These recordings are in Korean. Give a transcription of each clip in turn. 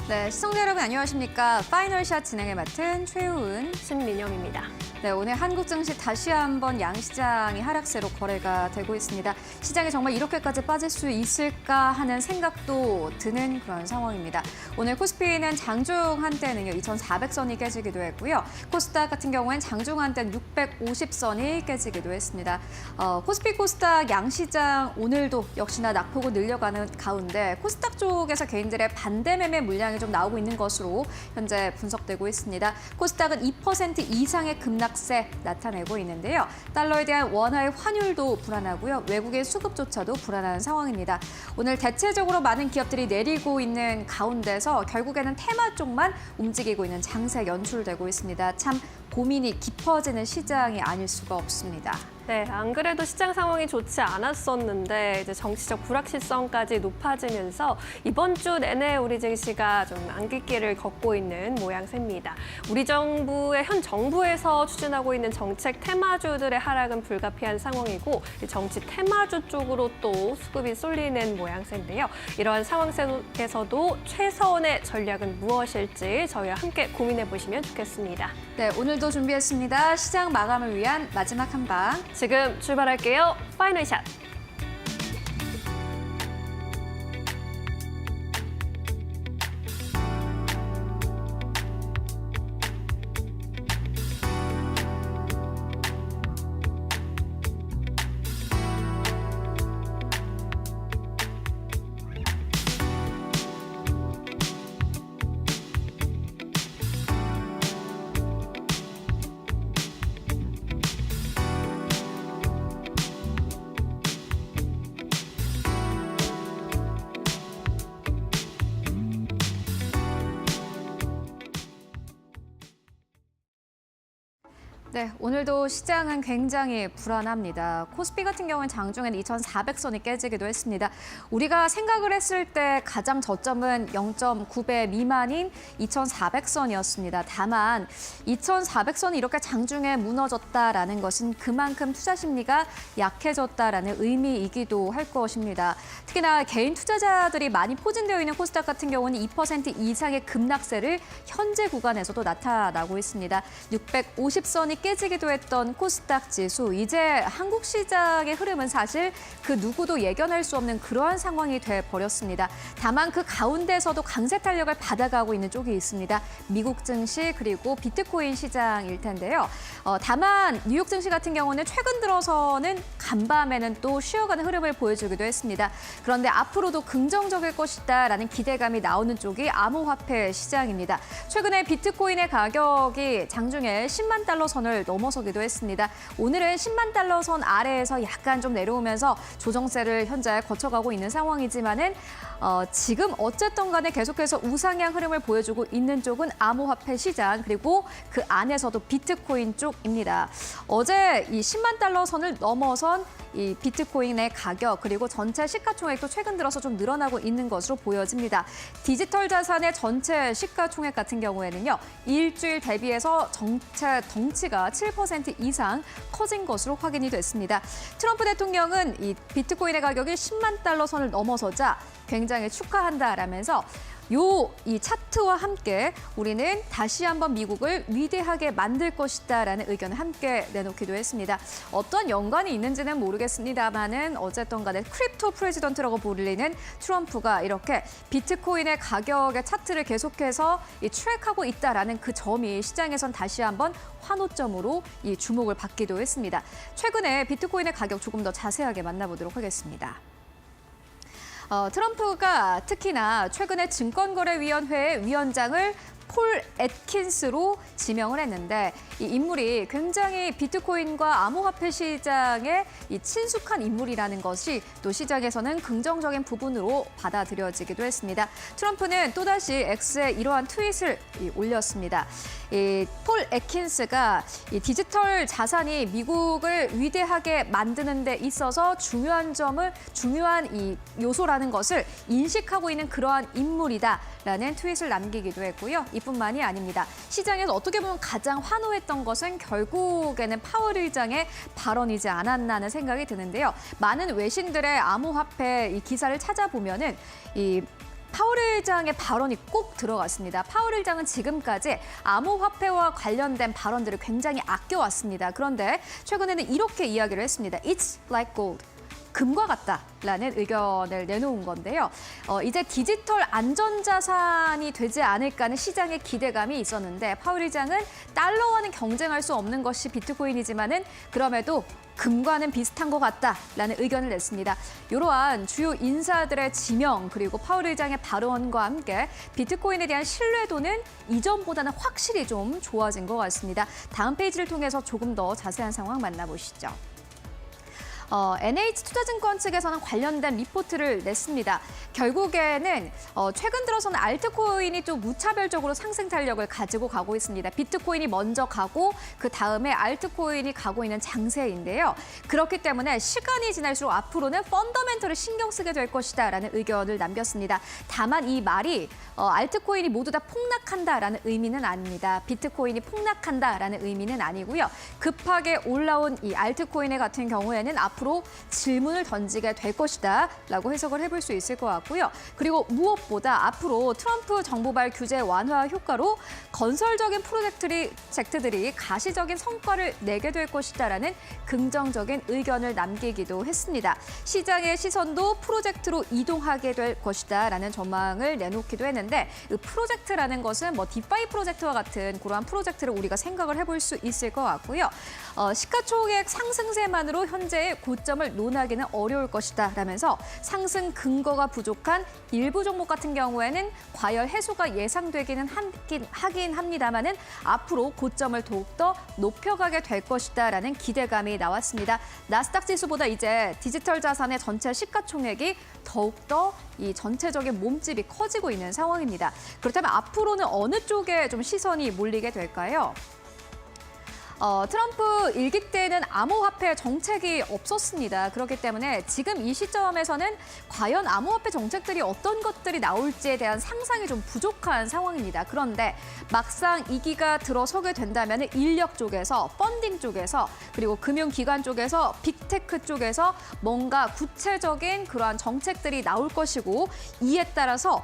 네, 시청자 여러분 안녕하십니까? 파이널샷 진행을 맡은 최우은, 신민영입니다. 네, 오늘 한국 증시 다시 한번 양시장이 하락세로 거래가 되고 있습니다. 시장이 정말 이렇게까지 빠질 수 있을까 하는 생각도 드는 그런 상황입니다. 오늘 코스피는 장중 한때는요 2,400선이 깨지기도 했고요. 코스닥 같은 경우엔 장중 한때는 650선이 깨지기도 했습니다. 코스피 코스닥 양시장 오늘도 역시나 낙폭을 늘려가는 가운데 코스닥 쪽에서 개인들의 반대 매매 물량이 좀 나오고 있는 것으로 현재 분석되고 있습니다. 코스닥은 2% 이상의 급락세 나타내고 있는데요. 달러에 대한 원화의 환율도 불안하고요. 외국의 수급조차도 불안한 상황입니다. 오늘 대체적으로 많은 기업들이 내리고 있는 가운데서 결국에는 테마 쪽만 움직이고 있는 장세 연출되고 있습니다. 참 고민이 깊어지는 시장이 아닐 수가 없습니다. 네, 안 그래도 시장 상황이 좋지 않았었는데 이제 정치적 불확실성까지 높아지면서 이번 주 내내 우리 증시가 좀 안개길을 걷고 있는 모양새입니다. 우리 정부의 현 정부에서 추진하고 있는 정책 테마주들의 하락은 불가피한 상황이고 정치 테마주 쪽으로 또 수급이 쏠리는 모양새인데요. 이러한 상황 속에서도 최선의 전략은 무엇일지 저희와 함께 고민해 보시면 좋겠습니다. 네, 오늘도 준비했습니다. 시장 마감을 위한 마지막 한 방. 지금 출발할게요. 파이널샷. 네, 오늘도 시장은 굉장히 불안합니다. 코스피 같은 경우는 장중에는 2,400선이 깨지기도 했습니다. 우리가 생각을 했을 때 가장 저점은 0.9배 미만인 2,400선이었습니다. 다만 2,400선이 이렇게 장중에 무너졌다라는 것은 그만큼 투자 심리가 약해졌다라는 의미이기도 할 것입니다. 특히나 개인 투자자들이 많이 포진되어 있는 코스닥 같은 경우는 2% 이상의 급락세를 현재 구간에서도 나타나고 있습니다. 650선이 깨지기도 했던 코스닥 지수, 이제 한국 시장의 흐름은 사실 그 누구도 예견할 수 없는 그러한 상황이 돼버렸습니다. 다만 그 가운데서도 강세 탄력을 받아가고 있는 쪽이 있습니다. 미국 증시 그리고 비트코인 시장일 텐데요. 다만 뉴욕 증시 같은 경우는 최근 들어서는 간밤에는 또 쉬어가는 흐름을 보여주기도 했습니다. 그런데 앞으로도 긍정적일 것이다라는 기대감이 나오는 쪽이 암호화폐 시장입니다. 최근에 비트코인의 가격이 장중에 10만 달러 선을 넘어서기도 했습니다. 오늘은 10만 달러 선 아래에서 약간 좀 내려오면서 조정세를 현재 거쳐가고 있는 상황이지만은 지금 어쨌든 간에 계속해서 우상향 흐름을 보여주고 있는 쪽은 암호화폐 시장 그리고 그 안에서도 비트코인 쪽입니다. 어제 이 10만 달러 선을 넘어선 이 비트코인의 가격 그리고 전체 시가총액도 최근 들어서 좀 늘어나고 있는 것으로 보여집니다. 디지털 자산의 전체 시가총액 같은 경우에는요. 일주일 대비해서 전체 덩치가 7% 이상 커진 것으로 확인이 됐습니다. 트럼프 대통령은 이 비트코인의 가격이 10만 달러 선을 넘어서자 굉장히 축하한다라면서 이 차트와 함께 우리는 다시 한번 미국을 위대하게 만들 것이다라는 의견을 함께 내놓기도 했습니다. 어떤 연관이 있는지는 모르겠습니다만은 어쨌든 간에 크립토 프레지던트라고 불리는 트럼프가 이렇게 비트코인의 가격의 차트를 계속해서 트랙하고 있다라는 그 점이 시장에선 다시 한번 환호점으로 이 주목을 받기도 했습니다. 최근에 비트코인의 가격 조금 더 자세하게 만나보도록 하겠습니다. 트럼프가 특히나 최근에 증권거래위원회 위원장을 폴 애킨스로 지명을 했는데 이 인물이 굉장히 비트코인과 암호화폐 시장에 친숙한 인물이라는 것이 또 시장에서는 긍정적인 부분으로 받아들여지기도 했습니다. 트럼프는 또다시 X에 이러한 트윗을 올렸습니다. 폴 애킨스가 디지털 자산이 미국을 위대하게 만드는 데 있어서 중요한 이 요소라는 것을 인식하고 있는 그러한 인물이다라는 트윗을 남기기도 했고요. 이뿐만이 아닙니다. 시장에서 어떻게 보면 가장 환호했던 것은 결국에는 파월 의장의 발언이지 않았나 하는 생각이 드는데요. 많은 외신들의 암호화폐 이 기사를 찾아보면은 파월 의장의 발언이 꼭 들어갔습니다. 파월 의장은 지금까지 암호화폐와 관련된 발언들을 굉장히 아껴왔습니다. 그런데 최근에는 이렇게 이야기를 했습니다. It's like gold. 금과 같다라는 의견을 내놓은 건데요. 이제 디지털 안전자산이 되지 않을까 하는 시장의 기대감이 있었는데 파월 의장은 달러와는 경쟁할 수 없는 것이 비트코인이지만은 그럼에도 금과는 비슷한 것 같다라는 의견을 냈습니다. 이러한 주요 인사들의 지명 그리고 파월 의장의 발언과 함께 비트코인에 대한 신뢰도는 이전보다는 확실히 좀 좋아진 것 같습니다. 다음 페이지를 통해서 조금 더 자세한 상황 만나보시죠. NH투자증권 측에서는 관련된 리포트를 냈습니다. 결국에는 최근 들어서는 알트코인이 좀 무차별적으로 상승 탄력을 가지고 가고 있습니다. 비트코인이 먼저 가고 그 다음에 알트코인이 가고 있는 장세인데요. 그렇기 때문에 시간이 지날수록 앞으로는 펀더멘털을 신경 쓰게 될 것이다라는 의견을 남겼습니다. 다만 이 말이 알트코인이 모두 다 폭락한다라는 의미는 아닙니다. 비트코인이 폭락한다라는 의미는 아니고요. 급하게 올라온 이 알트코인 같은 경우에는 앞으로 질문을 던지게 될 것이다 라고 해석을 해볼 수 있을 것 같고요. 그리고 무엇보다 앞으로 트럼프 정부발 규제 완화 효과로 건설적인 프로젝트들이 가시적인 성과를 내게 될 것이다라는 긍정적인 의견을 남기기도 했습니다. 시장의 시선도 프로젝트로 이동하게 될 것이다라는 전망을 내놓기도 했는데 이 프로젝트라는 것은 뭐 디파이 프로젝트와 같은 그러한 프로젝트를 우리가 생각을 해볼 수 있을 것 같고요. 시가총액 상승세만으로 현재의 고점을 논하기는 어려울 것이다 라면서 상승 근거가 부족한 일부 종목 같은 경우에는 과열 해소가 예상되기는 하긴 합니다만은 앞으로 고점을 더욱더 높여가게 될 것이다 라는 기대감이 나왔습니다. 나스닥 지수보다 이제 디지털 자산의 전체 시가총액이 더욱더 이 전체적인 몸집이 커지고 있는 상황입니다. 그렇다면 앞으로는 어느 쪽에 좀 시선이 몰리게 될까요? 트럼프 일기 때는 암호화폐 정책이 없었습니다. 그렇기 때문에 지금 이 시점에서는 과연 암호화폐 정책들이 어떤 것들이 나올지에 대한 상상이 좀 부족한 상황입니다. 그런데 막상 이기가 들어서게 된다면 인력 쪽에서, 펀딩 쪽에서, 그리고 금융기관 쪽에서, 빅테크 쪽에서 뭔가 구체적인 그러한 정책들이 나올 것이고 이에 따라서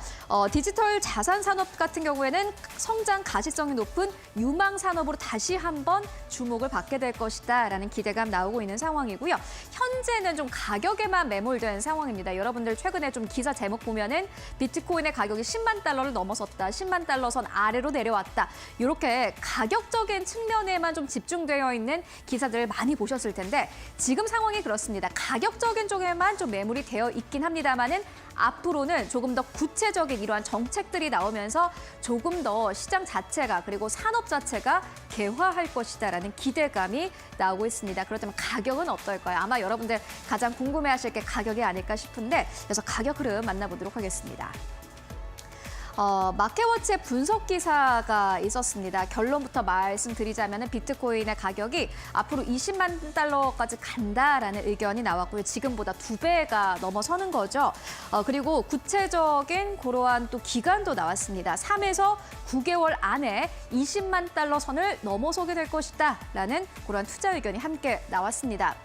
디지털 자산 산업 같은 경우에는 성장 가시성이 높은 유망 산업으로 다시 한번 주목을 받게 될 것이다라는 기대감 나오고 있는 상황이고요. 현재는 좀 가격에만 매몰된 상황입니다. 여러분들 최근에 좀 기사 제목 보면은 비트코인의 가격이 10만 달러를 넘어섰다. 10만 달러 선 아래로 내려왔다. 이렇게 가격적인 측면에만 좀 집중되어 있는 기사들을 많이 보셨을 텐데 지금 상황이 그렇습니다. 가격적인 쪽에만 좀 매몰이 되어 있긴 합니다만은 앞으로는 조금 더 구체적인 이러한 정책들이 나오면서 조금 더 시장 자체가 그리고 산업 자체가 개화할 것이다라는 기대감이 나오고 있습니다. 그렇다면 가격은 어떨까요? 아마 여러분들 가장 궁금해하실 게 가격이 아닐까 싶은데 그래서 가격 흐름 만나보도록 하겠습니다. 마켓워치의 분석 기사가 있었습니다. 결론부터 말씀드리자면 비트코인의 가격이 앞으로 20만 달러까지 간다라는 의견이 나왔고요. 지금보다 2배가 넘어서는 거죠. 그리고 구체적인 그러한 또 기간도 나왔습니다. 3에서 9개월 안에 20만 달러 선을 넘어서게 될 것이다라는 그러한 투자 의견이 함께 나왔습니다.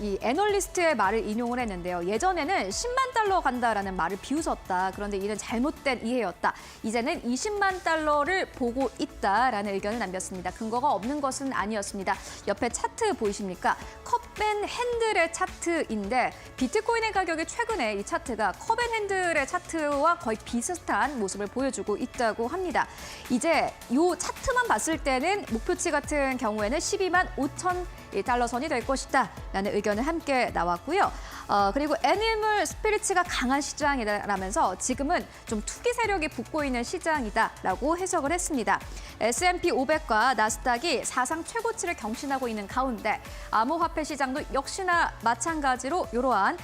이 애널리스트의 말을 인용을 했는데요. 예전에는 10만 달러 간다라는 말을 비웃었다. 그런데 이는 잘못된 이해였다. 이제는 20만 달러를 보고 있다라는 의견을 남겼습니다. 근거가 없는 것은 아니었습니다. 옆에 차트 보이십니까? 컵앤핸들의 차트인데 비트코인의 가격이 최근에 이 차트가 컵앤핸들의 차트와 거의 비슷한 모습을 보여주고 있다고 합니다. 이제 이 차트만 봤을 때는 목표치 같은 경우에는 12만 5천 달러 선이 될 것이다라는 의견을 함께 나왔고요. 그리고 애니멀 스피리츠가 강한 시장이라면서 지금은 좀 투기 세력이 붙고 있는 시장이다라고 해석을 했습니다. S&P 500과 나스닥이 사상 최고치를 경신하고 있는 가운데 암호화폐 시장도 역시나 마찬가지로 이러한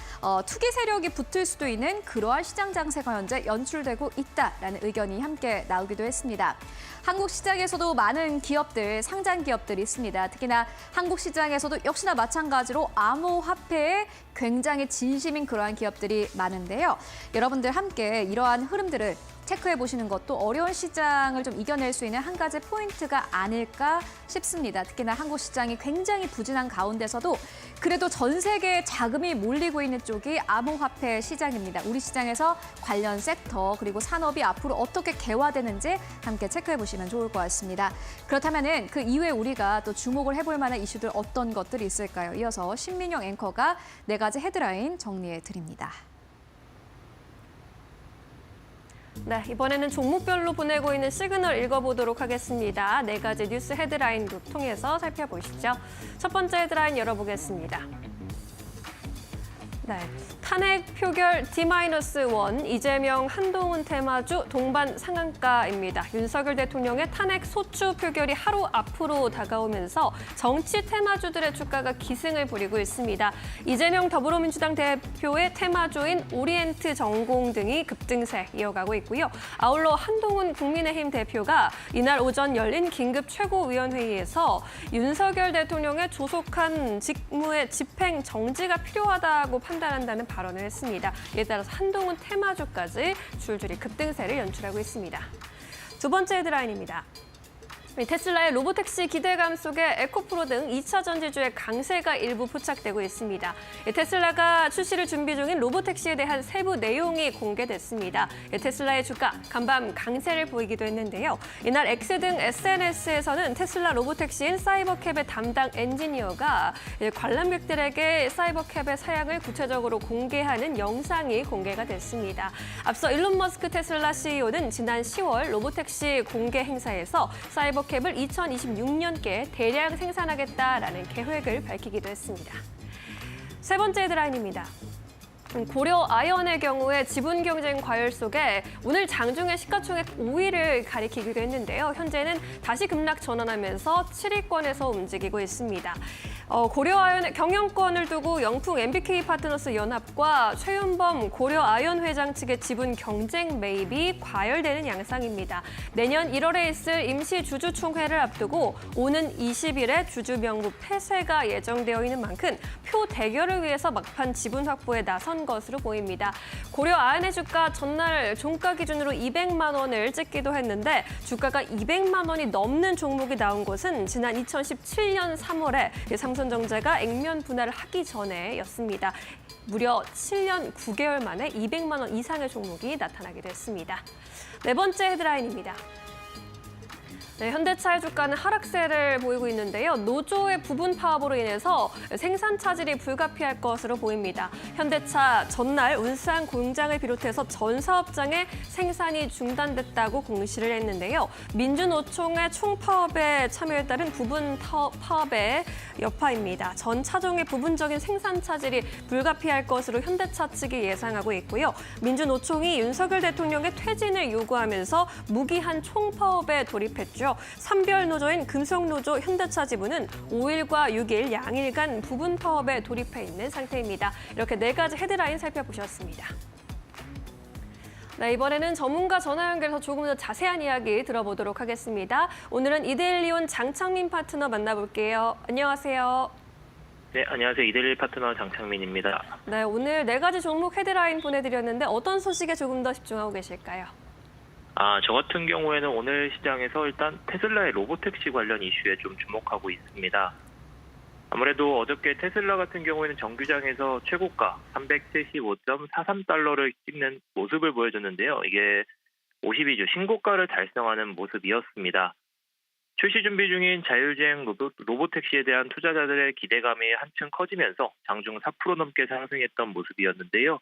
투기 세력이 붙을 수도 있는 그러한 시장 장세가 현재 연출되고 있다라는 의견이 함께 나오기도 했습니다. 한국 시장에서도 많은 기업들, 상장 기업들이 있습니다. 특히나 한국 시장에서도 역시나 마찬가지로 암호화폐에 굉장히 진심인 그러한 기업들이 많은데요. 여러분들 함께 이러한 흐름들을 체크해 보시는 것도 어려운 시장을 좀 이겨낼 수 있는 한 가지 포인트가 아닐까 싶습니다. 특히나 한국 시장이 굉장히 부진한 가운데서도 그래도 전 세계에 자금이 몰리고 있는 쪽이 암호화폐 시장입니다. 우리 시장에서 관련 섹터 그리고 산업이 앞으로 어떻게 개화되는지 함께 체크해 보시면 좋을 것 같습니다. 그렇다면은 그 이후에 우리가 또 주목을 해볼 만한 이슈들 어떤 것들이 있을까요? 이어서 신민영 앵커가 4가지 헤드라인 정리해 드립니다. 네, 이번에는 종목별로 보내고 있는 시그널 읽어보도록 하겠습니다. 4가지 뉴스 헤드라인 통해서 살펴보시죠. 첫 번째 헤드라인 열어보겠습니다. 네, 탄핵 표결 D-1, 이재명, 한동훈 테마주 동반 상한가입니다. 윤석열 대통령의 탄핵 소추 표결이 하루 앞으로 다가오면서 정치 테마주들의 주가가 기승을 부리고 있습니다. 이재명 더불어민주당 대표의 테마주인 오리엔트 전공 등이 급등세 이어가고 있고요. 아울러 한동훈 국민의힘 대표가 이날 오전 열린 긴급 최고위원회의에서 윤석열 대통령의 조속한 직무의 집행 정지가 필요하다고 판단한다는 발언을 했습니다. 이에 따라서 한동훈 테마주까지 줄줄이 급등세를 연출하고 있습니다. 두 번째 헤드라인입니다. 테슬라의 로보택시 기대감 속에 에코프로 등 2차 전지주의 강세가 일부 포착되고 있습니다. 테슬라가 출시를 준비 중인 로보택시에 대한 세부 내용이 공개됐습니다. 테슬라의 주가 간밤 강세를 보이기도 했는데요. 이날 X 등 SNS에서는 테슬라 로보택시인 사이버캡의 담당 엔지니어가 관람객들에게 사이버캡의 사양을 구체적으로 공개하는 영상이 공개가 됐습니다. 앞서 일론 머스크 테슬라 CEO는 지난 10월 로보택시 공개 행사에서 사이버캡을 2026년께 대량 생산하겠다라는 계획을 밝히기도 했습니다. 세 번째 헤드라인입니다. 고려 아연의 경우에 지분 경쟁 과열 속에 오늘 장중에 시가총액 5위를 가리키기도 했는데요. 현재는 다시 급락 전환하면서 7위권에서 움직이고 있습니다. 고려 아연의 경영권을 두고 영풍 MBK 파트너스 연합과 최윤범 고려 아연 회장 측의 지분 경쟁 매입이 과열되는 양상입니다. 내년 1월에 있을 임시 주주총회를 앞두고 오는 20일에 주주 명부 폐쇄가 예정되어 있는 만큼 표 대결을 위해서 막판 지분 확보에 나선 것으로 보입니다. 고려 아연의 주가 전날 종가 기준으로 200만 원을 찍기도 했는데 주가가 200만 원이 넘는 종목이 나온 것은 지난 2017년 3월에 상선정제가 액면 분할을 하기 전에였습니다. 무려 7년 9개월 만에 200만 원 이상의 종목이 나타나기도 했습니다. 네 번째 헤드라인입니다. 네, 현대차의 주가는 하락세를 보이고 있는데요. 노조의 부분 파업으로 인해서 생산 차질이 불가피할 것으로 보입니다. 현대차 전날 울산 공장을 비롯해서 전 사업장의 생산이 중단됐다고 공시를 했는데요. 민주노총의 총파업에 참여에 따른 부분 파업의 여파입니다. 전 차종의 부분적인 생산 차질이 불가피할 것으로 현대차 측이 예상하고 있고요. 민주노총이 윤석열 대통령의 퇴진을 요구하면서 무기한 총파업에 돌입했죠. 산별 노조인 금속노조 현대차 지부는 5일과 6일 양일간 부분 파업에 돌입해 있는 상태입니다. 이렇게 4가지 헤드라인 살펴보셨습니다. 네, 이번에는 전문가 전화 연결해서 조금 더 자세한 이야기 들어보도록 하겠습니다. 오늘은 이데일리온 장창민 파트너 만나볼게요. 안녕하세요. 네, 안녕하세요. 이데일리 파트너 장창민입니다. 네, 오늘 4가지 종목 헤드라인 보내드렸는데 어떤 소식에 조금 더 집중하고 계실까요? 저 같은 경우에는 오늘 시장에서 일단 테슬라의 로보택시 관련 이슈에 좀 주목하고 있습니다. 아무래도 어저께 테슬라 같은 경우에는 정규장에서 최고가 375.43달러를 찍는 모습을 보여줬는데요. 이게 52주 신고가를 달성하는 모습이었습니다. 출시 준비 중인 자율주행 로보택시에 대한 투자자들의 기대감이 한층 커지면서 장중 4% 넘게 상승했던 모습이었는데요.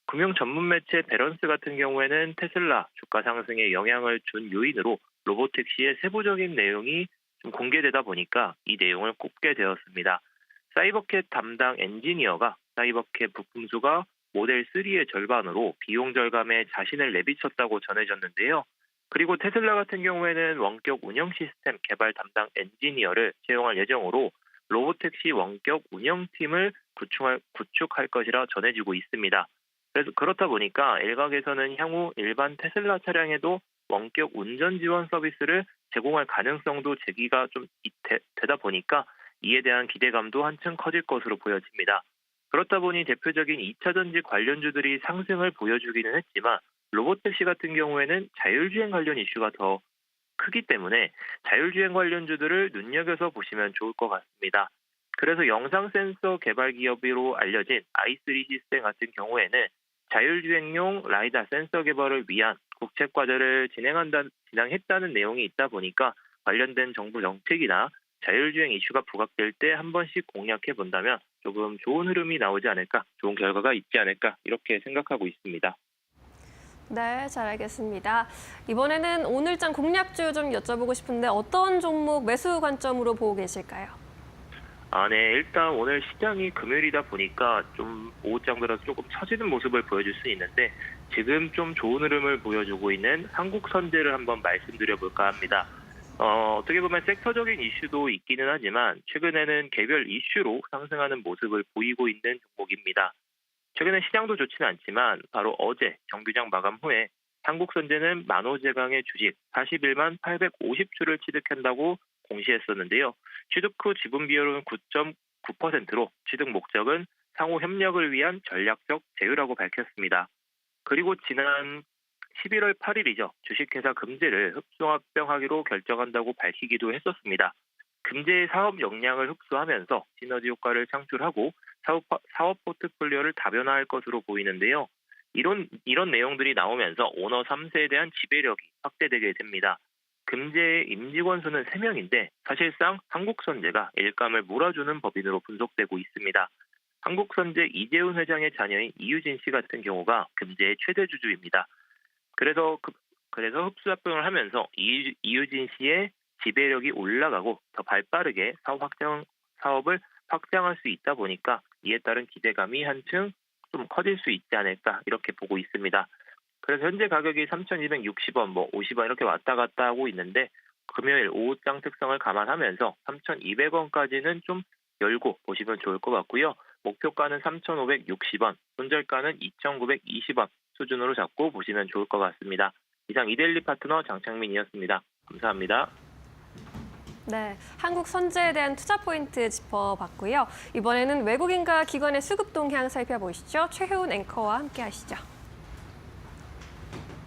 금융 전문 매체 배런스 같은 경우에는 테슬라 주가 상승에 영향을 준 요인으로 로보택시의 세부적인 내용이 좀 공개되다 보니까 이 내용을 꼽게 되었습니다. 사이버캣 담당 엔지니어가 사이버캣 부품수가 모델 3의 절반으로 비용 절감에 자신을 내비쳤다고 전해졌는데요. 그리고 테슬라 같은 경우에는 원격 운영 시스템 개발 담당 엔지니어를 채용할 예정으로 로보택시 원격 운영팀을 구축할 것이라 전해지고 있습니다. 그래서 그렇다 보니까 일각에서는 향후 일반 테슬라 차량에도 원격 운전 지원 서비스를 제공할 가능성도 제기가 좀 되다 보니까 이에 대한 기대감도 한층 커질 것으로 보여집니다. 그렇다 보니 대표적인 2차 전지 관련주들이 상승을 보여주기는 했지만 로보택시 같은 경우에는 자율주행 관련 이슈가 더 크기 때문에 자율주행 관련주들을 눈여겨서 보시면 좋을 것 같습니다. 그래서 영상 센서 개발 기업으로 알려진 i3 시스템 같은 경우에는 자율주행용 라이다 센서 개발을 위한 국책 과제를 진행했다는 내용이 있다 보니까 관련된 정부 정책이나 자율주행 이슈가 부각될 때 한 번씩 공략해 본다면 조금 좋은 흐름이 나오지 않을까, 좋은 결과가 있지 않을까 이렇게 생각하고 있습니다. 네, 잘 알겠습니다. 이번에는 오늘장 공략주 좀 여쭤보고 싶은데 어떤 종목 매수 관점으로 보고 계실까요? 네. 일단 오늘 시장이 금요일이다 보니까 좀 오후장 들어서 조금 처지는 모습을 보여줄 수 있는데 지금 좀 좋은 흐름을 보여주고 있는 한국선제를 한번 말씀드려볼까 합니다. 어떻게 보면 섹터적인 이슈도 있기는 하지만 최근에는 개별 이슈로 상승하는 모습을 보이고 있는 종목입니다. 최근에 시장도 좋지는 않지만 바로 어제 정규장 마감 후에 한국선제는 만호제강의 주식 41만 850주를 취득한다고 공시했었는데요. 취득 후 지분 비율은 9.9%로 취득 목적은 상호 협력을 위한 전략적 제휴라고 밝혔습니다. 그리고 지난 11월 8일이죠. 주식회사 금제를 흡수합병하기로 결정한다고 밝히기도 했었습니다. 금제의 사업 역량을 흡수하면서 시너지 효과를 창출하고 사업 포트폴리오를 다변화할 것으로 보이는데요. 이런 내용들이 나오면서 오너 3세에 대한 지배력이 확대되게 됩니다. 금제의 임직원 수는 3명인데 사실상 한국선제가 일감을 몰아주는 법인으로 분석되고 있습니다. 한국선제 이재훈 회장의 자녀인 이유진 씨 같은 경우가 금제의 최대 주주입니다. 그래서 흡수합병을 하면서 이유진 씨의 지배력이 올라가고 더 발빠르게 사업을 확장할 수 있다 보니까 이에 따른 기대감이 한층 좀 커질 수 있지 않을까 이렇게 보고 있습니다. 그래서 현재 가격이 3,260원, 50원 이렇게 왔다 갔다 하고 있는데 금요일 오후장 특성을 감안하면서 3,200원까지는 좀 열고 보시면 좋을 것 같고요. 목표가는 3,560원, 손절가는 2,920원 수준으로 잡고 보시면 좋을 것 같습니다. 이상 이데일리 파트너 장창민이었습니다. 감사합니다. 네, 한국 선제에 대한 투자 포인트 짚어봤고요. 이번에는 외국인과 기관의 수급 동향 살펴보시죠. 최효은 앵커와 함께 하시죠.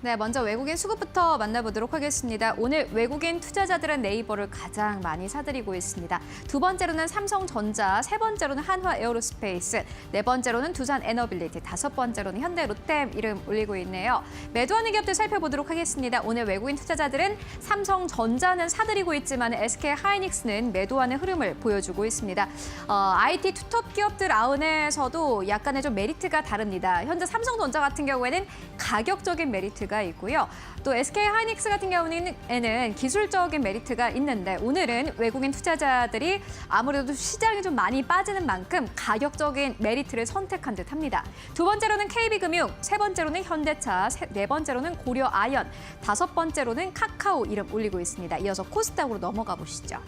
네, 먼저 외국인 수급부터 만나보도록 하겠습니다. 오늘 외국인 투자자들은 네이버를 가장 많이 사들이고 있습니다. 두 번째로는 삼성전자, 세 번째로는 한화에어로스페이스, 네 번째로는 두산에너빌리티, 다섯 번째로는 현대로템 이름 올리고 있네요. 매도하는 기업들 살펴보도록 하겠습니다. 오늘 외국인 투자자들은 삼성전자는 사들이고 있지만 SK하이닉스는 매도하는 흐름을 보여주고 있습니다. IT 투톱 기업들 아운에서도 약간의 좀 메리트가 다릅니다. 현재 삼성전자 같은 경우에는 가격적인 메리트가 있고요. 또 SK하이닉스 같은 경우에는 기술적인 메리트가 있는데 오늘은 외국인 투자자들이 아무래도 시장이 좀 많이 빠지는 만큼 가격적인 메리트를 선택한 듯합니다. 두 번째로는 KB금융, 세 번째로는 현대차, 네 번째로는 고려아연, 다섯 번째로는 카카오 이름 올리고 있습니다. 이어서 코스닥으로 넘어가 보시죠.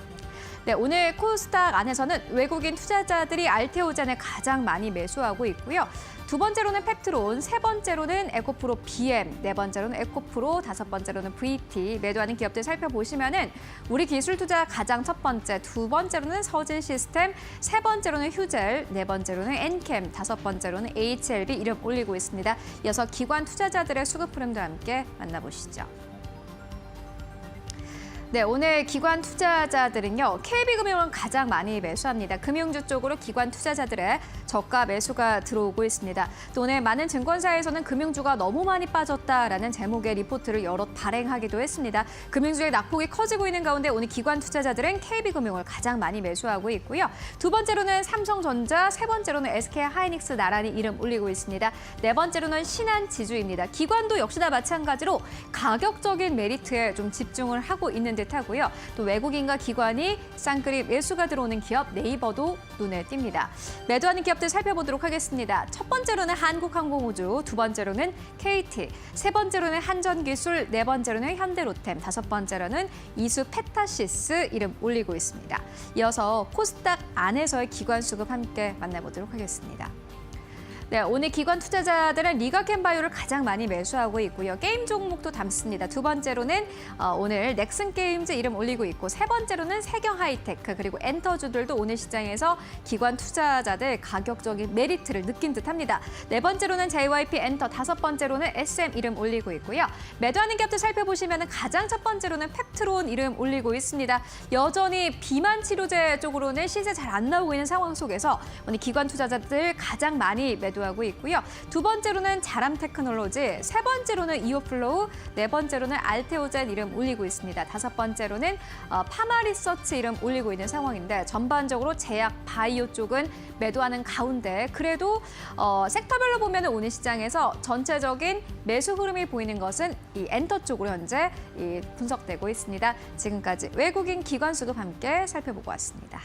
네, 오늘 코스닥 안에서는 외국인 투자자들이 알테오젠을 가장 많이 매수하고 있고요. 두 번째로는 펩트론, 세 번째로는 에코프로 BM, 네 번째로는 에코프로, 다섯 번째로는 VT 매도하는 기업들 살펴보시면은 우리 기술 투자 가장 첫 번째, 두 번째로는 서진 시스템, 세 번째로는 휴젤, 네 번째로는 엔캠, 다섯 번째로는 HLB 이름 올리고 있습니다. 이어서 기관 투자자들의 수급 흐름도 함께 만나보시죠. 네, 오늘 기관 투자자들은요. KB금융을 가장 많이 매수합니다. 금융주 쪽으로 기관 투자자들의 저가 매수가 들어오고 있습니다. 또 오늘 많은 증권사에서는 금융주가 너무 많이 빠졌다라는 제목의 리포트를 여럿 발행하기도 했습니다. 금융주의 낙폭이 커지고 있는 가운데 오늘 기관 투자자들은 KB금융을 가장 많이 매수하고 있고요. 두 번째로는 삼성전자, 세 번째로는 SK하이닉스 나란히 이름 올리고 있습니다. 네 번째로는 신한지주입니다. 기관도 역시나 마찬가지로 가격적인 메리트에 좀 집중을 하고 있는 듯하고요. 또 외국인과 기관이 쌍끌이 매수가 들어오는 기업 네이버도 눈에 띕니다. 매도하는 기업들 살펴보도록 하겠습니다. 첫 번째로는 한국항공우주, 두 번째로는 KT, 세 번째로는 한전기술, 네 번째로는 현대로템, 다섯 번째로는 이수페타시스 이름 올리고 있습니다. 이어서 코스닥 안에서의 기관 수급 함께 만나보도록 하겠습니다. 네, 오늘 기관 투자자들은 리가켄바이오를 가장 많이 매수하고 있고요. 게임 종목도 담습니다. 두 번째로는 오늘 넥슨 게임즈 이름 올리고 있고, 세 번째로는 세경 하이테크, 그리고 엔터주들도 오늘 시장에서 기관 투자자들 가격적인 메리트를 느낀 듯합니다. 네 번째로는 JYP 엔터, 다섯 번째로는 SM 이름 올리고 있고요. 매도하는 값들 살펴보시면 가장 첫 번째로는 팩트론 이름 올리고 있습니다. 여전히 비만 치료제 쪽으로는 시세 잘 안 나오고 있는 상황 속에서 오늘 기관 투자자들 가장 많이 매도하고 있고요. 두 번째로는 자람 테크놀로지, 세 번째로는 이오플로우, 네 번째로는 알테오젠 이름 올리고 있습니다. 다섯 번째로는 파마 리서치 이름 올리고 있는 상황인데, 전반적으로 제약 바이오 쪽은 매도하는 가운데 그래도 섹터별로 보면 오늘 시장에서 전체적인 매수 흐름이 보이는 것은 이 엔터 쪽으로 현재 분석되고 있습니다. 지금까지 외국인 기관 수급 함께 살펴보고 왔습니다.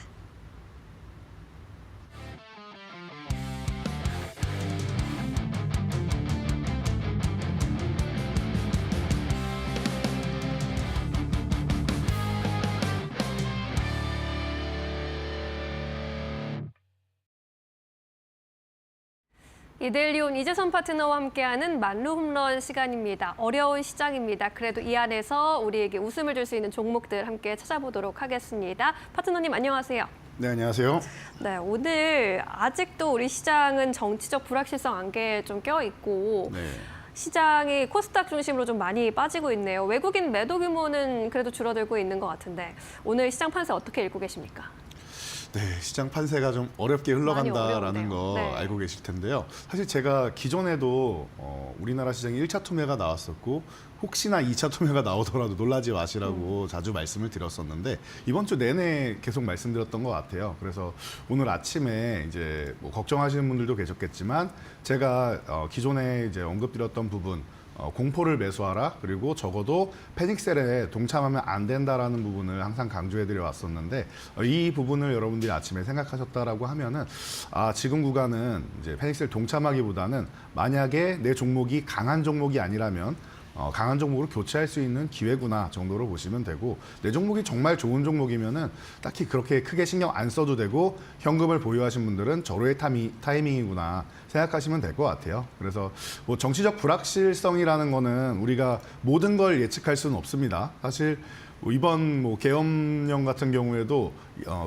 이데일리온 이재선 파트너와 함께하는 만루 홈런 시간입니다. 어려운 시장입니다. 그래도 이 안에서 우리에게 웃음을 줄 수 있는 종목들 함께 찾아보도록 하겠습니다. 파트너님 안녕하세요. 네, 안녕하세요. 네, 오늘 아직도 우리 시장은 정치적 불확실성 안개에 좀 껴있고 네. 시장이 코스닥 중심으로 좀 많이 빠지고 있네요. 외국인 매도 규모는 그래도 줄어들고 있는 것 같은데 오늘 시장 판세 어떻게 읽고 계십니까? 네, 시장 판세가 좀 어렵게 흘러간다라는 어렵네요. 거 네. 알고 계실 텐데요. 사실 제가 기존에도 우리나라 시장에 1차 투매가 나왔었고, 혹시나 2차 투매가 나오더라도 놀라지 마시라고 자주 말씀을 드렸었는데, 이번 주 내내 계속 말씀드렸던 것 같아요. 그래서 오늘 아침에 이제 뭐 걱정하시는 분들도 계셨겠지만, 제가 기존에 이제 언급드렸던 부분, 공포를 매수하라, 그리고 적어도 패닉셀에 동참하면 안 된다라는 부분을 항상 강조해드려 왔었는데, 이 부분을 여러분들이 아침에 생각하셨다라고 하면은 지금 구간은 이제 패닉셀 동참하기보다는 만약에 내 종목이 강한 종목이 아니라면 강한 종목으로 교체할 수 있는 기회구나 정도로 보시면 되고, 내 종목이 정말 좋은 종목이면은 딱히 그렇게 크게 신경 안 써도 되고, 현금을 보유하신 분들은 절호의 타이밍이구나 생각하시면 될 것 같아요. 그래서 뭐 정치적 불확실성이라는 거는 우리가 모든 걸 예측할 수는 없습니다. 사실 이번 계엄령 같은 경우에도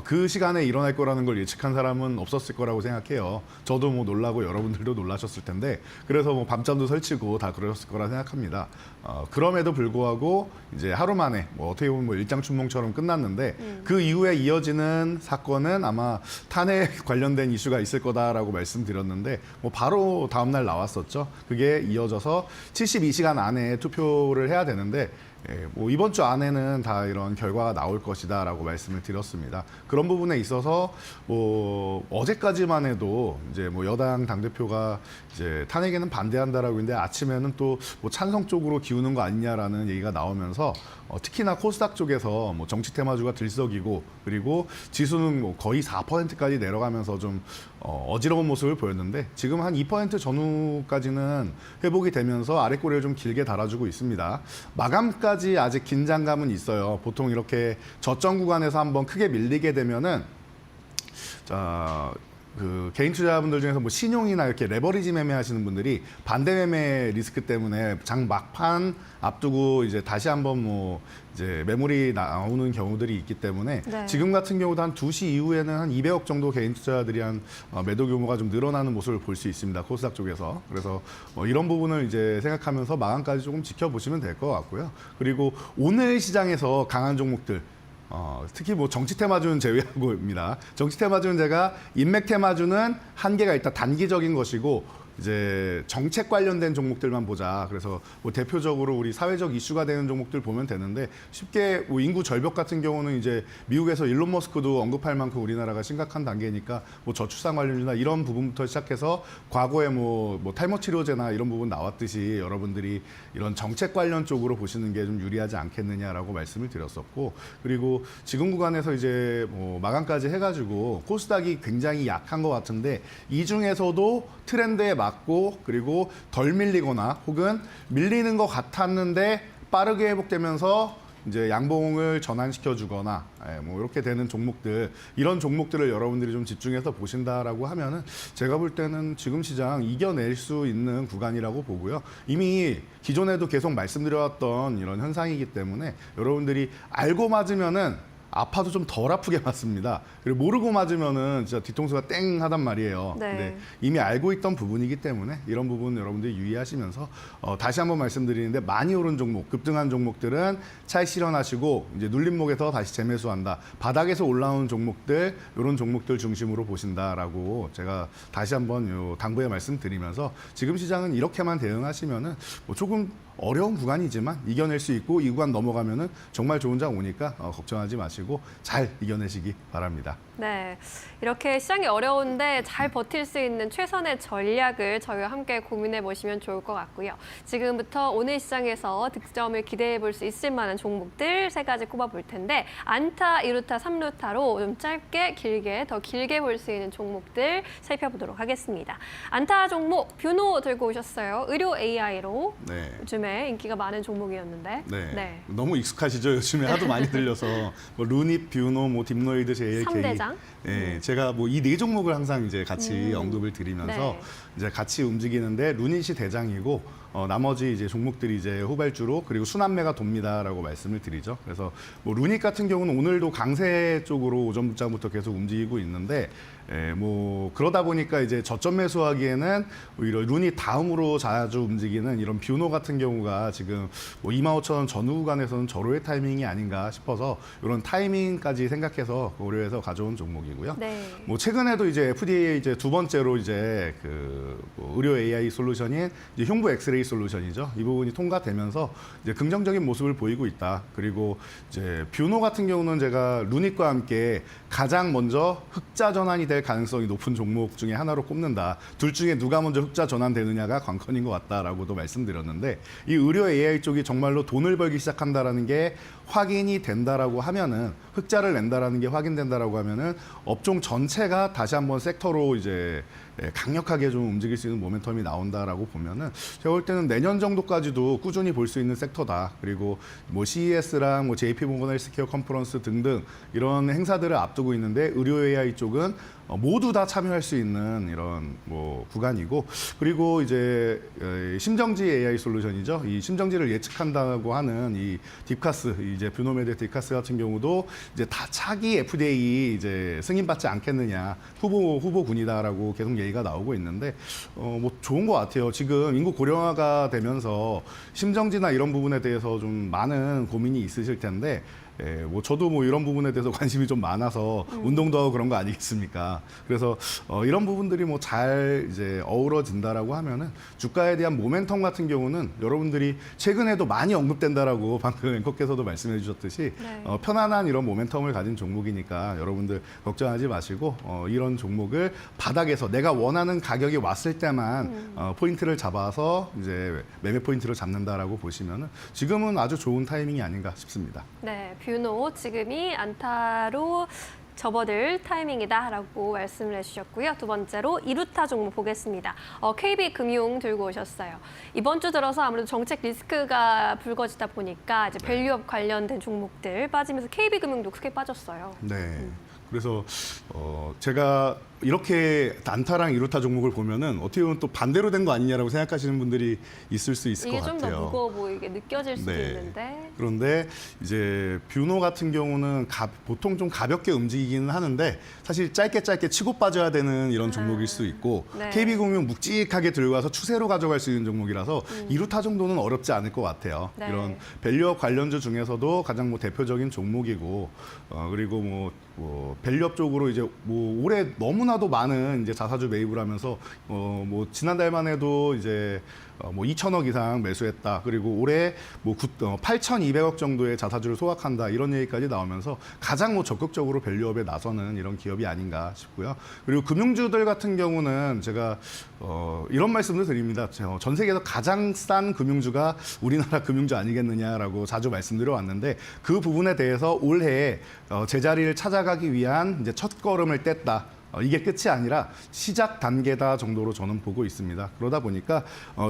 그 시간에 일어날 거라는 걸 예측한 사람은 없었을 거라고 생각해요. 저도 놀라고 여러분들도 놀라셨을 텐데, 그래서 밤잠도 설치고 다 그러셨을 거라 생각합니다. 그럼에도 불구하고 이제 하루 만에 어떻게 보면 일장춘몽처럼 끝났는데, 그 이후에 이어지는 사건은 아마 탄핵 관련된 이슈가 있을 거다라고 말씀드렸는데, 바로 다음날 나왔었죠. 그게 이어져서 72시간 안에 투표를 해야 되는데, 이번 주 안에는 다 이런 결과가 나올 것이다라고 말씀을 드렸습니다. 그런 부분에 있어서 어제까지만 해도 이제 여당 당대표가 이제 탄핵에는 반대한다라고 했는데, 아침에는 또 찬성 쪽으로 기우는 거 아니냐라는 얘기가 나오면서 특히나 코스닥 쪽에서 정치 테마주가 들썩이고, 그리고 지수는 거의 4%까지 내려가면서 좀 어지러운 모습을 보였는데, 지금 한 2% 전후까지는 회복이 되면서 아랫꼬리를 좀 길게 달아주고 있습니다. 마감까지 아직 긴장감은 있어요. 보통 이렇게 저점 구간에서 한번 크게 밀리게 되면은 그 개인 투자분들 중에서 신용이나 이렇게 레버리지 매매 하시는 분들이 반대 매매 리스크 때문에 장 막판 앞두고 이제 다시 한번 이제 매물이 나오는 경우들이 있기 때문에, 네. 지금 같은 경우도 한 2시 이후에는 한 200억 정도 개인 투자들이 한 매도 규모가 좀 늘어나는 모습을 볼 수 있습니다. 코스닥 쪽에서. 그래서 이런 부분을 이제 생각하면서 마감까지 조금 지켜보시면 될 것 같고요. 그리고 오늘 시장에서 강한 종목들, 특히 정치 테마주는 제외하고입니다. 정치 테마주는 제가 인맥 테마주는 한계가 있다, 단기적인 것이고, 이제 정책 관련된 종목들만 보자. 그래서 대표적으로 우리 사회적 이슈가 되는 종목들 보면 되는데, 쉽게 인구 절벽 같은 경우는 이제 미국에서 일론 머스크도 언급할 만큼 우리나라가 심각한 단계니까 저출산 관련주나 이런 부분부터 시작해서 과거에 탈모 치료제나 이런 부분 나왔듯이 여러분들이 이런 정책 관련 쪽으로 보시는 게 좀 유리하지 않겠느냐라고 말씀을 드렸었고, 그리고 지금 구간에서 이제 마감까지 해가지고 코스닥이 굉장히 약한 것 같은데, 이 중에서도 트렌드에 맞고, 그리고 덜 밀리거나 혹은 밀리는 것 같았는데 빠르게 회복되면서 이제 양봉을 전환시켜주거나 뭐 이렇게 되는 종목들, 이런 종목들을 여러분들이 좀 집중해서 보신다라고 하면은 제가 볼 때는 지금 시장 이겨낼 수 있는 구간이라고 보고요. 이미 기존에도 계속 말씀드려왔던 이런 현상이기 때문에 여러분들이 알고 맞으면은 아파도 좀 덜 아프게 맞습니다. 그리고 모르고 맞으면은 진짜 뒤통수가 땡 하단 말이에요. 네. 근데 이미 알고 있던 부분이기 때문에 이런 부분 여러분들이 유의하시면서 다시 한번 말씀드리는데 많이 오른 종목, 급등한 종목들은 차익 실현하시고 이제 눌림목에서 다시 재매수한다. 바닥에서 올라온 종목들, 이런 종목들 중심으로 보신다라고 제가 다시 한번 요 당부의 말씀드리면서 지금 시장은 이렇게만 대응하시면은 뭐 조금 어려운 구간이지만 이겨낼 수 있고 이 구간 넘어가면은 정말 좋은 장 오니까 걱정하지 마시고 잘 이겨내시기 바랍니다. 네, 이렇게 시장이 어려운데 잘 버틸 수 있는 최선의 전략을 저희와 함께 고민해 보시면 좋을 것 같고요. 지금부터 오늘 시장에서 득점을 기대해 볼 수 있을 만한 종목들 3가지 꼽아볼 텐데 안타, 2루타, 3루타로 좀 짧게, 길게, 더 길게 볼 수 있는 종목들 살펴보도록 하겠습니다. 안타 종목 뷰노 들고 오셨어요. 의료 AI로 네. 요즘에 인기가 많은 종목이었는데. 네. 너무 익숙하시죠? 요즘에 하도 많이 들려서 뭐 루닛, 뷰노, 뭐 딥노이드, JLK. 3대장. 네, 제가 뭐 이 4종목을 항상 이제 같이 언급을 드리면서 네. 이제 같이 움직이는데 루닛이 대장이고 나머지 이제 종목들이 이제 후발주로 그리고 순환매가 돕니다라고 말씀을 드리죠. 그래서 뭐 루닛 같은 경우는 오늘도 강세 쪽으로 오전부터 계속 움직이고 있는데 뭐 그러다 보니까 이제 저점 매수하기에는 오히려 루닛 다음으로 자주 움직이는 이런 뷰노 같은 경우가 지금 뭐 25,000원 전후 구간에서는 절호의 타이밍이 아닌가 싶어서 이런 타이밍까지 생각해서 고려해서 가져온 종목이고요. 네. 뭐 최근에도 이제 FDA 이제 두 번째로 이제 뭐 의료 AI 솔루션인 이제 흉부 엑스레이 솔루션이죠. 이 부분이 통과되면서 이제 긍정적인 모습을 보이고 있다. 그리고 이제 뷰노 같은 경우는 제가 루닛과 함께 가장 먼저 흑자 전환이 될 가능성이 높은 종목 중에 하나로 꼽는다. 둘 중에 누가 먼저 흑자 전환되느냐가 관건인 것 같다라고도 말씀드렸는데 이 의료 AI 쪽이 정말로 돈을 벌기 시작한다라는 게 확인이 된다라고 하면은 흑자를 낸다라는 게 확인된다라고 하면은 업종 전체가 다시 한번 섹터로 이제 강력하게 좀 움직일 수 있는 모멘텀이 나온다라고 보면은 제가 볼 때는 내년 정도까지도 꾸준히 볼 수 있는 섹터다. 그리고 뭐 CES랑 뭐 JP 모건 헬스케어 컨퍼런스 등등 이런 행사들을 앞두고 있는데 의료 AI 쪽은 모두 다 참여할 수 있는 이런 뭐 구간이고 그리고 이제 심정지 AI 솔루션이죠. 이 심정지를 예측한다고 하는 이 딥카스 이제 뷰노메드 딥카스 같은 경우도 이제 다 차기 FDA 이제 승인받지 않겠느냐 후보군이다라고 계속 얘기가 나오고 있는데 뭐 좋은 것 같아요. 지금 인구 고령화가 되면서 심정지나 이런 부분에 대해서 좀 많은 고민이 있으실 텐데. 뭐 저도 뭐 이런 부분에 대해서 관심이 좀 많아서 운동도 하고 그런 거 아니겠습니까? 그래서 이런 부분들이 뭐 잘 이제 어우러진다라고 하면은 주가에 대한 모멘텀 같은 경우는 여러분들이 최근에도 많이 언급된다라고 방금 앵커께서도 말씀해 주셨듯이 네. 편안한 이런 모멘텀을 가진 종목이니까 여러분들 걱정하지 마시고 이런 종목을 바닥에서 내가 원하는 가격이 왔을 때만 포인트를 잡아서 이제 매매 포인트를 잡는다라고 보시면은 지금은 아주 좋은 타이밍이 아닌가 싶습니다. 네, 뷰노 지금이 안타로 접어들 타이밍이다라고 말씀을 해주셨고요. 두 번째로 이루타 종목 보겠습니다. KB금융 들고 오셨어요. 이번 주 들어서 아무래도 정책 리스크가 불거지다 보니까 이제 밸류업 관련된 종목들 빠지면서 KB금융도 크게 빠졌어요. 네. 그래서 제가 이렇게 안타랑 이루타 종목을 보면은 어떻게 보면 또 반대로 된 거 아니냐라고 생각하시는 분들이 있을 수 있을 것 이게 같아요. 좀 더 무거워 보이게 느껴질 수도 네. 있는데. 그런데 이제 뷰노 같은 경우는 보통 좀 가볍게 움직이기는 하는데 사실 짧게 치고 빠져야 되는 이런 종목일 수 있고 네. KB금융 묵직하게 들고 와서 추세로 가져갈 수 있는 종목이라서 이루타 정도는 어렵지 않을 것 같아요. 네. 이런 밸류업 관련주 중에서도 가장 뭐 대표적인 종목이고 그리고 뭐 밸류업 쪽으로 이제 뭐 올해 너무나도 많은 이제 자사주 매입을 하면서 뭐 지난달만 해도 이제 뭐 2천억 이상 매수했다. 그리고 올해 뭐 8,200억 정도의 자사주를 소각한다. 이런 얘기까지 나오면서 가장 뭐 적극적으로 밸류업에 나서는 이런 기업이 아닌가 싶고요. 그리고 금융주들 같은 경우는 제가 이런 말씀도 드립니다. 전 세계에서 가장 싼 금융주가 우리나라 금융주 아니겠느냐라고 자주 말씀드려 왔는데 그 부분에 대해서 올해 제자리를 찾아가기 위한 이제 첫 걸음을 뗐다. 이게 끝이 아니라 시작 단계다 정도로 저는 보고 있습니다. 그러다 보니까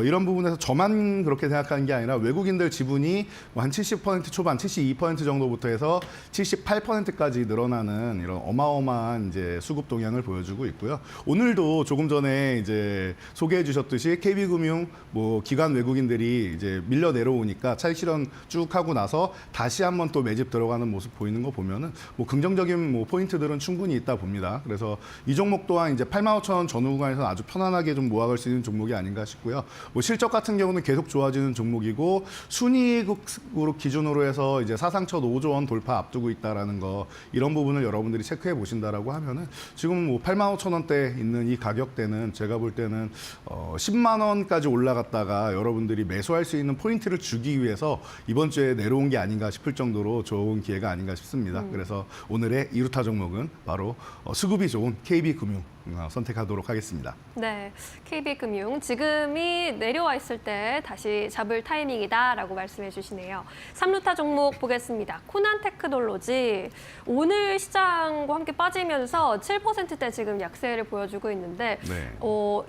이런 부분에서 저만 그렇게 생각하는 게 아니라 외국인들 지분이 한 70% 초반, 72% 정도부터 해서 78%까지 늘어나는 이런 어마어마한 이제 수급 동향을 보여주고 있고요. 오늘도 조금 전에 이제 소개해 주셨듯이 KB금융 뭐 기관 외국인들이 이제 밀려 내려오니까 차익 실현 쭉 하고 나서 다시 한번 또 매집 들어가는 모습 보이는 거 보면은 뭐 긍정적인 뭐 포인트들은 충분히 있다 봅니다. 그래서 이 종목 또한 이제 85,000원 전후 구간에서 아주 편안하게 좀 모아갈 수 있는 종목이 아닌가 싶고요. 뭐 실적 같은 경우는 계속 좋아지는 종목이고 순이익으로 기준으로 해서 이제 사상 첫 5조 원 돌파 앞두고 있다라는 거 이런 부분을 여러분들이 체크해 보신다라고 하면은 지금 뭐 85,000원대 있는 이 가격대는 제가 볼 때는 10만 원까지 올라갔다가 여러분들이 매수할 수 있는 포인트를 주기 위해서 이번 주에 내려온 게 아닌가 싶을 정도로 좋은 기회가 아닌가 싶습니다. 그래서 오늘의 2루타 종목은 바로 수급이 좋은 KB금융 선택하도록 하겠습니다. 네, KB금융 지금이 내려와 있을 때 다시 잡을 타이밍이다라고 말씀해 주시네요. 3루타 종목 보겠습니다. 코난테크놀로지 오늘 시장과 함께 빠지면서 7%대 지금 약세를 보여주고 있는데 네.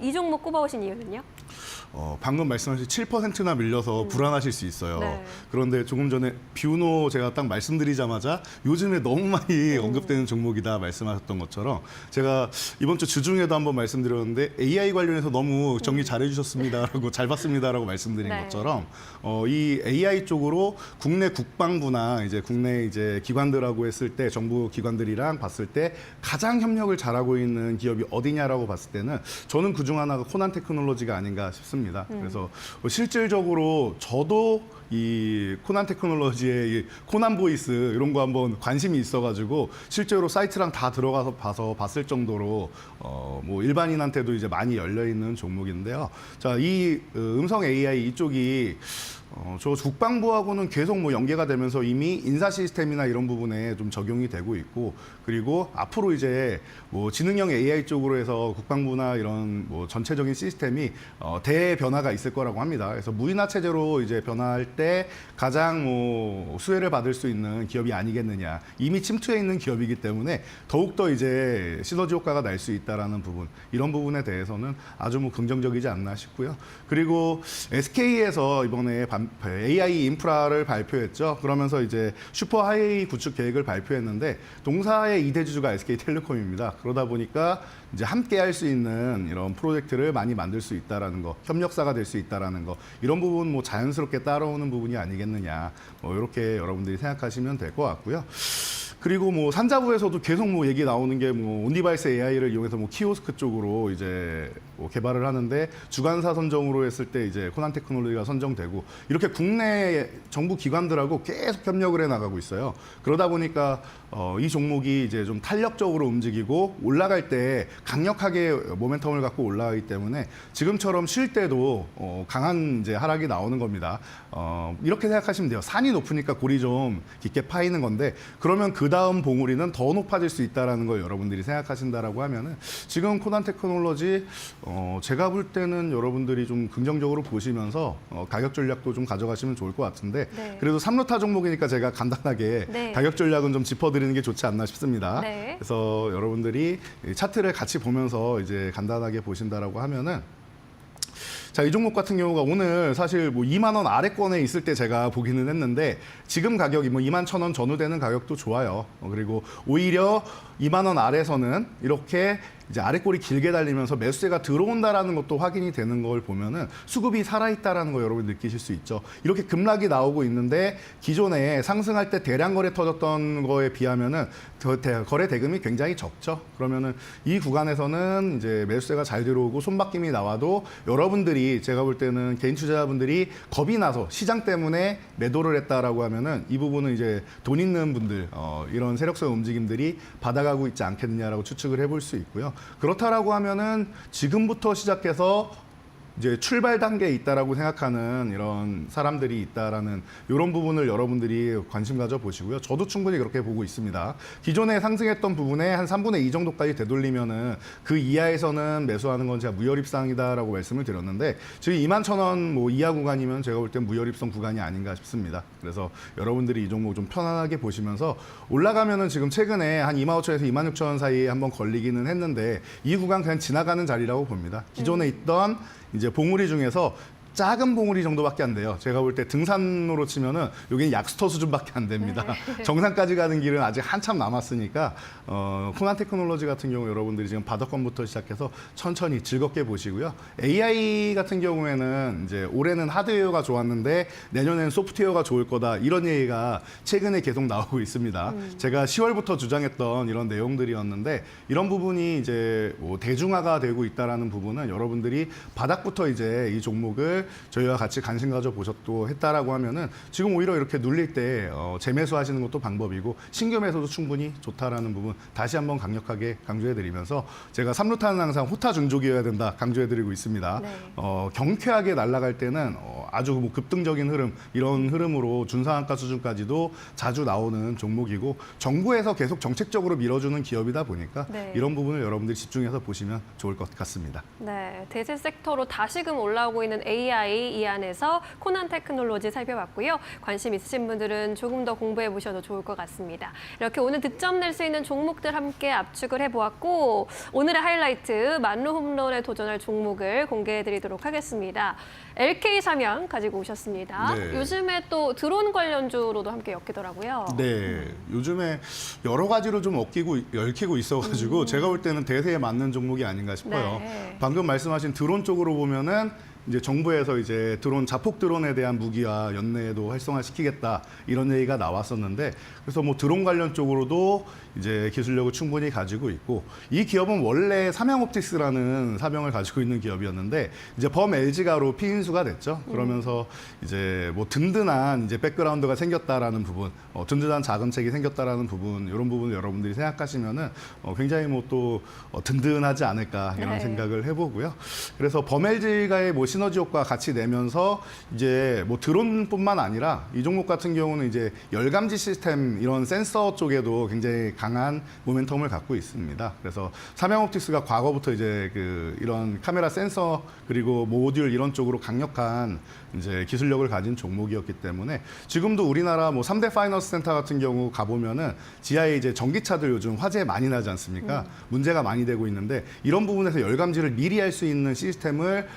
이 종목 꼽아오신 이유는요? 방금 말씀하신 7%나 밀려서 불안하실 수 있어요. 네. 그런데 조금 전에 뷰노 제가 딱 말씀드리자마자 요즘에 너무 많이 언급되는 종목이다 말씀하셨던 것처럼 제가 이번 주 주중에도 한번 말씀드렸는데 AI 관련해서 너무 정리 잘해 주셨습니다라고 잘 봤습니다라고 말씀드린 네. 것처럼 이 AI 쪽으로 국내 국방부나 이제 국내 이제 기관들하고 했을 때 정부 기관들이랑 봤을 때 가장 협력을 잘하고 있는 기업이 어디냐라고 봤을 때는 저는 그중 하나가 코난테크놀로지가 아닌가 싶습니다. 그래서 실질적으로 저도 이 코난 테크놀로지의 이 코난 보이스 이런 거 한번 관심이 있어가지고 실제로 사이트랑 다 들어가서 봐서 봤을 정도로 뭐 일반인한테도 이제 많이 열려 있는 종목인데요. 자, 이 음성 AI 이쪽이 저 국방부하고는 계속 뭐 연계가 되면서 이미 인사 시스템이나 이런 부분에 좀 적용이 되고 있고 그리고 앞으로 이제 뭐 지능형 AI 쪽으로 해서 국방부나 이런 뭐 전체적인 시스템이 대변화가 있을 거라고 합니다. 그래서 무인화 체제로 이제 변화할 때 가장 뭐 수혜를 받을 수 있는 기업이 아니겠느냐. 이미 침투해 있는 기업이기 때문에 더욱더 이제 시너지 효과가 날 수 있다라는 부분 이런 부분에 대해서는 아주 뭐 긍정적이지 않나 싶고요. 그리고 SK에서 이번에 AI 인프라를 발표했죠. 그러면서 이제 슈퍼 하이웨이 구축 계획을 발표했는데 동사의 2대 주주가 SK텔레콤입니다. 그러다 보니까 이제 함께 할 수 있는 이런 프로젝트를 많이 만들 수 있다라는 거, 협력사가 될 수 있다라는 거 이런 부분 뭐 자연스럽게 따라오는 부분이 아니겠느냐. 뭐 이렇게 여러분들이 생각하시면 될 것 같고요. 그리고 뭐 산자부에서도 계속 뭐 얘기 나오는 게 뭐 온디바이스 AI를 이용해서 뭐 키오스크 쪽으로 이제 뭐 개발을 하는데 주관사 선정으로 했을 때 이제 코난 테크놀로지가 선정되고 이렇게 국내 정부 기관들하고 계속 협력을 해 나가고 있어요. 그러다 보니까 이 종목이 이제 좀 탄력적으로 움직이고 올라갈 때 강력하게 모멘텀을 갖고 올라가기 때문에 지금처럼 쉴 때도 강한 이제 하락이 나오는 겁니다. 이렇게 생각하시면 돼요. 산이 높으니까 골이 좀 깊게 파이는 건데 그러면 그 다음 봉우리는 더 높아질 수 있다라는 걸 여러분들이 생각하신다라고 하면은 지금 코난 테크놀로지 제가 볼 때는 여러분들이 좀 긍정적으로 보시면서 가격 전략도 좀 가져가시면 좋을 것 같은데 네. 그래도 3루타 종목이니까 제가 간단하게 네. 가격 전략은 좀 짚어드리는 게 좋지 않나 싶습니다. 네. 그래서 여러분들이 이 차트를 같이 보면서 이제 간단하게 보신다라고 하면은 자, 이 종목 같은 경우가 오늘 사실 뭐 2만 원 아래권에 있을 때 제가 보기는 했는데 지금 가격이 뭐 2만 1,000원 전후 되는 가격도 좋아요. 그리고 오히려 2만 원 아래서는 이렇게 이제 아래꼬리 길게 달리면서 매수세가 들어온다라는 것도 확인이 되는 걸 보면은 수급이 살아있다라는 거 여러분 느끼실 수 있죠. 이렇게 급락이 나오고 있는데 기존에 상승할 때 대량 거래 터졌던 거에 비하면은 거래 대금이 굉장히 적죠. 그러면은 이 구간에서는 이제 매수세가 잘 들어오고 손바뀜이 나와도 여러분들이 제가 볼 때는 개인 투자자분들이 겁이 나서 시장 때문에 매도를 했다라고 하면은 이 부분은 이제 돈 있는 분들 이런 세력성 움직임들이 받아가고 있지 않겠느냐라고 추측을 해볼 수 있고요. 그렇다라고 하면은 지금부터 시작해서 이제 출발 단계에 있다라고 생각하는 이런 사람들이 있다라는 이런 부분을 여러분들이 관심 가져 보시고요. 저도 충분히 그렇게 보고 있습니다. 기존에 상승했던 부분에 한 3분의 2 정도까지 되돌리면은 그 이하에서는 매수하는 건 제가 무혈입상이다라고 말씀을 드렸는데 지금 21,000원 뭐 이하 구간이면 제가 볼 땐 무혈입성 구간이 아닌가 싶습니다. 그래서 여러분들이 이 종목 좀 편안하게 보시면서 올라가면은 지금 최근에 한 25,000원에서 26,000원 사이에 한번 걸리기는 했는데 이 구간 그냥 지나가는 자리라고 봅니다. 기존에 있던 이제 봉우리 중에서 작은 봉우리 정도밖에 안 돼요. 제가 볼 때 등산로로 치면은 여기는 약수터 수준밖에 안 됩니다. 정상까지 가는 길은 아직 한참 남았으니까 코난 테크놀로지 같은 경우 여러분들이 지금 바닥권부터 시작해서 천천히 즐겁게 보시고요. AI 같은 경우에는 이제 올해는 하드웨어가 좋았는데 내년에는 소프트웨어가 좋을 거다 이런 얘기가 최근에 계속 나오고 있습니다. 제가 10월부터 주장했던 이런 내용들이었는데 이런 부분이 이제 뭐 대중화가 되고 있다라는 부분은 여러분들이 바닥부터 이제 이 종목을 저희와 같이 관심 가져 보셨고 했다라고 하면은 지금 오히려 이렇게 눌릴 때 재매수하시는 것도 방법이고 신규 매수도 충분히 좋다라는 부분 다시 한번 강력하게 강조해드리면서 제가 3루타는 항상 호타 중족이어야 된다 강조해드리고 있습니다. 네. 경쾌하게 날아갈 때는 아주 뭐 급등적인 흐름 이런 흐름으로 준상한가 수준까지도 자주 나오는 종목이고 정부에서 계속 정책적으로 밀어주는 기업이다 보니까 네. 이런 부분을 여러분들이 집중해서 보시면 좋을 것 같습니다. 네, 대세 섹터로 다시금 올라오고 있는 AI 이 안에서 코난 테크놀로지 살펴봤고요. 관심 있으신 분들은 조금 더 공부해 보셔도 좋을 것 같습니다. 이렇게 오늘 득점 낼 수 있는 종목들 함께 압축을 해보았고 오늘의 하이라이트 만루 홈런에 도전할 종목을 공개해 드리도록 하겠습니다. LK 삼양 가지고 오셨습니다. 네. 요즘에 또 드론 관련주로도 함께 엮이더라고요. 네, 요즘에 여러 가지로 좀 얽히고 있어가지고 제가 볼 때는 대세에 맞는 종목이 아닌가 싶어요. 네. 방금 말씀하신 드론 쪽으로 보면은 이제 정부에서 이제 드론 자폭 드론에 대한 무기와 연내에도 활성화시키겠다 이런 얘기가 나왔었는데 그래서 뭐 드론 관련 쪽으로도 이제 기술력을 충분히 가지고 있고 이 기업은 원래 삼양옵틱스라는 사명을 가지고 있는 기업이었는데 이제 범 LG가로 피인수가 됐죠. 그러면서 이제 뭐 든든한 이제 백그라운드가 생겼다라는 부분, 든든한 자금책이 생겼다라는 부분 이런 부분을 여러분들이 생각하시면은 굉장히 뭐 또 든든하지 않을까 이런 네. 생각을 해보고요. 그래서 범 LG가의 뭐 시너지 효과 같이 내면서 이제 뭐 드론뿐만 아니라 이 종목 같은 경우는 이제 열감지 시스템 이런 센서 쪽에도 굉장히 강한 모멘텀을 갖고 있습니다. 그래서 삼양옵틱스가 과거부터 이제 그 이런 카메라 센서 그리고 모듈 이런 쪽으로 강력한 이제 기술력을 가진 종목이었기 때문에 지금도 우리나라 뭐 3대 파이낸스 센터 같은 경우 가보면은 지하에 이제 전기차들 요즘 화재 많이 나지 않습니까? 문제가 많이 되고 있는데 이런 부분에서 열감지를 미리 할 수 있는 시스템을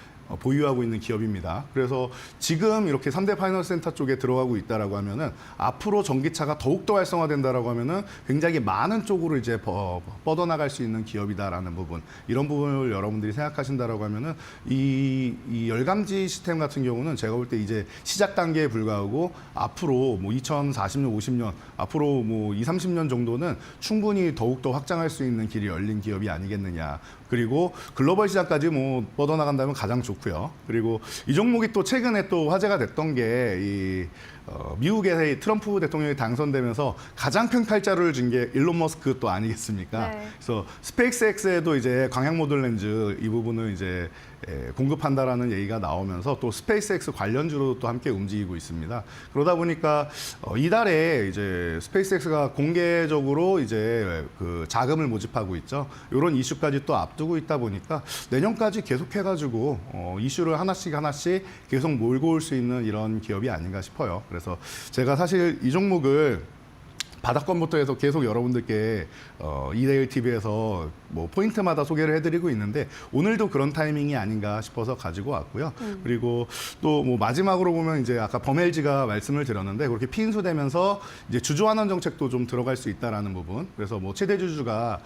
보유하고 있는 기업입니다. 그래서 지금 이렇게 3대 파이낸스 센터 쪽에 들어가고 있다라고 하면은 앞으로 전기차가 더욱더 활성화된다라고 하면은 굉장히 많은 쪽으로 이제 뻗어나갈 수 있는 기업이다라는 부분 이런 부분을 여러분들이 생각하신다라고 하면은 이 열감지 시스템 같은 경우는 제가 볼 때 이제 시작 단계에 불과하고 앞으로 뭐 2040년, 50년 앞으로 뭐 20, 30년 정도는 충분히 더욱더 확장할 수 있는 길이 열린 기업이 아니겠느냐. 그리고 글로벌 시장까지 뭐 뻗어나간다면 가장 좋고요. 그리고 이 종목이 또 최근에 또 화제가 됐던 게 미국의 트럼프 대통령이 당선되면서 가장 큰 칼자루를 준 게 일론 머스크 또 아니겠습니까? 네. 그래서 스페이스X에도 이제 광학 모듈 렌즈 이 부분을 이제 공급한다라는 얘기가 나오면서 또 스페이스X 관련주로 또 함께 움직이고 있습니다. 그러다 보니까 이달에 이제 스페이스X가 공개적으로 이제 그 자금을 모집하고 있죠. 이런 이슈까지 또 앞두고 있다 보니까 내년까지 계속해가지고 이슈를 하나씩 계속 몰고 올 수 있는 이런 기업이 아닌가 싶어요. 그래서 제가 사실 이 종목을 바닥권부터 해서 계속 여러분들께 2대1 TV에서 뭐 포인트마다 소개를 해드리고 있는데 오늘도 그런 타이밍이 아닌가 싶어서 가지고 왔고요. 그리고 또 뭐 마지막으로 보면 이제 아까 범LG가 말씀을 드렸는데 그렇게 피인수되면서 이제 주주환원 정책도 좀 들어갈 수 있다라는 부분. 그래서 뭐 최대 주주가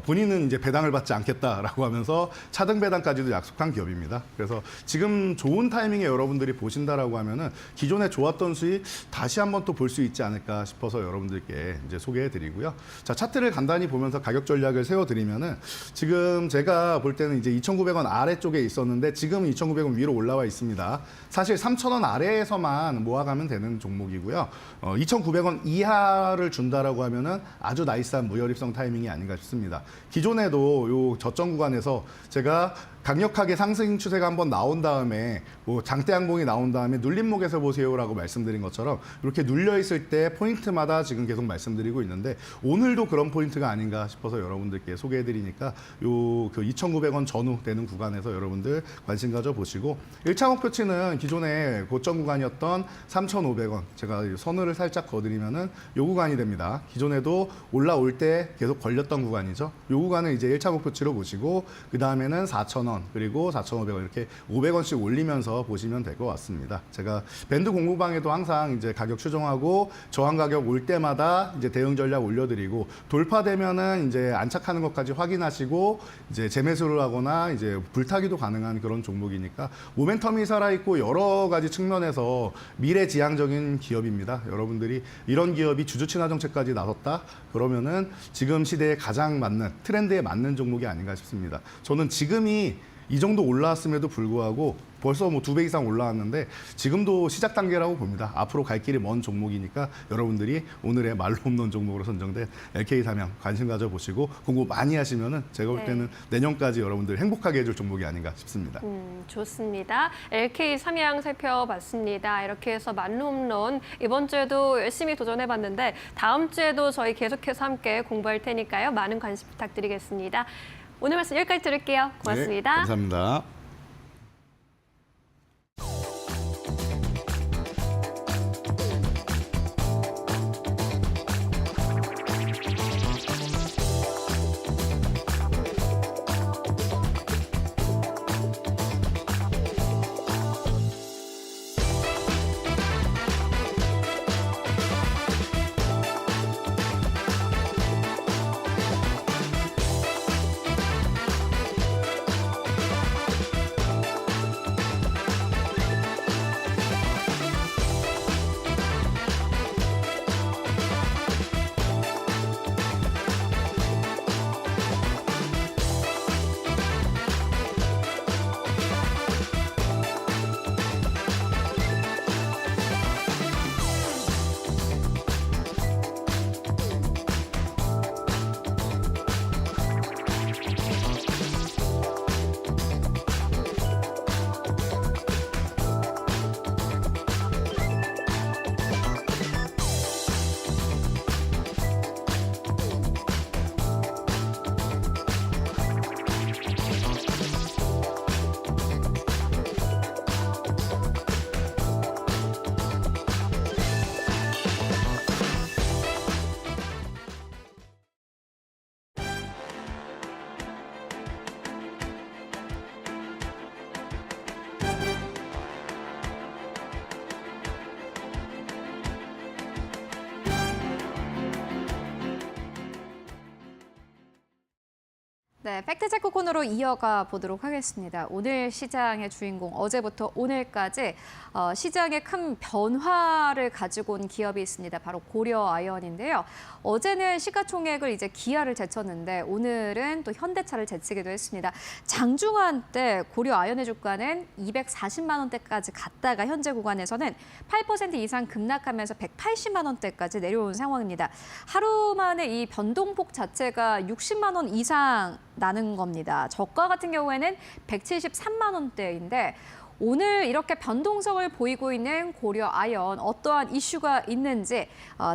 본인은 이제 배당을 받지 않겠다라고 하면서 차등 배당까지도 약속한 기업입니다. 그래서 지금 좋은 타이밍에 여러분들이 보신다라고 하면은 기존에 좋았던 수익 다시 한번 또 볼 수 있지 않을까 싶어서 여러분들께 이제 소개해드리고요. 자, 차트를 간단히 보면서 가격 전략을 세워드리면은 지금 제가 볼 때는 이제 2,900원 아래쪽에 있었는데 지금 2,900원 위로 올라와 있습니다. 사실 3,000원 아래에서만 모아가면 되는 종목이고요. 2,900원 이하를 준다라고 하면은 아주 나이스한 무혈입성 타이밍이 아닌가 싶습니다. 기존에도 요 저점 구간에서 제가 강력하게 상승 추세가 한번 나온 다음에 뭐 장대 항공이 나온 다음에 눌림목에서 보세요라고 말씀드린 것처럼 이렇게 눌려 있을 때 포인트마다 지금 계속 말씀드리고 있는데 오늘도 그런 포인트가 아닌가 싶어서 여러분들께 소개해드리니까 요 그 2,900원 전후 되는 구간에서 여러분들 관심 가져 보시고 1차 목표치는 기존의 고점 구간이었던 3,500원 제가 선을 살짝 거드리면은 요 구간이 됩니다. 기존에도 올라올 때 계속 걸렸던 구간이죠. 요 구간은 이제 1차 목표치로 보시고 그 다음에는 4,000원 그리고 4,500원 이렇게 500원씩 올리면서 보시면 될 것 같습니다. 제가 밴드 공부방에도 항상 이제 가격 추정하고 저항 가격 올 때마다 이제 대응 전략 올려드리고 돌파되면은 이제 안착하는 것까지 확인하시고 이제 재매수를 하거나 이제 불타기도 가능한 그런 종목이니까 모멘텀이 살아있고 여러 가지 측면에서 미래지향적인 기업입니다. 여러분들이 이런 기업이 주주 친화 정책까지 나섰다 그러면은 지금 시대에 가장 맞는 트렌드에 맞는 종목이 아닌가 싶습니다. 저는 지금이 이 정도 올라왔음에도 불구하고 벌써 뭐 2배 이상 올라왔는데 지금도 시작 단계라고 봅니다. 앞으로 갈 길이 먼 종목이니까 여러분들이 오늘의 말로 없는 종목으로 선정된 LK 삼양 관심 가져보시고 공부 많이 하시면은 제가 볼 때는 내년까지 여러분들 행복하게 해줄 종목이 아닌가 싶습니다. 좋습니다. LK 삼양 살펴봤습니다. 이렇게 해서 만룸론 이번 주에도 열심히 도전해봤는데 다음 주에도 저희 계속해서 함께 공부할 테니까요. 많은 관심 부탁드리겠습니다. 오늘 말씀 여기까지 들을게요. 고맙습니다. 네, 감사합니다. 네, 팩트체크 코너로 이어가 보도록 하겠습니다. 오늘 시장의 주인공, 어제부터 오늘까지 시장에 큰 변화를 가지고 온 기업이 있습니다. 바로 고려아연인데요. 어제는 시가총액을 이제 기아를 제쳤는데 오늘은 또 현대차를 제치기도 했습니다. 장중한 때 고려아연의 주가는 240만 원대까지 갔다가 현재 구간에서는 8% 이상 급락하면서 180만 원대까지 내려온 상황입니다. 하루 만에 이 변동폭 자체가 60만 원 이상 나는 겁니다. 저가 같은 경우에는 173만 원대인데 오늘 이렇게 변동성을 보이고 있는 고려아연 어떠한 이슈가 있는지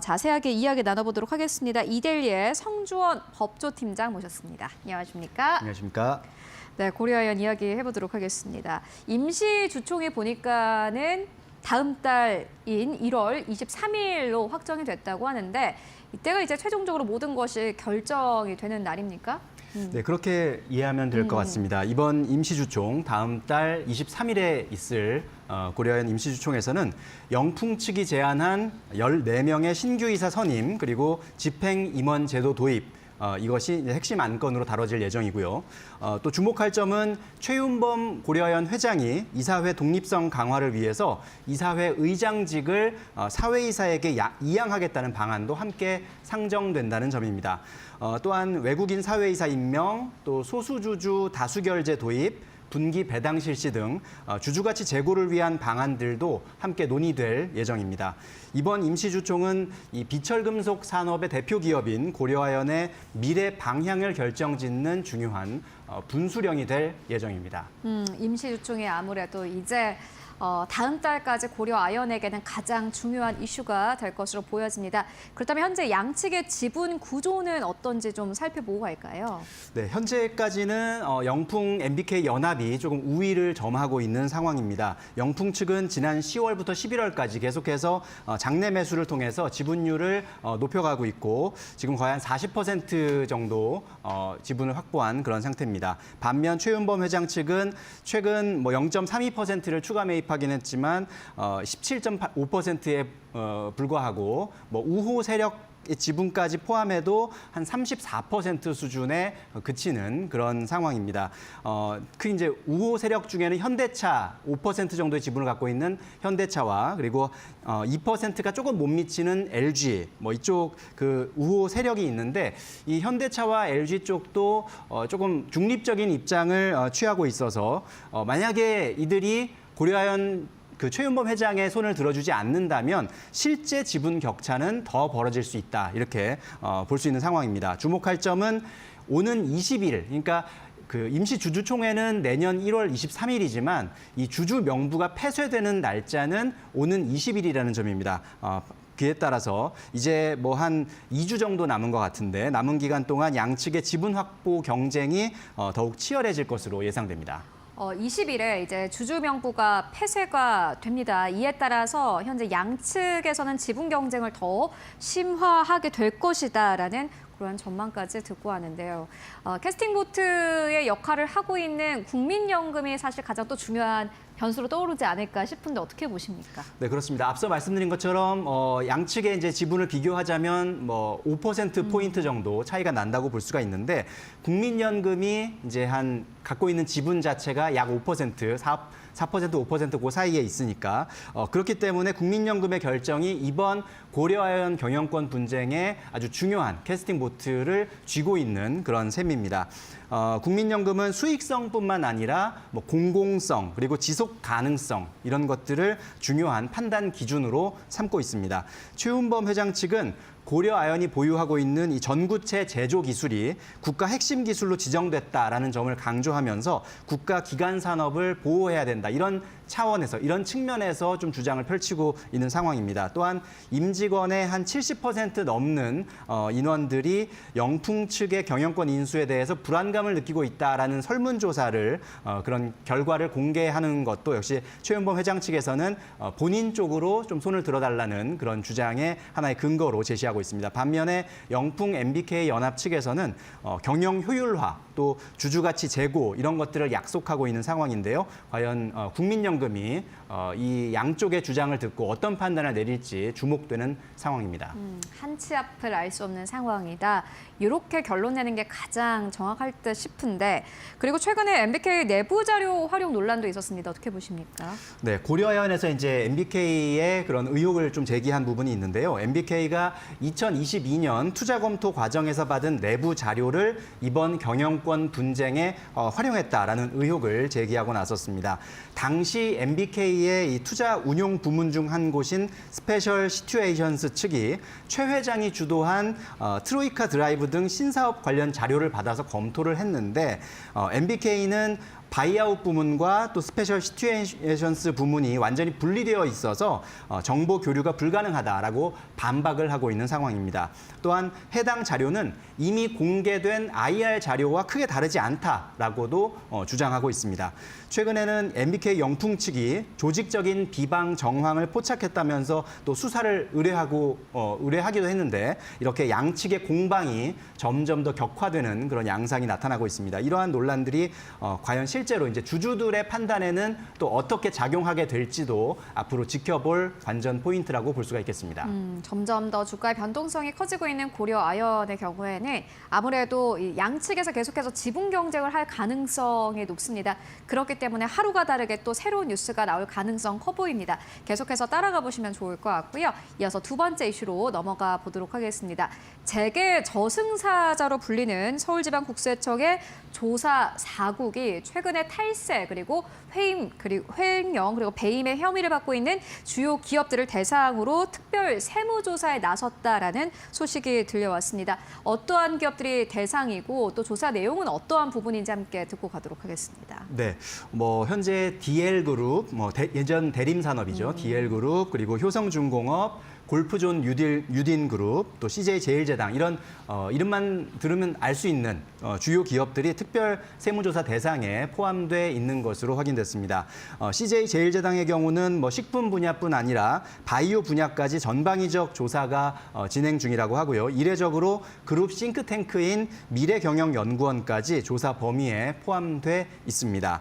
자세하게 이야기 나눠보도록 하겠습니다. 이델리의 성주원 법조팀장 모셨습니다. 안녕하십니까? 안녕하십니까? 네, 고려아연 이야기 해보도록 하겠습니다. 임시 주총이 보니까는 다음 달인 1월 23일로 확정이 됐다고 하는데 이때가 이제 최종적으로 모든 것이 결정이 되는 날입니까? 네, 그렇게 이해하면 될 것 같습니다. 이번 임시주총 다음 달 23일에 있을 고려아연 임시주총에서는 영풍 측이 제안한 14명의 신규 이사 선임 그리고 집행임원 제도 도입 이것이 이제 핵심 안건으로 다뤄질 예정이고요. 또 주목할 점은 최윤범 고려아연 회장이 이사회 독립성 강화를 위해서 이사회 의장직을 사회이사에게 이양하겠다는 방안도 함께 상정된다는 점입니다. 또한 외국인 사회이사 임명, 또 소수주주 다수결제 도입, 분기 배당 실시 등 주주가치 제고를 위한 방안들도 함께 논의될 예정입니다. 이번 임시주총은 이 비철금속 산업의 대표 기업인 고려아연의 미래 방향을 결정짓는 중요한 분수령이 될 예정입니다. 임시주총이 아무래도 이제 다음 달까지 고려아연에게는 가장 중요한 이슈가 될 것으로 보여집니다. 그렇다면 현재 양측의 지분 구조는 어떤지 좀 살펴보고 갈까요? 네, 현재까지는 영풍 MBK 연합이 조금 우위를 점하고 있는 상황입니다. 영풍 측은 지난 10월부터 11월까지 계속해서 장내 매수를 통해서 지분율을 높여가고 있고 지금 거의 한 40% 정도 지분을 확보한 그런 상태입니다. 반면 최윤범 회장 측은 최근 0.32%를 추가 매입하긴 했지만 17.5%에 불과하고 우호 세력 지분까지 포함해도 한 34% 수준에 그치는 그런 상황입니다. 그 이제 우호 세력 중에는 현대차 5% 정도의 지분을 갖고 있는 현대차와 그리고 2%가 조금 못 미치는 LG 이쪽 그 우호 세력이 있는데 이 현대차와 LG 쪽도 조금 중립적인 입장을 취하고 있어서 만약에 이들이 고려아연 그 최윤범 회장의 손을 들어주지 않는다면 실제 지분 격차는 더 벌어질 수 있다. 이렇게 볼 수 있는 상황입니다. 주목할 점은 오는 20일, 그러니까 그 임시 주주총회는 내년 1월 23일이지만 이 주주 명부가 폐쇄되는 날짜는 오는 20일이라는 점입니다. 그에 따라서 이제 한 2주 정도 남은 것 같은데 남은 기간 동안 양측의 지분 확보 경쟁이 더욱 치열해질 것으로 예상됩니다. 20일에 이제 주주 명부가 폐쇄가 됩니다. 이에 따라서 현재 양측에서는 지분 경쟁을 더 심화하게 될 것이다라는 그런 전망까지 듣고 하는데요. 캐스팅 보트의 역할을 하고 있는 국민연금이 사실 가장 또 중요한 변수로 떠오르지 않을까 싶은데 어떻게 보십니까? 네, 그렇습니다. 앞서 말씀드린 것처럼 양측의 이제 지분을 비교하자면 5% 포인트 정도 차이가 난다고 볼 수가 있는데 국민연금이 이제 갖고 있는 지분 자체가 약 5%, 4%, 5% 그 사이에 있으니까 그렇기 때문에 국민연금의 결정이 이번 고려아연 경영권 분쟁에 아주 중요한 캐스팅 보트를 쥐고 있는 그런 셈입니다. 국민연금은 수익성뿐만 아니라 공공성 그리고 지속 가능성 이런 것들을 중요한 판단 기준으로 삼고 있습니다. 최윤범 회장 측은 고려아연이 보유하고 있는 이 전구체 제조 기술이 국가 핵심 기술로 지정됐다라는 점을 강조하면서 국가 기관 산업을 보호해야 된다. 이런 차원에서, 이런 측면에서 좀 주장을 펼치고 있는 상황입니다. 또한 임직원의 한 70% 넘는 인원들이 영풍 측의 경영권 인수에 대해서 불안감을 느끼고 있다라는 설문조사를 그런 결과를 공개하는 것도 역시 최윤범 회장 측에서는 본인 쪽으로 좀 손을 들어달라는 그런 주장의 하나의 근거로 제시하고 있습니다. 반면에 영풍 MBK 연합 측에서는 경영 효율화 또 주주가치 제고 이런 것들을 약속하고 있는 상황인데요. 과연 국민연금이 이 양쪽의 주장을 듣고 어떤 판단을 내릴지 주목되는 상황입니다. 한 치 앞을 알 수 없는 상황이다. 이렇게 결론 내는 게 가장 정확할 듯 싶은데 그리고 최근에 MBK 내부 자료 활용 논란도 있었습니다. 어떻게 보십니까? 네, 고려아연에서 이제 MBK의 그런 의혹을 좀 제기한 부분이 있는데요. MBK가 2022년 투자 검토 과정에서 받은 내부 자료를 이번 경영권 분쟁에 활용했다라는 의혹을 제기하고 나섰습니다. 당시 MBK의 이 투자 운용 부문 중 한 곳인 스페셜 시튜에이션스 측이 최 회장이 주도한 트로이카 드라이브 등 신사업 관련 자료를 받아서 검토를 했는데 MBK는 바이아웃 부문과 또 스페셜 시튜에이션스 부문이 완전히 분리되어 있어서 정보 교류가 불가능하다라고 반박을 하고 있는 상황입니다. 또한 해당 자료는 이미 공개된 IR 자료와 크게 다르지 않다라고도 주장하고 있습니다. 최근에는 MBK 영풍 측이 조직적인 비방 정황을 포착했다면서 또 수사를 의뢰하기도 했는데 이렇게 양측의 공방이 점점 더 격화되는 그런 양상이 나타나고 있습니다. 이러한 논란들이 과연 실제로 이제 주주들의 판단에는 또 어떻게 작용하게 될지도 앞으로 지켜볼 관전 포인트라고 볼 수가 있겠습니다. 점점 더 주가의 변동성이 커지고 있는 고려아연의 경우에는 아무래도 이 양측에서 계속해서 지분 경쟁을 할 가능성이 높습니다. 그렇기 때문에 하루가 다르게 또 새로운 뉴스가 나올 가능성 커 보입니다. 계속해서 따라가 보시면 좋을 것 같고요. 이어서 두 번째 이슈로 넘어가 보도록 하겠습니다. 재계 저승사자로 불리는 서울지방국세청의 조사 4국이 최근 최근에 탈세 그리고 회행령 그리고 배임의 혐의를 받고 있는 주요 기업들을 대상으로 특별 세무조사에 나섰다라는 소식이 들려왔습니다. 어떠한 기업들이 대상이고 또 조사 내용은 어떠한 부분인지 함께 듣고 가도록 하겠습니다. 네, 현재 DL그룹, 예전 대림산업이죠. DL그룹 그리고 효성중공업, 골프존 유딘그룹, 또 CJ제일제당 이런 이름만 들으면 알 수 있는 주요 기업들이 특별 세무조사 대상에 포함돼 있는 것으로 확인됐습니다. CJ제일제당의 경우는 식품 분야뿐 아니라 바이오 분야까지 전방위적 조사가 진행 중이라고 하고요. 이례적으로 그룹 싱크탱크인 미래경영연구원까지 조사 범위에 포함돼 있습니다.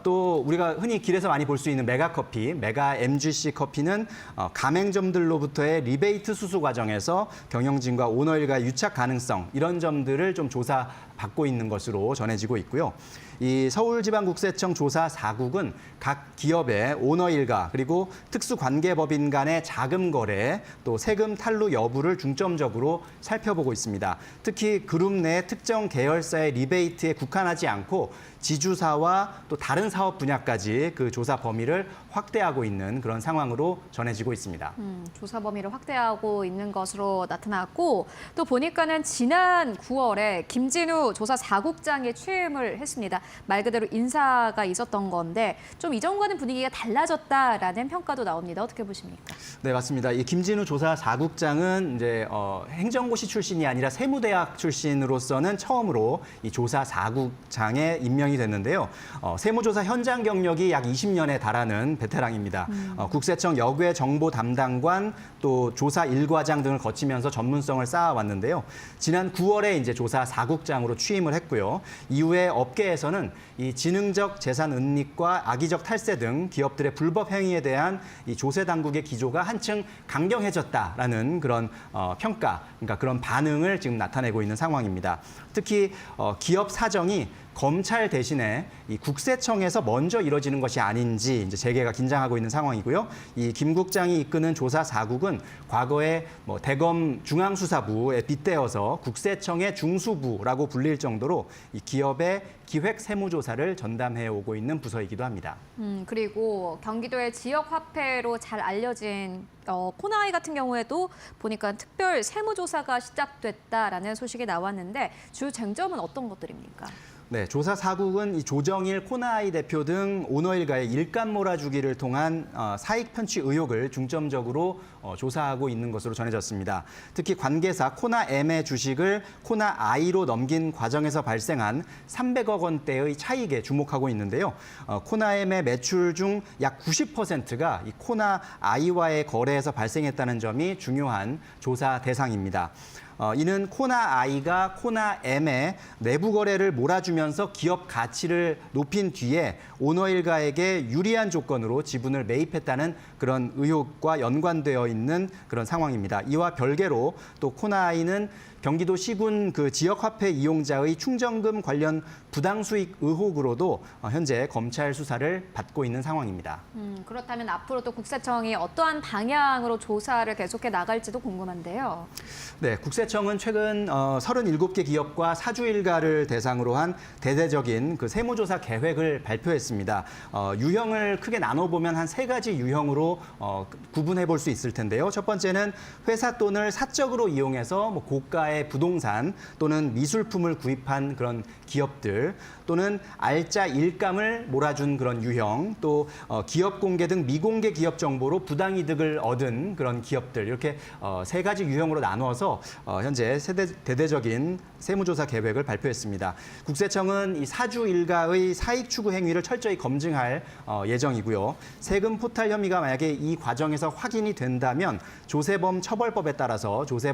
또 우리가 흔히 길에서 많이 볼 수 있는 메가커피, 메가 MGC 커피는 가맹점들로부터의 리베이트 수수 과정에서 경영진과 오너일과의 유착 가능성 이런 점들을 좀 조사받고 있는 것으로 전해지고 있고요. 이 서울지방국세청 조사 4국은 각 기업의 오너 일가 그리고 특수관계법인 간의 자금 거래 또 세금 탈루 여부를 중점적으로 살펴보고 있습니다. 특히 그룹 내 특정 계열사의 리베이트에 국한하지 않고 지주사와 또 다른 사업 분야까지 그 조사 범위를 확대하고 있는 그런 상황으로 전해지고 있습니다. 조사 범위를 확대하고 있는 것으로 나타났고 또 보니까는 지난 9월에 김진우 조사 4국장이 취임을 했습니다. 말 그대로 인사가 있었던 건데 좀 이전과는 분위기가 달라졌다라는 평가도 나옵니다. 어떻게 보십니까? 네, 맞습니다. 이 김진우 조사 4국장은 이제 행정고시 출신이 아니라 세무대학 출신으로서는 처음으로 이 조사 4국장에 임명이 됐는데요. 세무조사 현장 경력이 약 20년에 달하는 베테랑입니다. 국세청 여괴 정보 담당관 또 조사 1과장 등을 거치면서 전문성을 쌓아왔는데요. 지난 9월에 이제 조사 4국장으로 취임을 했고요. 이후에 업계에서는 이 지능적 재산 은닉과 악의적 탈세 등 기업들의 불법 행위에 대한 이 조세 당국의 기조가 한층 강경해졌다라는 그런 평가, 그러니까 그런 반응을 지금 나타내고 있는 상황입니다. 특히 기업 사정이 검찰 대신에 이 국세청에서 먼저 이뤄지는 것이 아닌지 이제 재계가 긴장하고 있는 상황이고요. 이 김 국장이 이끄는 조사 4국은 과거에 대검 중앙수사부에 빗대어서 국세청의 중수부라고 불릴 정도로 이 기업의 기획 세무조사를 전담해 오고 있는 부서이기도 합니다. 그리고 경기도의 지역 화폐로 잘 알려진 코나이 같은 경우에도 보니까 특별 세무조사가 시작됐다라는 소식이 나왔는데 주 쟁점은 어떤 것들입니까? 네, 조사 4국은 이 조정일 코나이 대표 등 오너일가의 일감 몰아주기를 통한 사익 편취 의혹을 중점적으로 조사하고 있는 것으로 전해졌습니다. 특히 관계사 코나M의 주식을 코나I로 넘긴 과정에서 발생한 300억 원대의 차익에 주목하고 있는데요. 코나M의 매출 중 약 90%가 이 코나I와의 거래에서 발생했다는 점이 중요한 조사 대상입니다. 이는 코나I가 코나M의 내부 거래를 몰아주면서 기업 가치를 높인 뒤에 오너일가에게 유리한 조건으로 지분을 매입했다는 그런 의혹과 연관되어 있는 그런 상황입니다. 이와 별개로 또 코나I는 경기도 시군 그 지역화폐 이용자의 충전금 관련 부당수익 의혹으로도 현재 검찰 수사를 받고 있는 상황입니다. 그렇다면 앞으로 또 국세청이 어떠한 방향으로 조사를 계속해 나갈지도 궁금한데요. 네, 국세청은 최근 37개 기업과 사주 일가를 대상으로 한 대대적인 그 세무조사 계획을 발표했습니다. 유형을 크게 나눠보면 한 3가지 유형으로 구분해 볼 수 있을 텐데요. 첫 번째는 회사 돈을 사적으로 이용해서 고가의 부동산 또는 미술품을 구입한 그런 기업들 또는 알짜 일감을 몰아준 그런 유형 또 기업 공개 등 미공개 기업 정보로 부당이득을 얻은 그런 기업들 이렇게 3가지 유형으로 나누어서 현재 대대적인 세무조사 계획을 발표했습니다. 국세청은 이 사주 일가의 사익 추구 행위를 철저히 검증할 예정이고요. 세금 포탈 혐의가 만약에 이 과정에서 확인이 된다면 조세범 처벌법에 따라서 조세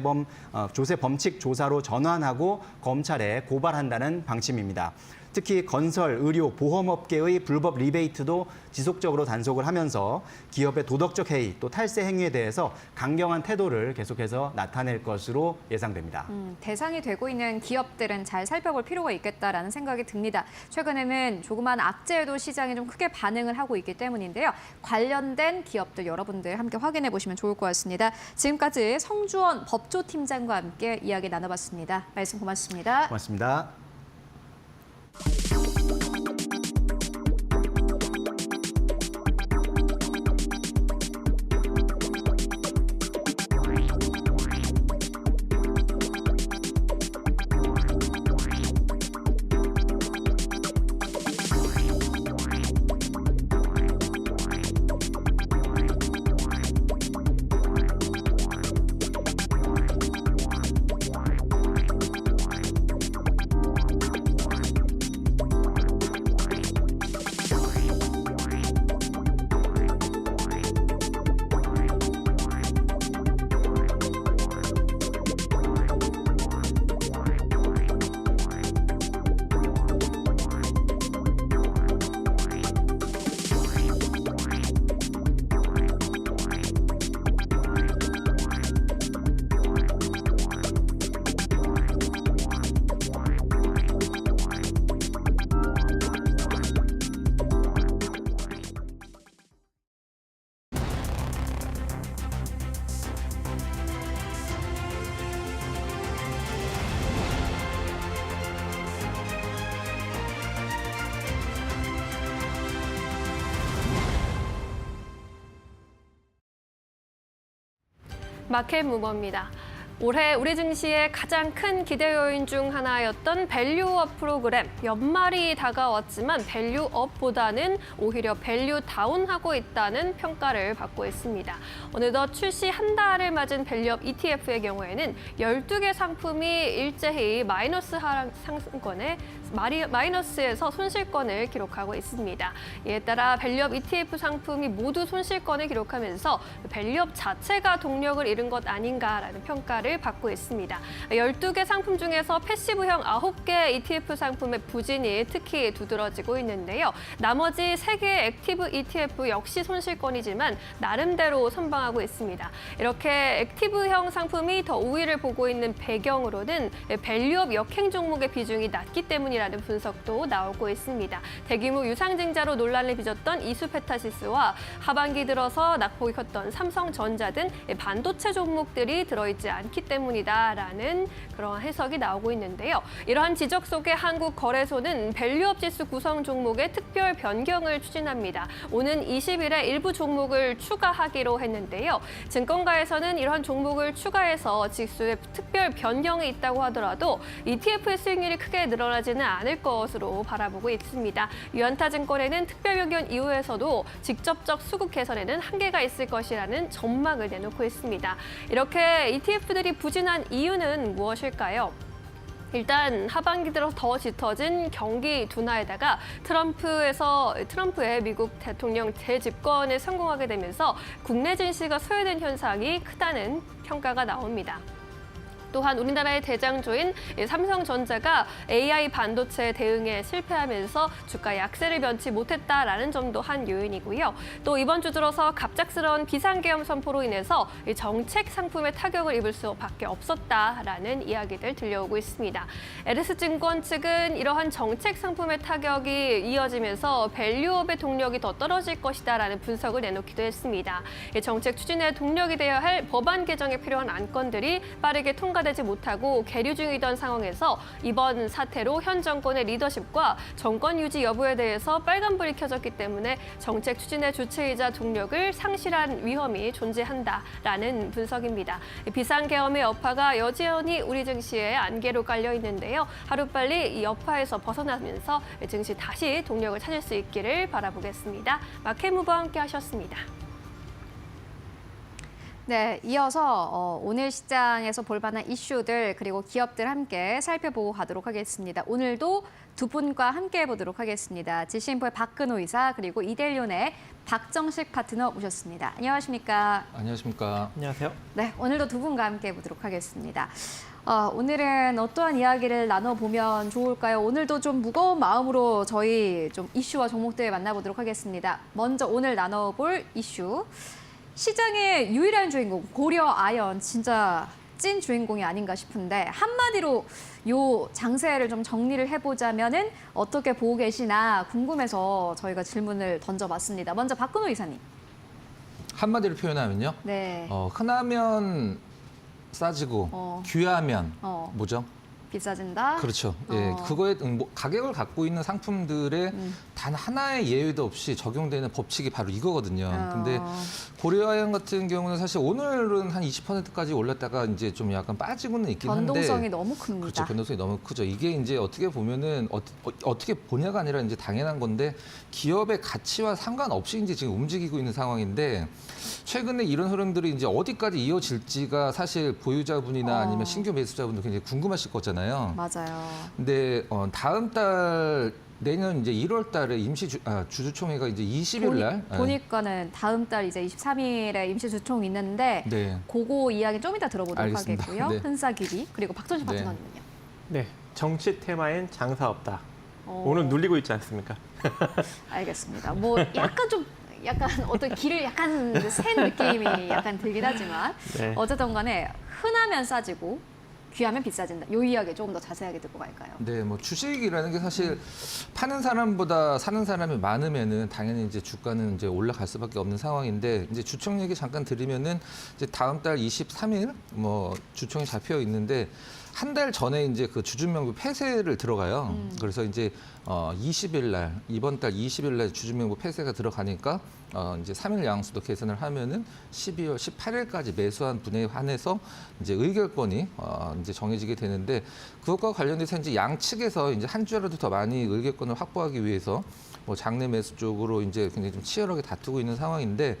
범칙 조사로 전환하고 검찰에 고발한다는 방침입니다. 특히 건설, 의료, 보험업계의 불법 리베이트도 지속적으로 단속을 하면서 기업의 도덕적 해이 또 탈세 행위에 대해서 강경한 태도를 계속해서 나타낼 것으로 예상됩니다. 대상이 되고 있는 기업들은 잘 살펴볼 필요가 있겠다라는 생각이 듭니다. 최근에는 조그만 악재에도 시장에 좀 크게 반응을 하고 있기 때문인데요. 관련된 기업들 여러분들 함께 확인해 보시면 좋을 것 같습니다. 지금까지 성주원 법조팀장과 함께 이야기 나눠봤습니다. 말씀 고맙습니다. 고맙습니다. 마켓 무버입니다. 올해 우리 증시의 가장 큰 기대 요인 중 하나였던 밸류업 프로그램. 연말이 다가왔지만 밸류업보다는 오히려 밸류다운하고 있다는 평가를 받고 있습니다. 어느덧 출시 한 달을 맞은 밸류업 ETF의 경우에는 12개 상품이 일제히 마이너스 하락 상승권에 마이너스에서 손실권을 기록하고 있습니다. 이에 따라 밸류업 ETF 상품이 모두 손실권을 기록하면서 밸류업 자체가 동력을 잃은 것 아닌가라는 평가를 받고 있습니다. 12개 상품 중에서 패시브형 9개 ETF 상품의 부진이 특히 두드러지고 있는데요. 나머지 3개의 액티브 ETF 역시 손실권이지만 나름대로 선방하고 있습니다. 이렇게 액티브형 상품이 더 우위를 보고 있는 배경으로는 밸류업 역행 종목의 비중이 낮기 때문이라는 분석도 나오고 있습니다. 대규모 유상증자로 논란을 빚었던 이수페타시스와 하반기 들어서 낙폭이 컸던 삼성전자 등 반도체 종목들이 들어있지 않기 때문이다라는 그런 해석이 나오고 있는데요. 이러한 지적 속에 한국거래소는 밸류업 지수 구성 종목의 특별 변경을 추진합니다. 오는 20일에 일부 종목을 추가하기로 했는데요. 증권가에서는 이러한 종목을 추가해서 지수에 특별 변경이 있다고 하더라도 ETF의 수익률이 크게 늘어나지는 않을 것으로 바라보고 있습니다. 유한타증권에는 특별 변경 이후에서도 직접적 수급 개선에는 한계가 있을 것이라는 전망을 내놓고 있습니다. 이렇게 ETF들이 부진한 이유는 무엇일까요? 일단 하반기 들어 더 짙어진 경기 둔화에다가 트럼프의 미국 대통령 재집권에 성공하게 되면서 국내 증시가 소외된 현상이 크다는 평가가 나옵니다. 또한 우리나라의 대장주인 삼성전자가 AI 반도체 대응에 실패하면서 주가 약세를 면치 못했다라는 점도 한 요인이고요. 또 이번 주 들어서 갑작스러운 비상계엄 선포로 인해서 정책 상품에 타격을 입을 수밖에 없었다라는 이야기들 들려오고 있습니다. LS증권 측은 이러한 정책 상품의 타격이 이어지면서 밸류업의 동력이 더 떨어질 것이다라는 분석을 내놓기도 했습니다. 정책 추진의 동력이 되어야 할 법안 개정에 필요한 안건들이 빠르게 통과되지 못하고 계류 중이던 상황에서 이번 사태로 현 정권의 리더십과 정권 유지 여부에 대해서 빨간불이 켜졌기 때문에 정책 추진의 주체이자 동력을 상실한 위험이 존재한다라는 분석입니다. 비상계엄의 여파가 여전히 우리 증시의 안개로 깔려 있는데요. 하루빨리 이 여파에서 벗어나면서 증시 다시 동력을 찾을 수 있기를 바라보겠습니다. 마켓무버와 함께 하셨습니다. 네, 이어서 오늘 시장에서 볼만한 이슈들 그리고 기업들 함께 살펴보고 가도록 하겠습니다. 오늘도 두 분과 함께 해보도록 하겠습니다. 지신포의 박근호 이사 그리고 이델륜의 박정식 파트너 모셨습니다. 안녕하십니까? 안녕하십니까? 안녕하세요. 네, 오늘도 두 분과 함께 해보도록 하겠습니다. 오늘은 어떠한 이야기를 나눠보면 좋을까요? 오늘도 좀 무거운 마음으로 저희 좀 이슈와 종목들 만나보도록 하겠습니다. 먼저 오늘 나눠볼 이슈. 시장의 유일한 주인공 고려 아연 진짜 찐 주인공이 아닌가 싶은데 한마디로 요 장세를 좀 정리를 해보자면은 어떻게 보고 계시나 궁금해서 저희가 질문을 던져봤습니다. 먼저 박근호 이사님. 한마디로 표현하면요. 네. 흔하면 싸지고 귀하면 뭐죠? 비싸진다. 그렇죠. 예, 그거에 가격을 갖고 있는 상품들의 단 하나의 예외도 없이 적용되는 법칙이 바로 이거거든요. 근데 고려아연 같은 경우는 사실 오늘은 한 20%까지 올랐다가 이제 좀 약간 빠지고는 있긴 한데 변동성이 너무 큽니다. 그렇죠. 변동성이 너무 크죠. 이게 이제 어떻게 보면은 어떻게 보냐가 아니라 이제 당연한 건데 기업의 가치와 상관없이 이제 지금 움직이고 있는 상황인데 최근에 이런 흐름들이 이제 어디까지 이어질지가 사실 보유자분이나 아니면 신규 매수자분들 굉장히 궁금하실 거잖아요. 맞아요. 근데 다음 달 내년 이제 1월 달에 주주총회가 이제 20일 날 보니까는 다음 달 이제 23일에 임시주총이 있는데 네. 그거 이야기 좀 이따 들어보도록 알겠습니다. 하겠고요. 네. 흔사기비 그리고 박정식 네. 파트너님은요. 네, 정치 테마엔 장사 없다. 어, 오늘 눌리고 있지 않습니까? 알겠습니다. 뭐 약간 어떤 길을 약간 센 느낌이 약간 들긴 하지만 네. 어쨌든 간에 흔하면 싸지고 귀하면 비싸진다. 이 이야기 조금 더 자세하게 듣고 갈까요? 네, 뭐 주식이라는 게 사실 파는 사람보다 사는 사람이 많으면은 당연히 이제 주가는 이제 올라갈 수밖에 없는 상황인데 이제 주총 얘기 잠깐 드리면은 이제 다음 달 23일 뭐 주총이 잡혀 있는데 한 달 전에 이제 그 주주명부 폐쇄를 들어가요. 그래서 이제 20일 날 이번 달 20일 날 주주명부 폐쇄가 들어가니까 이제 3일 양수도 계산을 하면은 12월 18일까지 매수한 분에 한해서 이제 의결권이 이제 정해지게 되는데 그것과 관련돼서 이제 양측에서 이제 한 주라도 더 많이 의결권을 확보하기 위해서 뭐 장내 매수 쪽으로 이제 굉장히 좀 치열하게 다투고 있는 상황인데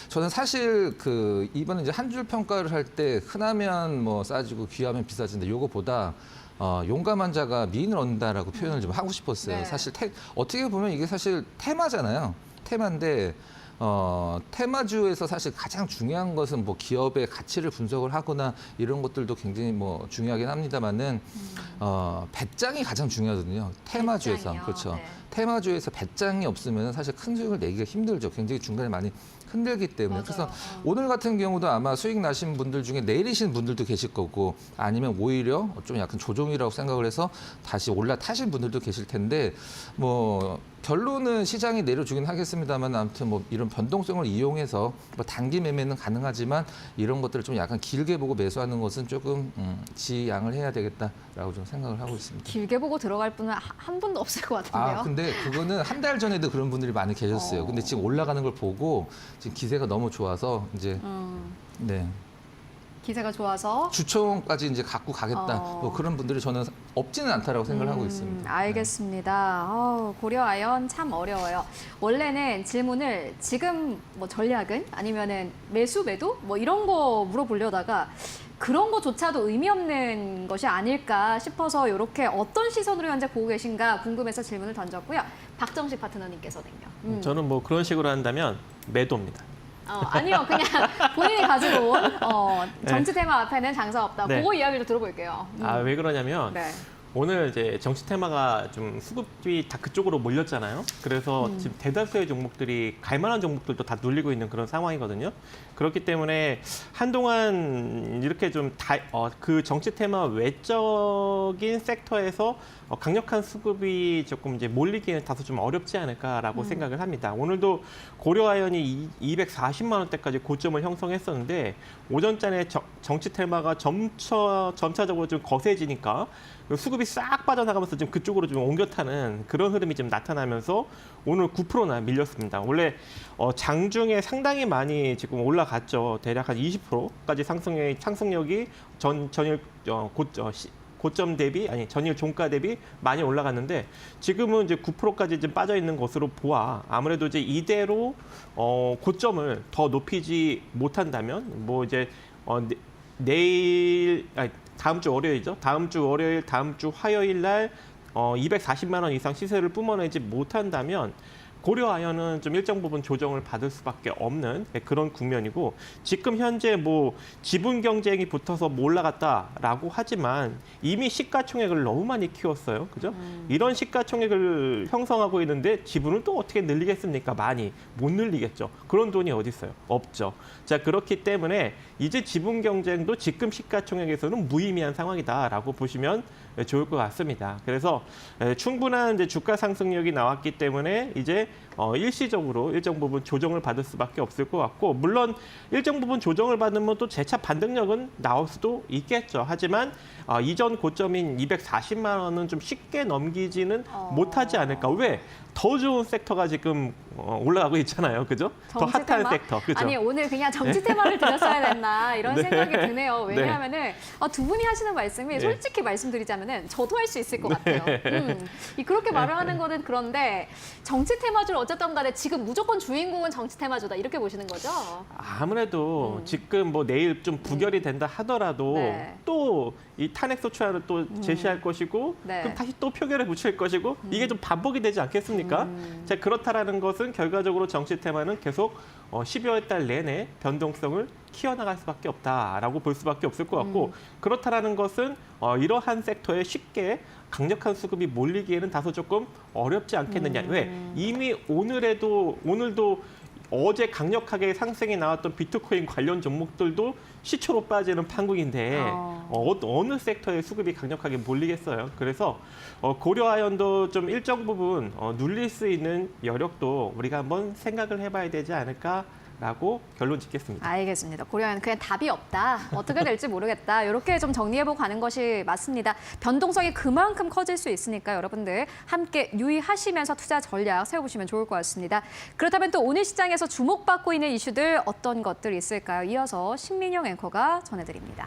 저는 사실 그 이번에 이제 한 줄 평가를 할 때 흔하면 뭐 싸지고 귀하면 비싸진다 요거보다 용감한 자가 미인을 얻는다라고 표현을 좀 하고 싶었어요. 네. 사실 어떻게 보면 이게 사실 테마잖아요. 테마인데 테마주에서 사실 가장 중요한 것은 뭐 기업의 가치를 분석을 하거나 이런 것들도 굉장히 뭐 중요하긴 합니다만은 배짱이 가장 중요하거든요. 테마주에서. 배짱이요. 그렇죠. 네. 테마주에서 배짱이 없으면 사실 큰 수익을 내기가 힘들죠. 굉장히 중간에 많이 흔들기 때문에. 맞아요. 그래서 오늘 같은 경우도 아마 수익 나신 분들 중에 내리신 분들도 계실 거고 아니면 오히려 좀 약간 조정이라고 생각을 해서 다시 올라타신 분들도 계실 텐데 뭐 결론은 시장이 내려주긴 하겠습니다만 아무튼 뭐 이런 변동성을 이용해서 뭐 단기 매매는 가능하지만 이런 것들을 좀 약간 길게 보고 매수하는 것은 조금 지양을 해야 되겠다라고 좀 생각을 하고 있습니다. 길게 보고 들어갈 분은 한 분도 없을 것 같은데요. 근데 그거는 한 달 전에도 그런 분들이 많이 계셨어요. 근데 지금 올라가는 걸 보고 지금 기세가 너무 좋아서 이제 네. 기세가 좋아서. 주총까지 이제 갖고 가겠다. 뭐 그런 분들이 저는 없지는 않다라고 생각을 하고 있습니다. 알겠습니다. 고려아연 참 어려워요. 원래는 질문을 지금 뭐 전략은 아니면은 매수 매도 뭐 이런 거 물어보려다가 그런 거조차도 의미 없는 것이 아닐까 싶어서 이렇게 어떤 시선으로 현재 보고 계신가 궁금해서 질문을 던졌고요. 박정식 파트너님께서는요. 저는 뭐 그런 식으로 한다면 매도입니다. 아니요, 그냥 본인이 가지고 온 정치 테마 앞에는 장사 없다. 네. 그거 이야기를 들어볼게요. 왜 그러냐면 네. 오늘 이제 정치 테마가 좀 수급이 다 그쪽으로 몰렸잖아요. 그래서 지금 대다수의 종목들이 갈만한 종목들도 다 눌리고 있는 그런 상황이거든요. 그렇기 때문에 한동안 이렇게 좀 그 정치 테마 외적인 섹터에서 강력한 수급이 조금 이제 몰리기는 다소 좀 어렵지 않을까라고 생각을 합니다. 오늘도 고려아연이 240만 원대까지 고점을 형성했었는데 오전장에 정치 테마가 점차적으로 좀 거세지니까 수급이 싹 빠져나가면서 지금 그쪽으로 좀 옮겨 타는 그런 흐름이 좀 나타나면서 오늘 9%나 밀렸습니다. 원래 장중에 상당히 많이 지금 올라갔죠. 대략 한 20%까지 상승력이 전일 고점 대비 전일 종가 대비 많이 올라갔는데 지금은 이제 9%까지 좀 빠져 있는 것으로 보아 아무래도 이제 이대로 고점을 더 높이지 못한다면 뭐 이제 다음 주 월요일이죠. 다음 주 월요일, 다음 주 화요일 날 240만 원 이상 시세를 뿜어내지 못한다면 고려아연은 좀 일정 부분 조정을 받을 수밖에 없는 그런 국면이고 지금 현재 뭐 지분 경쟁이 붙어서 뭐 올라갔다라고 하지만 이미 시가총액을 너무 많이 키웠어요. 그죠? 이런 시가총액을 형성하고 있는데 지분을 또 어떻게 늘리겠습니까? 많이 못 늘리겠죠. 그런 돈이 어디 있어요? 없죠. 자, 그렇기 때문에 이제 지분 경쟁도 지금 시가총액에서는 무의미한 상황이다라고 보시면 좋을 것 같습니다. 그래서 충분한 이제 주가 상승력이 나왔기 때문에 이제 일시적으로 일정 부분 조정을 받을 수밖에 없을 것 같고 물론 일정 부분 조정을 받으면 또 재차 반등력은 나올 수도 있겠죠. 하지만 이전 고점인 240만 원은 좀 쉽게 넘기지는 못하지 않을까. 왜? 더 좋은 섹터가 지금 올라가고 있잖아요. 그죠? 더 정치 핫한 테마? 섹터. 그죠? 아니 오늘 그냥 정치 테마를 드렸어야 됐나 이런 네. 생각이 드네요. 네. 왜냐하면은 두 분이 하시는 말씀이 솔직히 말씀드리자면은 저도 할 수 있을 것 같아요. 그렇게 말을 하는 거는 그런데 정치 테마주를 어쨌든 간에 지금 무조건 주인공은 정치 테마주다 이렇게 보시는 거죠? 아무래도 지금 뭐 내일 좀 부결이 된다 하더라도 네. 또 이 탄핵 소추안을 또 제시할 것이고 네. 그럼 다시 또 표결에 붙일 것이고 이게 좀 반복이 되지 않겠습니까? 자, 그렇다라는 것은 결과적으로 정치 테마는 계속 12월 달 내내 변동성을 키워나갈 수밖에 없다라고 볼 수밖에 없을 것 같고 그렇다라는 것은 이러한 섹터에 쉽게 강력한 수급이 몰리기에는 다소 조금 어렵지 않겠느냐. 왜? 이미 오늘도 어제 강력하게 상승이 나왔던 비트코인 관련 종목들도 시초로 빠지는 판국인데 어느 섹터에 수급이 강력하게 몰리겠어요. 그래서 고려아연도 좀 일정 부분 눌릴 수 있는 여력도 우리가 한번 생각을 해봐야 되지 않을까 라고 결론 짓겠습니다. 알겠습니다. 고려는 그냥 답이 없다. 어떻게 될지 모르겠다. 이렇게 좀 정리해보고 가는 것이 맞습니다. 변동성이 그만큼 커질 수 있으니까 여러분들 함께 유의하시면서 투자 전략 세워보시면 좋을 것 같습니다. 그렇다면 또 오늘 시장에서 주목받고 있는 이슈들 어떤 것들 있을까요? 이어서 신민영 앵커가 전해드립니다.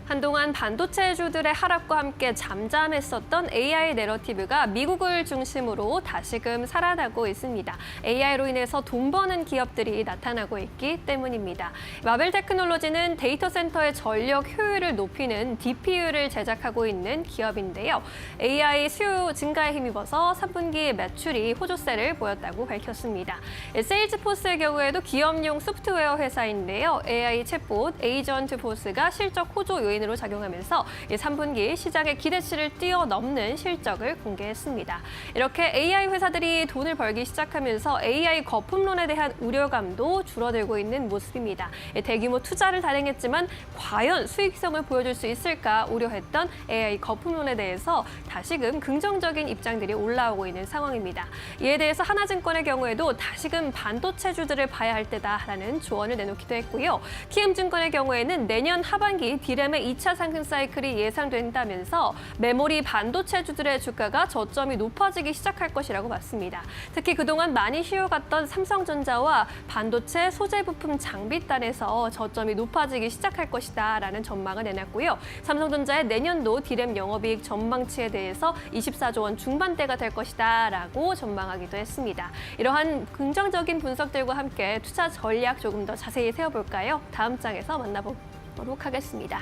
한동안 반도체주들의 하락과 함께 잠잠했었던 AI 내러티브가 미국을 중심으로 다시금 살아나고 있습니다. AI로 인해서 돈 버는 기업들이 나타나고 있기 때문입니다. 마벨 테크놀로지는 데이터 센터의 전력 효율을 높이는 DPU를 제작하고 있는 기업인데요. AI 수요 증가에 힘입어서 3분기 매출이 호조세를 보였다고 밝혔습니다. 세일즈포스의 경우에도 기업용 소프트웨어 회사인데요. AI 챗봇 에이전트 포스가 실적 호조 요인으로 작용하면서 3분기 시장의 기대치를 뛰어넘는 실적을 공개했습니다. 이렇게 AI 회사들이 돈을 벌기 시작하면서 AI 거품론에 대한 우려감도 줄어들고 있는 모습입니다. 대규모 투자를 단행했지만 과연 수익성을 보여줄 수 있을까 우려했던 AI 거품론에 대해서 다시금 긍정적인 입장들이 올라오고 있는 상황입니다. 이에 대해서 하나증권의 경우에도 다시금 반도체주들을 봐야 할 때다라는 조언을 내놓기도 했고요. 키움증권의 경우에는 내년 하반기 디램의 2차 상승 사이클이 예상된다면서 메모리 반도체주들의 주가가 저점이 높아지기 시작할 것이라고 봤습니다. 특히 그동안 많이 쉬어갔던 삼성전자와 반도체 소재 부품 장비단에서 저점이 높아지기 시작할 것이다라는 전망을 내놨고요. 삼성전자의 내년도 디램 영업이익 전망치에 대해서 24조 원 중반대가 될 것이다라고 전망하기도 했습니다. 이러한 긍정적인 분석들과 함께 투자 전략 조금 더 자세히 세워볼까요? 다음 장에서 만나보도록 하겠습니다.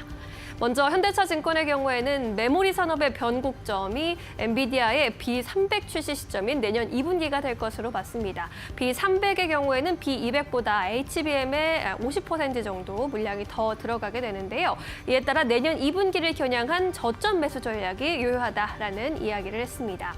먼저 현대차증권의 경우에는 메모리 산업의 변곡점이 엔비디아의 B300 출시 시점인 내년 2분기가 될 것으로 봤습니다. B300의 경우에는 B200보다 HBM의 50% 정도 물량이 더 들어가게 되는데요. 이에 따라 내년 2분기를 겨냥한 저점 매수 전략이 유효하다라는 이야기를 했습니다.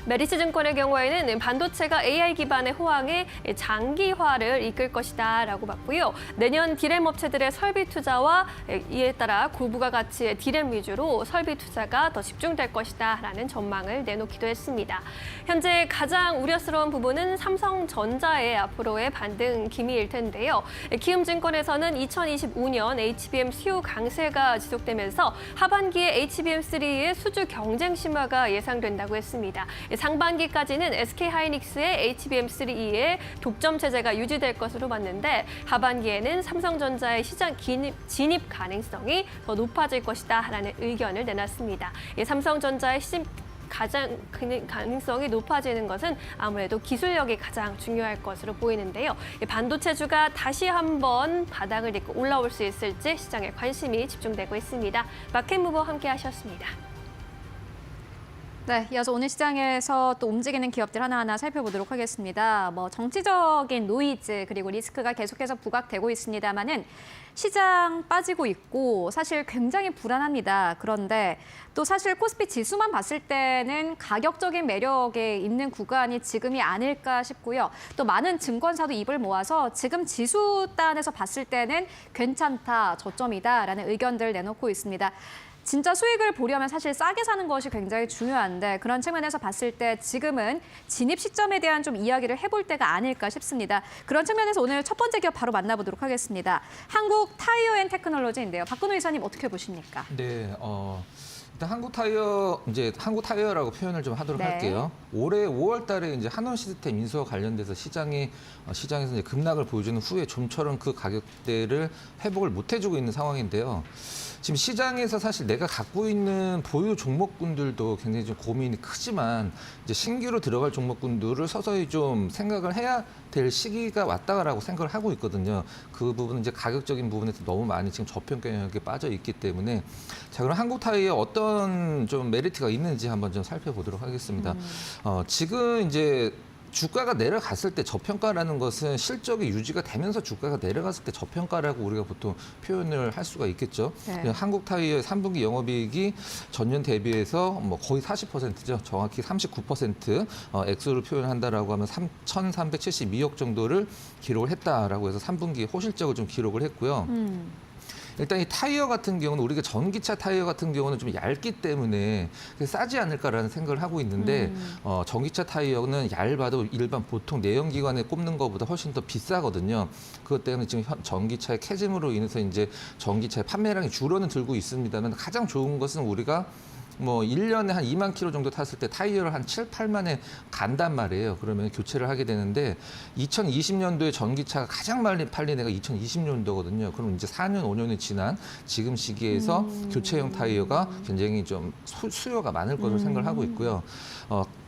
메리츠증권의 경우에는 반도체가 AI 기반의 호황에 장기화를 이끌 것이다라고 봤고요. 내년 디램 업체들의 설비 투자와 이에 따라 고부가 가치의 디램 위주로 설비 투자가 더 집중될 것이다라는 전망을 내놓기도 했습니다. 현재 가장 우려스러운 부분은 삼성전자의 앞으로의 반등 기미일 텐데요. 키움증권에서는 2025년 HBM 수요 강세가 지속되면서 하반기에 HBM3의 수주 경쟁 심화가 예상된다고 했습니다. 상반기까지는 SK하이닉스의 HBM3E의 독점 체제가 유지될 것으로 봤는데 하반기에는 삼성전자의 시장 진입 가능성이 더 높아질 것이다라는 의견을 내놨습니다. 삼성전자의 가장 가능성이 높아지는 것은 아무래도 기술력이 가장 중요할 것으로 보이는데요. 반도체주가 다시 한번 바닥을 딛고 올라올 수 있을지 시장에 관심이 집중되고 있습니다. 마켓무버 함께 하셨습니다. 네, 이어서 오늘 시장에서 또 움직이는 기업들 하나하나 살펴보도록 하겠습니다. 정치적인 노이즈 그리고 리스크가 계속해서 부각되고 있습니다만은 시장 빠지고 있고 사실 굉장히 불안합니다. 그런데 또 사실 코스피 지수만 봤을 때는 가격적인 매력에 있는 구간이 지금이 아닐까 싶고요. 또 많은 증권사도 입을 모아서 지금 지수 단에서 봤을 때는 괜찮다, 저점이다라는 의견들 내놓고 있습니다. 진짜 수익을 보려면 사실 싸게 사는 것이 굉장히 중요한데 그런 측면에서 봤을 때 지금은 진입 시점에 대한 좀 이야기를 해볼 때가 아닐까 싶습니다. 그런 측면에서 오늘 첫 번째 기업 바로 만나보도록 하겠습니다. 한국 타이어앤테크놀로지인데요. 박근호 이사님 어떻게 보십니까? 네, 일단 한국타이어라고 표현을 좀 하도록 네. 할게요. 올해 5월달에 이제 한원 시스템 인수와 관련돼서 시장에서 이제 급락을 보여주는 후에 좀처럼 그 가격대를 회복을 못 해주고 있는 상황인데요. 지금 시장에서 사실 내가 갖고 있는 보유 종목군들도 굉장히 좀 고민이 크지만 이제 신규로 들어갈 종목군들을 서서히 좀 생각을 해야 될 시기가 왔다라고 생각을 하고 있거든요. 그 부분은 이제 가격적인 부분에서 너무 많이 지금 저평가 영역에 빠져 있기 때문에 자, 그럼 한국타이어에 어떤 좀 메리트가 있는지 한번 좀 살펴보도록 하겠습니다. 지금 이제 주가가 내려갔을 때 저평가라는 것은 실적이 유지가 되면서 주가가 내려갔을 때 저평가라고 우리가 보통 표현을 할 수가 있겠죠. 네. 한국타이어의 3분기 영업이익이 전년 대비해서 거의 40%죠. 정확히 39% 액수를 표현한다라고 하면 3,372억 정도를 기록을 했다라고 해서 3분기 호실적을 좀 기록을 했고요. 일단 이 타이어 같은 경우는 우리가 전기차 타이어 같은 경우는 좀 얇기 때문에 싸지 않을까라는 생각을 하고 있는데 전기차 타이어는 얇아도 일반 보통 내연기관에 꼽는 것보다 훨씬 더 비싸거든요. 그것 때문에 지금 전기차의 캐즘으로 인해서 이제 전기차의 판매량이 줄어는 들고 있습니다만 가장 좋은 것은 우리가 뭐 1년에 한 2만 킬로 정도 탔을 때 타이어를 한 7, 8만에 간단 말이에요. 그러면 교체를 하게 되는데 2020년도에 전기차가 가장 많이 팔린 애가 2020년도거든요. 그럼 이제 4년, 5년이 지난 지금 시기에서 교체용 타이어가 굉장히 좀 수요가 많을 것으로 생각을 하고 있고요.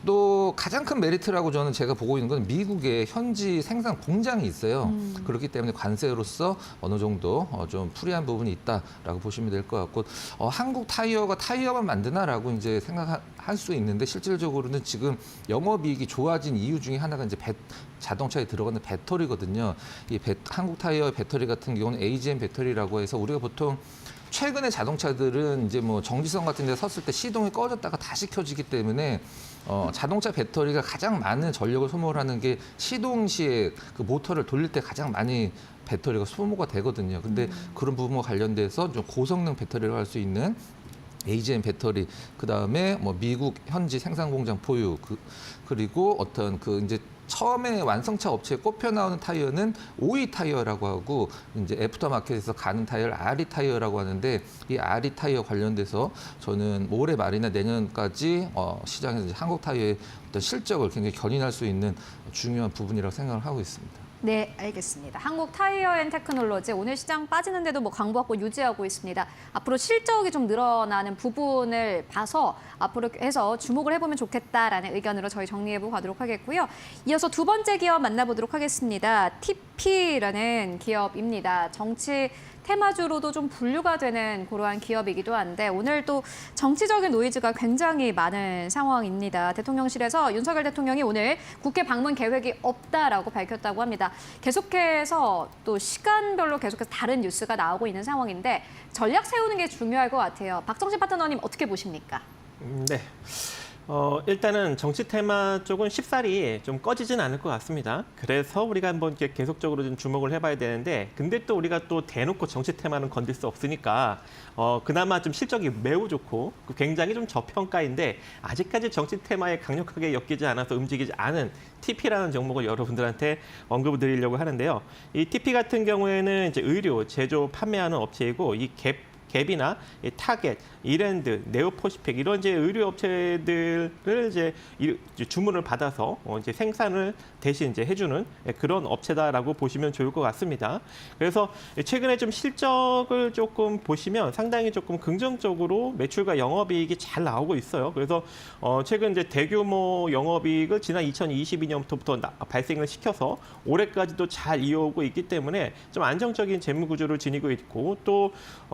또 가장 큰 메리트라고 저는 제가 보고 있는 건 미국에 현지 생산 공장이 있어요. 그렇기 때문에 관세로서 어느 정도 좀 프리한 부분이 있다라고 보시면 될 것 같고 한국 타이어가 타이어만 만드나라고 이제 생각할 수 있는데 실질적으로는 지금 영업이익이 좋아진 이유 중에 하나가 이제 자동차에 들어가는 배터리거든요. 이 한국 타이어 배터리 같은 경우는 AGM 배터리라고 해서 우리가 보통 최근에 자동차들은 이제 뭐 정지선 같은 데 섰을 때 시동이 꺼졌다가 다시 켜지기 때문에 자동차 배터리가 가장 많은 전력을 소모하는 게 시동 시에 그 모터를 돌릴 때 가장 많이 배터리가 소모가 되거든요. 근데 그런 부분과 관련돼서 좀 고성능 배터리를 할 수 있는 AGM 배터리, 그 다음에 뭐 미국 현지 생산 공장 보유, 그리고 어떤 그 이제 처음에 완성차 업체에 꼽혀 나오는 타이어는 OE 타이어라고 하고 이제 애프터마켓에서 가는 타이어를 RE 타이어라고 하는데 이 RE 타이어 관련돼서 저는 올해 말이나 내년까지 시장에서 이제 한국 타이어의 어떤 실적을 굉장히 견인할 수 있는 중요한 부분이라고 생각을 하고 있습니다. 네, 알겠습니다. 한국 타이어앤테크놀로지 오늘 시장 빠지는데도 뭐 강보받고 유지하고 있습니다. 앞으로 실적이 좀 늘어나는 부분을 봐서 앞으로 해서 주목을 해보면 좋겠다라는 의견으로 저희 정리해보고 가도록 하겠고요. 이어서 두 번째 기업 만나보도록 하겠습니다. TP라는 기업입니다. 정치 테마주로도 좀 분류가 되는 그러한 기업이기도 한데 오늘 또 정치적인 노이즈가 굉장히 많은 상황입니다. 대통령실에서 윤석열 대통령이 오늘 국회 방문 계획이 없다라고 밝혔다고 합니다. 계속해서 또 시간별로 계속해서 다른 뉴스가 나오고 있는 상황인데 전략 세우는 게 중요할 것 같아요. 박정진 파트너님 어떻게 보십니까? 네. 일단은 정치 테마 쪽은 쉽사리 좀 꺼지진 않을 것 같습니다. 그래서 우리가 한번 이렇게 계속적으로 좀 주목을 해봐야 되는데, 근데 또 우리가 또 대놓고 정치 테마는 건들 수 없으니까, 그나마 좀 실적이 매우 좋고, 굉장히 좀 저평가인데, 아직까지 정치 테마에 강력하게 엮이지 않아서 움직이지 않은 TP라는 종목을 여러분들한테 언급을 드리려고 하는데요. 이 TP 같은 경우에는 이제 의류, 제조, 판매하는 업체이고, 이 갭이나 타겟, 이랜드, 네오포시픽 이런 이제 의류 업체들을 이제 주문을 받아서 이제 생산을 대신 이제 해주는 그런 업체다라고 보시면 좋을 것 같습니다. 그래서 최근에 좀 실적을 조금 보시면 상당히 조금 긍정적으로 매출과 영업이익이 잘 나오고 있어요. 그래서 최근 이제 대규모 영업이익을 지난 2022년부터 발생을 시켜서 올해까지도 잘 이어오고 있기 때문에 좀 안정적인 재무 구조를 지니고 있고 또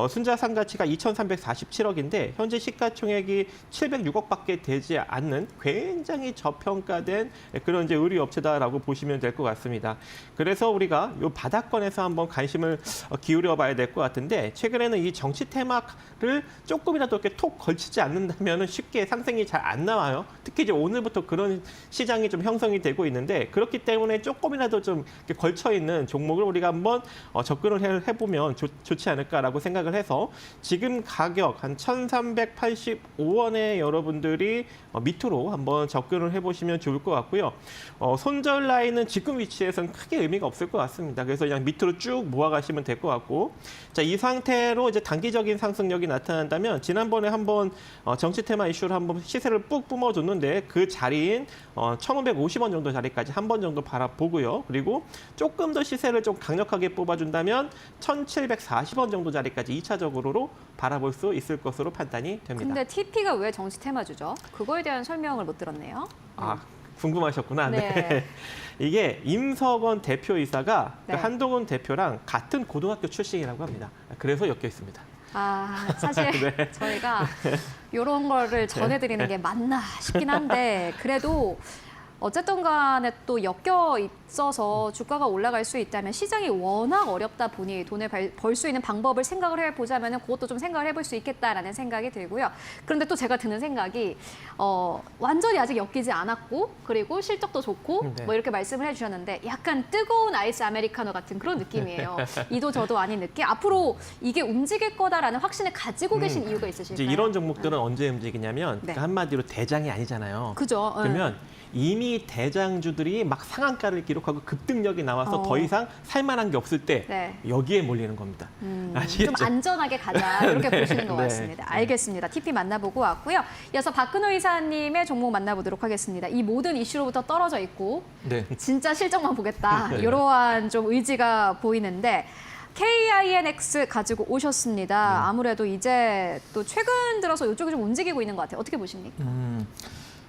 순자산 가치가 2,347억인데 현재 시가총액이 706억밖에 되지 않는 굉장히 저평가된 그런 이제 의류 업체다라고 보시면 될 것 같습니다. 그래서 우리가 이 바닥권에서 한번 관심을 기울여봐야 될 것 같은데 최근에는 이 정치 테마를 조금이라도 이렇게 톡 걸치지 않는다면 쉽게 상승이 잘 안 나와요. 특히 이제 오늘부터 그런 시장이 좀 형성이 되고 있는데 그렇기 때문에 조금이라도 좀 걸쳐 있는 종목을 우리가 한번 접근을 해보면 좋지 않을까라고 생각을 해서. 지금 가격 한 1,385원에 여러분들이 밑으로 한번 접근을 해보시면 좋을 것 같고요. 손절 라인은 지금 위치에서는 크게 의미가 없을 것 같습니다. 그래서 그냥 밑으로 쭉 모아가시면 될 것 같고, 자, 이 상태로 이제 단기적인 상승력이 나타난다면 지난번에 한번 정치 테마 이슈를 한번 시세를 뿍 뿜어줬는데 그 자리인 1,550원 정도 자리까지 한 번 정도 바라보고요. 그리고 조금 더 시세를 좀 강력하게 뽑아준다면 1,740원 정도 자리까지 2차적으로 바라볼 수 있을 것으로 판단이 됩니다. 근데 TP가 왜 정치 테마주죠? 그거에 대한 설명을 못 들었네요. 아, 궁금하셨구나. 네. 네. 이게 임석원 대표이사가 네. 한동훈 대표랑 같은 고등학교 출신이라고 합니다. 그래서 엮여 있습니다. 아, 사실 네. 저희가 이런 거를 전해드리는 게 맞나 싶긴 한데 그래도 어쨌든 간에 또 엮여 있어서 주가가 올라갈 수 있다면 시장이 워낙 어렵다 보니 돈을 벌 수 있는 방법을 생각을 해보자면 그것도 좀 생각을 해볼 수 있겠다라는 생각이 들고요. 그런데 또 제가 드는 생각이 완전히 아직 엮이지 않았고 그리고 실적도 좋고 네. 뭐 이렇게 말씀을 해주셨는데 약간 뜨거운 아이스 아메리카노 같은 그런 느낌이에요. 이도 저도 아닌 느낌. 앞으로 이게 움직일 거다라는 확신을 가지고 계신 이유가 이제 있으실까요? 이런 종목들은 언제 움직이냐면 네. 그 한마디로 대장이 아니잖아요. 그죠. 그러면 이미 대장주들이 막 상한가를 기록하고 급등력이 나와서 더 이상 살만한 게 없을 때 네. 여기에 몰리는 겁니다. 아시겠죠? 좀 안전하게 가자 이렇게 보시는 것 네. 같습니다. 알겠습니다. TP 만나보고 왔고요. 이어서 박근호 이사님의 종목 만나보도록 하겠습니다. 이 모든 이슈로부터 떨어져 있고 네. 진짜 실적만 보겠다 이러한 좀 의지가 보이는데 KINX 가지고 오셨습니다. 아무래도 이제 또 최근 들어서 이쪽이 좀 움직이고 있는 것 같아요. 어떻게 보십니까?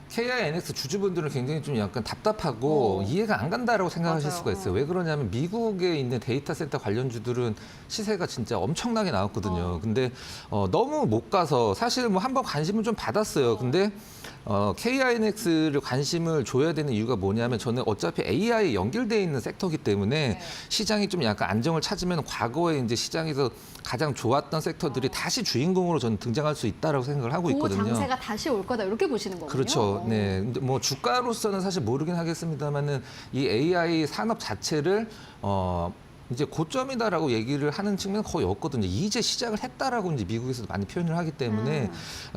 KINX 주주분들은 굉장히 좀 약간 답답하고 이해가 안 간다라고 생각하실 맞아요. 수가 있어요. 왜 그러냐면 미국에 있는 데이터 센터 관련주들은 시세가 진짜 엄청나게 나왔거든요. 근데 너무 못 가서 사실 뭐 한번 관심을 좀 받았어요. 근데 KINX를 관심을 줘야 되는 이유가 뭐냐면 저는 어차피 AI에 연결돼 있는 섹터이기 때문에 시장이 좀 약간 안정을 찾으면 과거에 이제 시장에서 가장 좋았던 섹터들이 다시 주인공으로 저는 등장할 수 있다라고 생각을 하고 그 있거든요. 장세가 다시 올 거다 이렇게 보시는 거군요. 그렇죠. 네. 근데 뭐 주가로서는 사실 모르긴 하겠습니다만은 이 AI 산업 자체를 이제 고점이다라고 얘기를 하는 측면은 거의 없거든요. 이제 시작을 했다라고 이제 미국에서도 많이 표현을 하기 때문에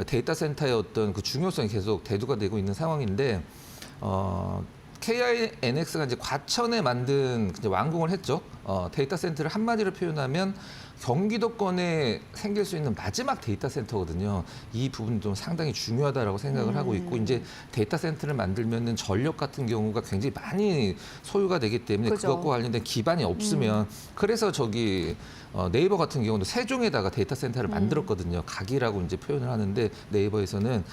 데이터 센터의 어떤 그 중요성이 계속 대두가 되고 있는 상황인데 KINX가 이제 과천에 만든 이제 완공을 했죠. 데이터 센터를 한마디로 표현하면 경기도권에 생길 수 있는 마지막 데이터 센터거든요. 이 부분도 상당히 중요하다라고 생각을 하고 있고 이제 데이터 센터를 만들면은 전력 같은 경우가 굉장히 많이 소요가 되기 때문에 그죠. 그것과 관련된 기반이 없으면 그래서 저기 네이버 같은 경우도 세종에다가 데이터 센터를 만들었거든요. 각이라고 이제 표현을 하는데 네이버에서는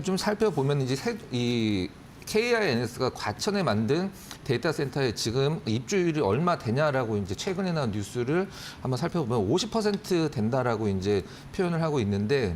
좀 살펴보면 이제 이 KINX가 과천에 만든 데이터 센터에 지금 입주율이 얼마 되냐라고 이제 최근에 나온 뉴스를 한번 살펴보면 50% 된다라고 이제 표현을 하고 있는데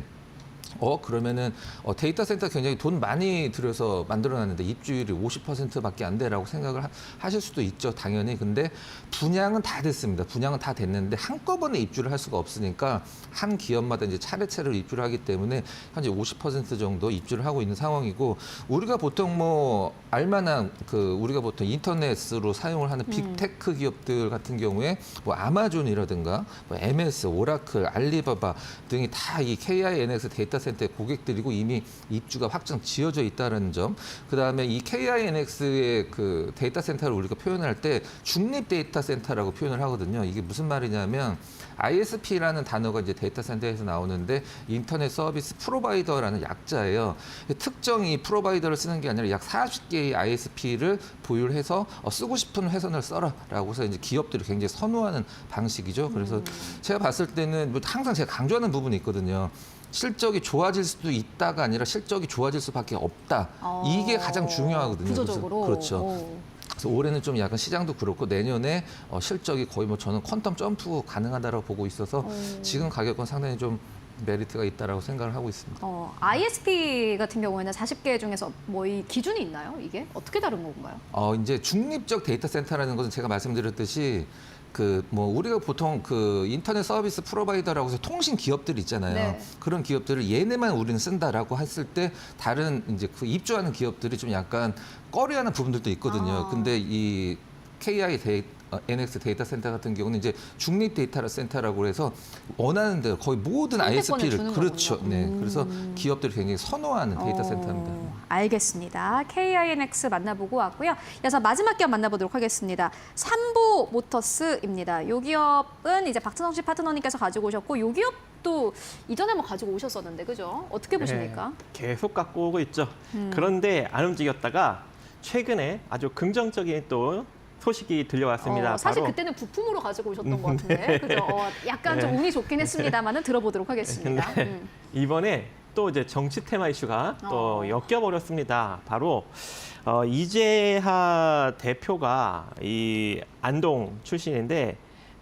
그러면은 데이터 센터 굉장히 돈 많이 들여서 만들어놨는데 입주율이 50%밖에 안 돼라고 생각을 하실 수도 있죠, 당연히. 근데 분양은 다 됐습니다. 분양은 다 됐는데 한꺼번에 입주를 할 수가 없으니까 한 기업마다 이제 차례차례로 입주를 하기 때문에 현재 50% 정도 입주를 하고 있는 상황이고 우리가 보통 뭐 알만한 우리가 보통 인터넷으로 사용을 하는 빅테크 기업들 같은 경우에 뭐 아마존이라든가 뭐 MS, 오라클, 알리바바 등이 다 이 KINX 데이터 센터의 고객들이고 이미 입주가 확정 지어져 있다는 점. 그다음에 이 KINX의 그 데이터 센터를 우리가 표현할 때 중립 데이터 센터라고 표현을 하거든요. 이게 무슨 말이냐면 ISP라는 단어가 이제 데이터 센터에서 나오는데 인터넷 서비스 프로바이더라는 약자예요. 특정 이 프로바이더를 쓰는 게 아니라 약 40개의 ISP를 보유해서 쓰고 싶은 회선을 써라라고 해서 이제 기업들이 굉장히 선호하는 방식이죠. 그래서 제가 봤을 때는 뭐 항상 제가 강조하는 부분이 있거든요. 실적이 좋아질 수도 있다가 아니라 실적이 좋아질 수밖에 없다. 이게 가장 중요하거든요. 구조적으로. 그렇죠. 그래서 올해는 좀 약간 시장도 그렇고 내년에 실적이 거의 뭐 저는 퀀텀 점프 가능하다고 보고 있어서 지금 가격은 상당히 좀 메리트가 있다라고 생각을 하고 있습니다. ISP 같은 경우에는 40개 중에서 뭐 이 기준이 있나요? 이게 어떻게 다른 건가요? 이제 중립적 데이터 센터라는 것은 제가 말씀드렸듯이 뭐 우리가 보통 인터넷 서비스 프로바이더라고 해서 통신 기업들 있잖아요. 네. 그런 기업들을 얘네만 우리는 쓴다라고 했을 때 다른 이제 입주하는 기업들이 좀 약간 꺼려하는 부분들도 있거든요. 근데 이 KINX 데이터 센터 같은 경우는 이제 중립 데이터 센터라고 해서 원하는 대로 거의 모든 선택권을 ISP를 주는 그렇죠. 거군요. 네. 그래서 기업들이 굉장히 선호하는 데이터 센터입니다. 알겠습니다. KINX 만나보고 왔고요. 이어서 마지막 기업 만나보도록 하겠습니다. 삼보 모터스입니다. 이 기업은 이제 박찬성 씨 파트너님께서 가지고 오셨고 이 기업도 이전에 한번 가지고 오셨었는데 그죠? 어떻게 보십니까? 계속 갖고 오고 있죠. 그런데 안 움직였다가 최근에 아주 긍정적인 또 소식이 들려왔습니다. 사실 바로 그때는 부품으로 가지고 오셨던 것 같은데 그죠? 약간 좀 운이 좋긴 했습니다만은 들어보도록 하겠습니다. 이번에 또 이제 정치 테마 이슈가 또 엮여버렸습니다. 바로 이재하 대표가 이 안동 출신인데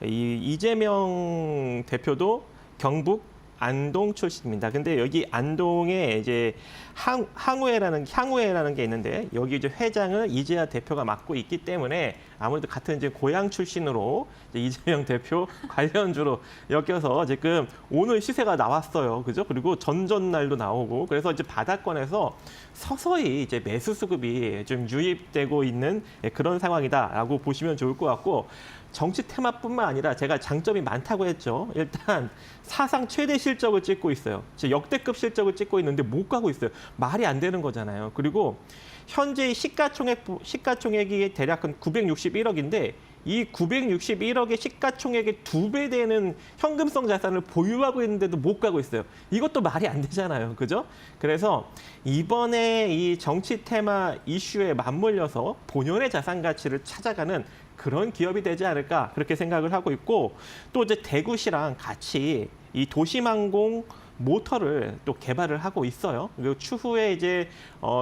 이 이재명 대표도 경북 안동 출신입니다. 근데 여기 안동에 이제 향후회라는 게 있는데 여기 이제 회장을 이재하 대표가 맡고 있기 때문에 아무래도 같은 이제 고향 출신으로 이제 이재명 대표 관련주로 엮여서 지금 오늘 시세가 나왔어요. 그죠? 그리고 전전날도 나오고 그래서 이제 바닥권에서 서서히 이제 매수 수급이 좀 유입되고 있는 그런 상황이다라고 보시면 좋을 것 같고 정치 테마뿐만 아니라 제가 장점이 많다고 했죠. 일단 사상 최대 실적을 찍고 있어요. 역대급 실적을 찍고 있는데 못 가고 있어요. 말이 안 되는 거잖아요. 그리고 현재 시가총액이 대략 한 961억인데 이 961억의 시가총액의 2배 되는 현금성 자산을 보유하고 있는데도 못 가고 있어요. 이것도 말이 안 되잖아요. 그죠? 그래서 이번에 이 정치 테마 이슈에 맞물려서 본연의 자산 가치를 찾아가는 그런 기업이 되지 않을까 그렇게 생각을 하고 있고 또 이제 대구시랑 같이 이 도심항공 모터를 또 개발을 하고 있어요. 그리고 추후에 이제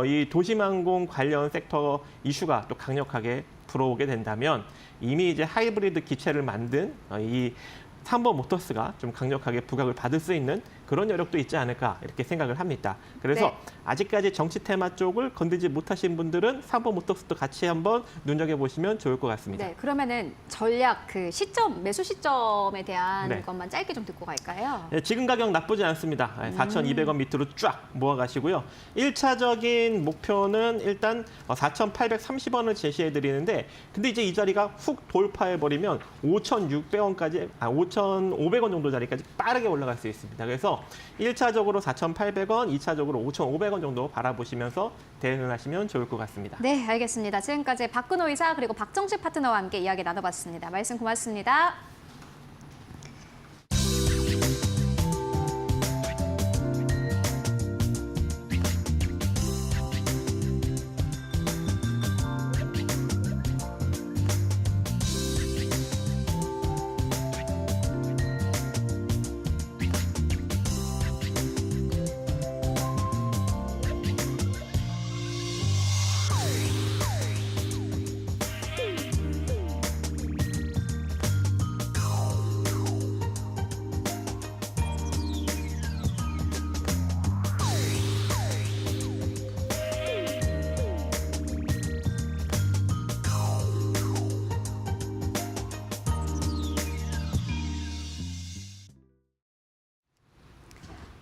이 도심항공 관련 섹터 이슈가 또 강력하게 불어오게 된다면 이미 이제 하이브리드 기체를 만든 이 삼보 모터스가 좀 강력하게 부각을 받을 수 있는 그런 여력도 있지 않을까 이렇게 생각을 합니다. 그래서 네. 아직까지 정치 테마 쪽을 건들지 못하신 분들은 삼보 모터스도 같이 한번 눈여겨보시면 좋을 것 같습니다. 네, 그러면은 전략 그 시점, 매수 시점에 대한 네. 것만 짧게 좀 듣고 갈까요? 네, 지금 가격 나쁘지 않습니다. 4,200원 밑으로 쫙 모아가시고요. 1차적인 목표는 일단 4,830원을 제시해드리는데 근데 이제 이 자리가 훅 돌파해버리면 5,600원까지, 5,500원 정도 자리까지 빠르게 올라갈 수 있습니다. 그래서 1차적으로 4,800원, 2차적으로 5,500원 정도 바라보시면서 대응을 하시면 좋을 것 같습니다. 네, 알겠습니다. 지금까지 박근호 이사 그리고 박정식 파트너와 함께 이야기 나눠봤습니다. 말씀 고맙습니다.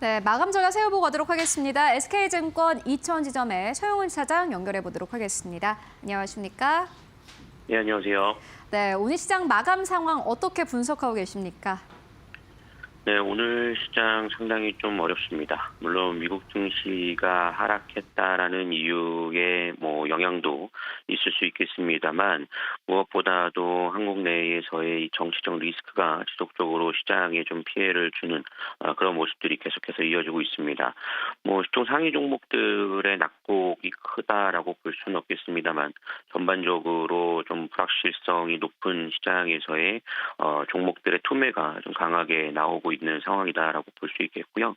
네, 마감 전략 세워보도록 하겠습니다. SK증권 이천지점의 서영훈 사장 연결해 보도록 하겠습니다. 안녕하십니까? 네, 안녕하세요. 네, 오늘 시장 마감 상황 어떻게 분석하고 계십니까? 네, 오늘 시장 상당히 좀 어렵습니다. 물론 미국 증시가 하락했다라는 이유의 영향도 있을 수 있겠습니다.만 무엇보다도 한국 내에서의 이 정치적 리스크가 지속적으로 시장에 좀 피해를 주는 그런 모습들이 계속해서 이어지고 있습니다. 시총 상위 종목들의 낙폭이 크다라고 볼 수는 없겠습니다만 전반적으로 좀 불확실성이 높은 시장에서의 종목들의 투매가 좀 강하게 나오고 있는 상황이다라고 볼 수 있겠고요.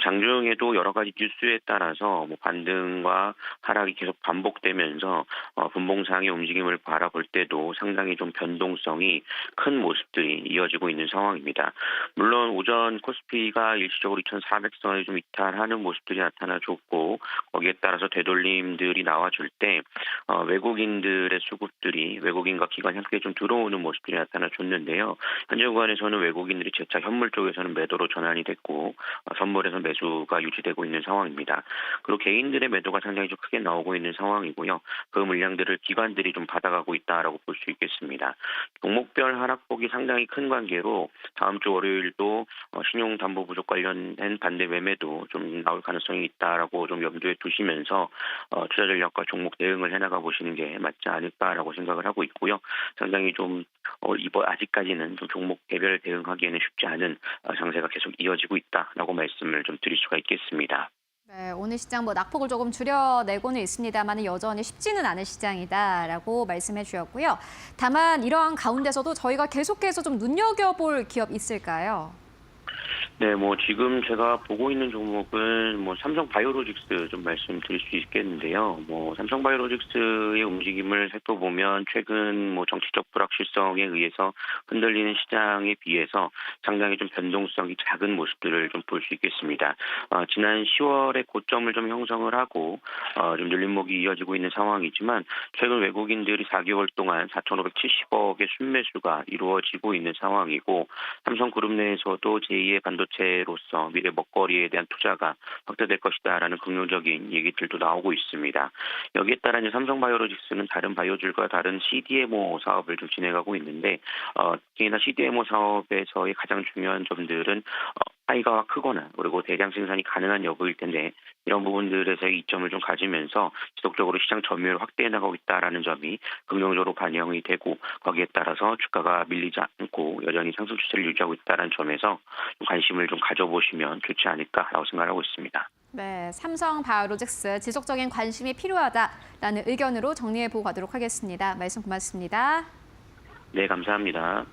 장중에도 여러 가지 뉴스에 따라서 반등과 하락이 계속 반복되면서 분봉상의 움직임을 바라볼 때도 상당히 좀 변동성이 큰 모습들이 이어지고 있는 상황입니다. 물론 오전 코스피가 일시적으로 2,400선에 좀 이탈하는 모습들이 나타나줬고 거기에 따라서 되돌림들이 나와줄 때 외국인들의 수급들이 외국인과 기관 함께 좀 들어오는 모습들이 나타나줬는데요. 현재 구간에서는 외국인들이 재차 현물 쪽에서는 매도로 전환이 됐고 선물에서 매수가 유지되고 있는 상황입니다. 그리고 개인들의 매도가 상당히 좀 크게 나오고 있는 상황이고요. 그 물량들을 기관들이 좀 받아가고 있다라고 볼 수 있겠습니다. 종목별 하락폭이 상당히 큰 관계로 다음 주 월요일도 신용 담보 부족 관련된 반대 매매도 좀 나올 가능성이 있다라고 좀 염두에 두시면서 투자 전략과 종목 대응을 해나가 보시는 게 맞지 않을까라고 생각을 하고 있고요. 상당히 좀 아직까지는 좀 종목 개별 대응하기에는 쉽지 않은 장세가 계속 이어지고 있다라고 말씀을 좀 드릴 수가 있겠습니다. 네, 오늘 시장 낙폭을 조금 줄여내고는 있습니다만 여전히 쉽지는 않은 시장이다라고 말씀해 주셨고요. 다만 이러한 가운데서도 저희가 계속해서 좀 눈여겨볼 기업 있을까요? 네, 뭐 지금 제가 보고 있는 종목은 뭐 삼성바이오로직스 좀 말씀드릴 수 있겠는데요. 뭐 삼성바이오로직스의 움직임을 살펴보면 최근 뭐 정치적 불확실성에 의해서 흔들리는 시장에 비해서 상당히 좀 변동성이 작은 모습들을 좀 볼 수 있겠습니다. 지난 10월에 고점을 좀 형성을 하고 좀 눌림목이 이어지고 있는 상황이지만 최근 외국인들이 4개월 동안 4,570억의 순매수가 이루어지고 있는 상황이고 삼성그룹 내에서도 제2의 반도체로서 미래 먹거리에 대한 투자가 확대될 것이다라는 긍정적인 얘기들도 나오고 있습니다. 여기에 따라 이제 삼성바이오로직스는 다른 바이오줄과 다른 CDMO 사업을 좀 진행하고 있는데 특히나 CDMO 사업에서의 가장 중요한 점들은 파이가 크거나 그리고 대량 생산이 가능한 여부일 텐데 이런 부분들에서의 이점을 좀 가지면서 지속적으로 시장 점유율을 확대해 나가고 있다라는 점이 긍정적으로 반영이 되고 거기에 따라서 주가가 밀리지 않고 여전히 상승 추세를 유지하고 있다는 점에서 관심을 좀 가져보시면 좋지 않을까라고 생각하고 있습니다. 네, 삼성바이오로직스 지속적인 관심이 필요하다라는 의견으로 정리해보고 가도록 하겠습니다. 말씀 고맙습니다. 네, 감사합니다.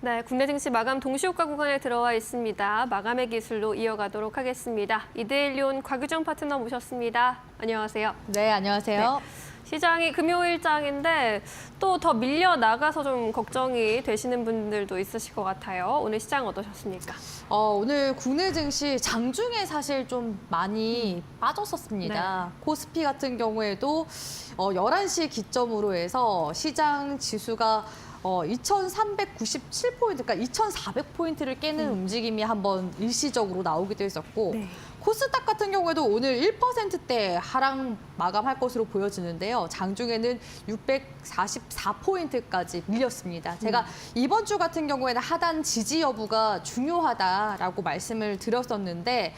네, 국내 증시 마감 동시효과 구간에 들어와 있습니다. 마감의 기술로 이어가도록 하겠습니다. 이데일리온 곽유정 파트너 모셨습니다. 안녕하세요. 네, 안녕하세요. 시장이 금요일장인데 또 더 밀려 나가서 좀 걱정이 되시는 분들도 있으실 것 같아요. 오늘 시장 어떠셨습니까? 오늘 국내 증시 장중에 사실 좀 많이 빠졌었습니다. 코스피 같은 경우에도 11시 기점으로 해서 시장 지수가 2,397포인트, 그러니까 2,400포인트를 깨는 움직임이 한번 일시적으로 나오기도 했었고 코스닥 같은 경우에도 오늘 1%대 하락 마감할 것으로 보여지는데요. 장중에는 644포인트까지 밀렸습니다. 제가 이번 주 같은 경우에는 하단 지지 여부가 중요하다라고 말씀을 드렸었는데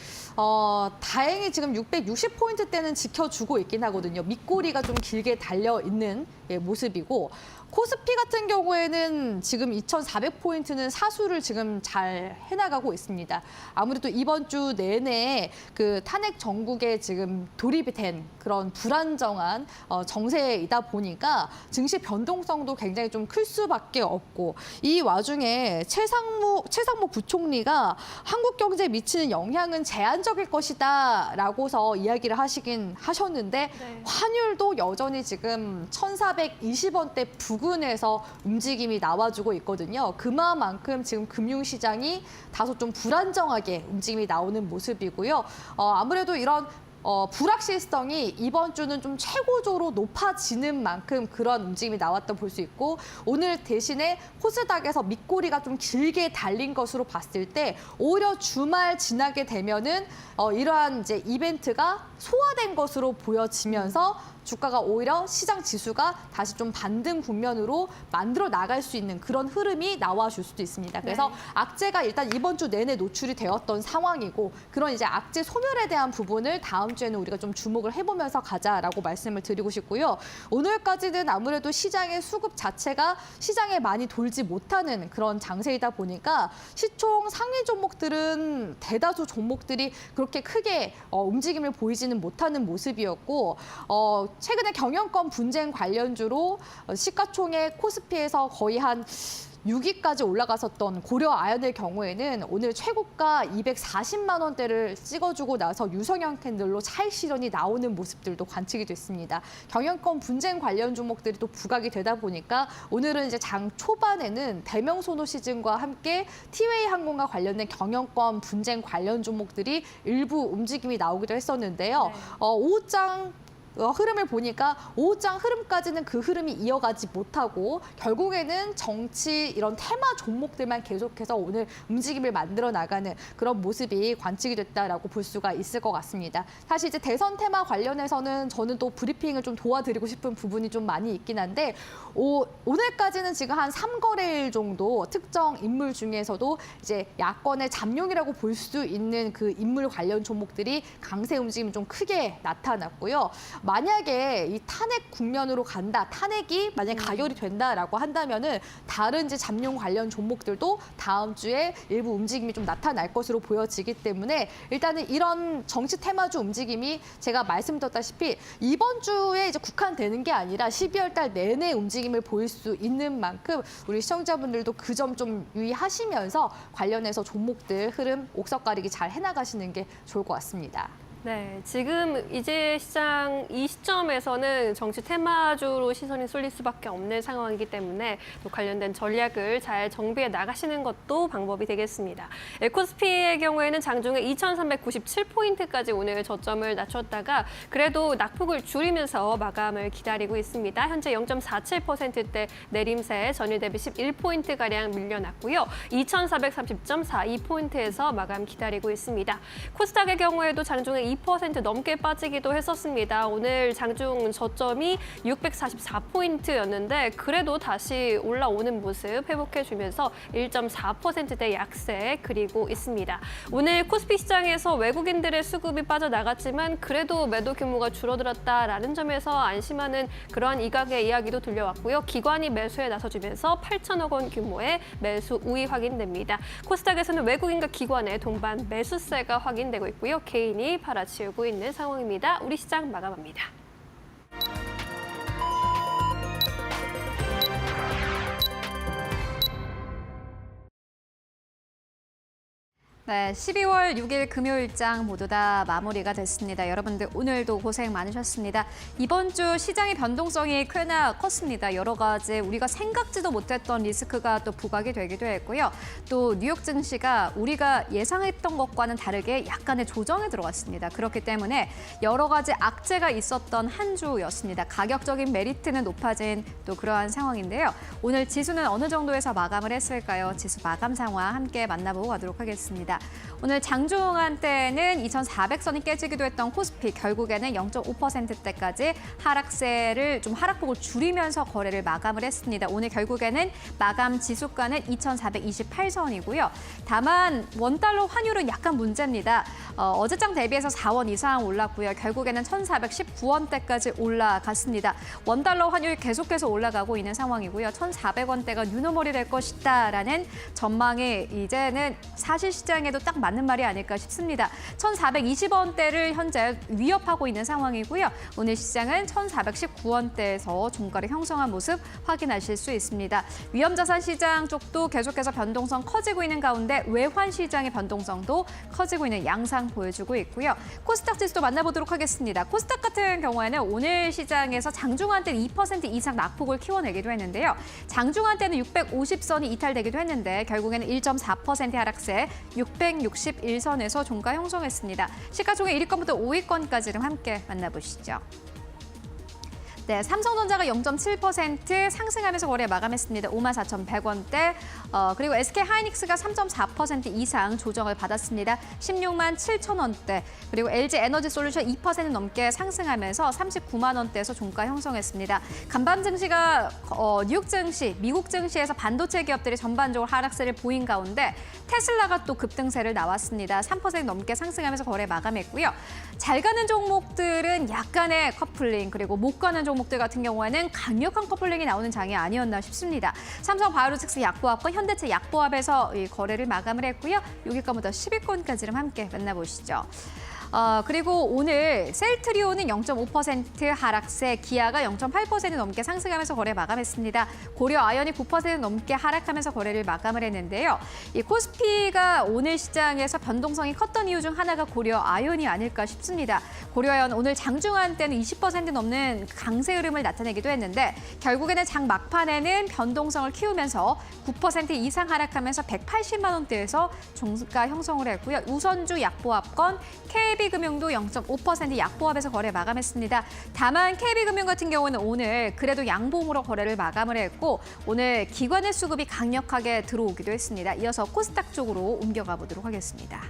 다행히 지금 660포인트대는 지켜주고 있긴 하거든요. 밑꼬리가 좀 길게 달려있는 모습이고 코스피 같은 경우에는 지금 2,400포인트는 사수를 지금 잘 해나가고 있습니다. 아무래도 이번 주 내내 그 탄핵 정국에 지금 돌입이 된 그런 불안정한 정세이다 보니까 증시 변동성도 굉장히 좀 클 수밖에 없고 이 와중에 최상무 부총리가 한국 경제에 미치는 영향은 제한적일 것이다라고서 이야기를 하시긴 하셨는데 환율도 여전히 지금 1,420원대 부근에서 움직임이 나와주고 있거든요. 그만큼 지금 금융시장이 다소 좀 불안정하게 움직임이 나오는 모습이고요. 아무래도 이런 불확실성이 이번 주는 좀 최고조로 높아지는 만큼 그런 움직임이 나왔다 볼 수 있고 오늘 대신에 코스닥에서 밑꼬리가 좀 길게 달린 것으로 봤을 때 오히려 주말 지나게 되면은 이러한 이제 이벤트가 소화된 것으로 보여지면서 주가가 오히려 시장 지수가 다시 좀 반등 국면으로 만들어 나갈 수 있는 그런 흐름이 나와줄 수도 있습니다. 그래서 악재가 일단 이번 주 내내 노출이 되었던 상황이고 그런 이제 악재 소멸에 대한 부분을 다음 주에는 우리가 좀 주목을 해보면서 가자라고 말씀을 드리고 싶고요. 오늘까지는 아무래도 시장의 수급 자체가 시장에 많이 돌지 못하는 그런 장세이다 보니까 시총 상위 종목들은 대다수 종목들이 그렇게 크게 움직임을 보이지는 못하는 모습이었고 최근에 경영권 분쟁 관련주로 시가총액 코스피에서 거의 한 6위까지 올라갔었던 고려 아연의 경우에는 오늘 최고가 240만 원대를 찍어주고 나서 유성형 캔들로 차익 실현이 나오는 모습들도 관측이 됐습니다. 경영권 분쟁 관련 종목들이 또 부각이 되다 보니까 오늘은 이제 장 초반에는 대명소노 시즌과 함께 티웨이 항공과 관련된 경영권 분쟁 관련 종목들이 일부 움직임이 나오기도 했었는데요. 오후장 흐름을 보니까 오후장 흐름까지는 그 흐름이 이어가지 못하고 결국에는 정치 이런 테마 종목들만 계속해서 오늘 움직임을 만들어 나가는 그런 모습이 관측이 됐다라고 볼 수가 있을 것 같습니다. 사실 이제 대선 테마 관련해서는 저는 또 브리핑을 좀 도와드리고 싶은 부분이 좀 많이 있긴 한데 오늘까지는 지금 한 3거래일 정도 특정 인물 중에서도 이제 야권의 잠룡이라고 볼 수 있는 그 인물 관련 종목들이 강세 움직임이 좀 크게 나타났고요. 만약에 이 탄핵 국면으로 간다, 탄핵이 만약에 가결이 된다라고 한다면은 다른 이제 잠룡 관련 종목들도 다음 주에 일부 움직임이 좀 나타날 것으로 보여지기 때문에 일단은 이런 정치 테마주 움직임이 제가 말씀드렸다시피 이번 주에 이제 국한되는 게 아니라 12월 달 내내 움직임을 보일 수 있는 만큼 우리 시청자분들도 그 점 좀 유의하시면서 관련해서 종목들 흐름 옥석 가리기 잘 해나가시는 게 좋을 것 같습니다. 네, 지금 이제 시장 이 시점에서는 정치 테마주로 시선이 쏠릴 수밖에 없는 상황이기 때문에 또 관련된 전략을 잘 정비해 나가시는 것도 방법이 되겠습니다. 코스피의 경우에는 장중에 2,397포인트까지 오늘 저점을 낮췄다가 그래도 낙폭을 줄이면서 마감을 기다리고 있습니다. 현재 0.47%대 내림세 전일 대비 11포인트가량 밀려났고요. 2,430.42포인트에서 마감 기다리고 있습니다. 코스닥의 경우에도 장중에 2% 넘게 빠지기도 했었습니다. 오늘 장중 저점이 644포인트였는데 그래도 다시 올라오는 모습 회복해주면서 1.4%대 약세 그리고 있습니다. 오늘 코스피 시장에서 외국인들의 수급이 빠져나갔지만 그래도 매도 규모가 줄어들었다라는 점에서 안심하는 그러한 이각의 이야기도 들려왔고요. 기관이 매수에 나서주면서 8천억 원 규모의 매수 우위 확인됩니다. 코스닥에서는 외국인과 기관의 동반 매수세가 확인되고 있고요. 개인이 팔아치우고 있는 상황입니다. 우리 시장 마감합니다. 네, 12월 6일 금요일장 모두 다 마무리가 됐습니다. 여러분들 오늘도 고생 많으셨습니다. 이번 주 시장의 변동성이 꽤나 컸습니다. 여러 가지 우리가 생각지도 못했던 리스크가 또 부각이 되기도 했고요. 또 뉴욕 증시가 우리가 예상했던 것과는 다르게 약간의 조정에 들어갔습니다. 그렇기 때문에 여러 가지 악재가 있었던 한 주였습니다. 가격적인 메리트는 높아진 또 그러한 상황인데요. 오늘 지수는 어느 정도에서 마감을 했을까요? 지수 마감 상황 함께 만나보고 가도록 하겠습니다. 오늘 장중한 때는 2,400선이 깨지기도 했던 코스피 결국에는 0.5%대까지 하락세를 좀 하락폭을 줄이면서 거래를 마감을 했습니다. 오늘 결국에는 마감 지수가는 2,428선이고요. 다만 원달러 환율은 약간 문제입니다. 어제장 대비해서 4원 이상 올랐고요. 결국에는 1,419원대까지 올라갔습니다. 원달러 환율 계속해서 올라가고 있는 상황이고요. 1,400원대가 뉴노멀이 될 것이다라는 전망이 이제는 사실 시장에도 딱 맞는 말이 아닐까 싶습니다. 1,420원대를 현재 위협하고 있는 상황이고요. 오늘 시장은 1,419원대에서 종가를 형성한 모습 확인하실 수 있습니다. 위험자산 시장 쪽도 계속해서 변동성 커지고 있는 가운데 외환 시장의 변동성도 커지고 있는 양상 보여주고 있고요. 코스닥 지수도 만나보도록 하겠습니다. 코스닥 같은 경우에는 오늘 시장에서 장중한 때는 2% 이상 낙폭을 키워내기도 했는데요. 장중한 때는 650선이 이탈되기도 했는데 결국에는 1.4% 하락세 661선에서 종가 형성했습니다. 시가총액 1위권부터 5위권까지를 함께 만나보시죠. 네, 삼성전자가 0.7% 상승하면서 거래 마감했습니다. 54,100원대. 그리고 SK하이닉스가 3.4% 이상 조정을 받았습니다. 16만 7천원대. 그리고 LG에너지솔루션 2% 넘게 상승하면서 39만 원대에서 종가 형성했습니다. 간밤 증시가 뉴욕 증시, 미국 증시에서 반도체 기업들이 전반적으로 하락세를 보인 가운데 테슬라가 또 급등세를 나왔습니다. 3% 넘게 상승하면서 거래 마감했고요. 잘 가는 종목들은 약간의 커플링, 그리고 못 가는 종목들 같은 경우에는 강력한 커플링이 나오는 장이 아니었나 싶습니다. 삼성 바이오로직스 약보합과 현대차 약보합에서 이 거래를 마감을 했고요. 6위권부터 10위권까지를 함께 만나보시죠. 그리고 오늘 셀트리온은 0.5% 하락세, 기아가 0.8% 넘게 상승하면서 거래 마감했습니다. 고려 아연이 9% 넘게 하락하면서 거래를 마감을 했는데요. 이 코스피가 오늘 시장에서 변동성이 컸던 이유 중 하나가 고려 아연이 아닐까 싶습니다. 고려 아연 오늘 장중한 때는 20% 넘는 강세 흐름을 나타내기도 했는데 결국에는 장 막판에는 변동성을 키우면서 9% 이상 하락하면서 180만 원대에서 종가 형성을 했고요. 우선주 약보합권 KB금융도 0.5% 약보합에서 거래 마감했습니다. 다만 KB금융 같은 경우는 오늘 그래도 양봉으로 거래를 마감을 했고 오늘 기관의 수급이 강력하게 들어오기도 했습니다. 이어서 코스닥 쪽으로 옮겨가 보도록 하겠습니다.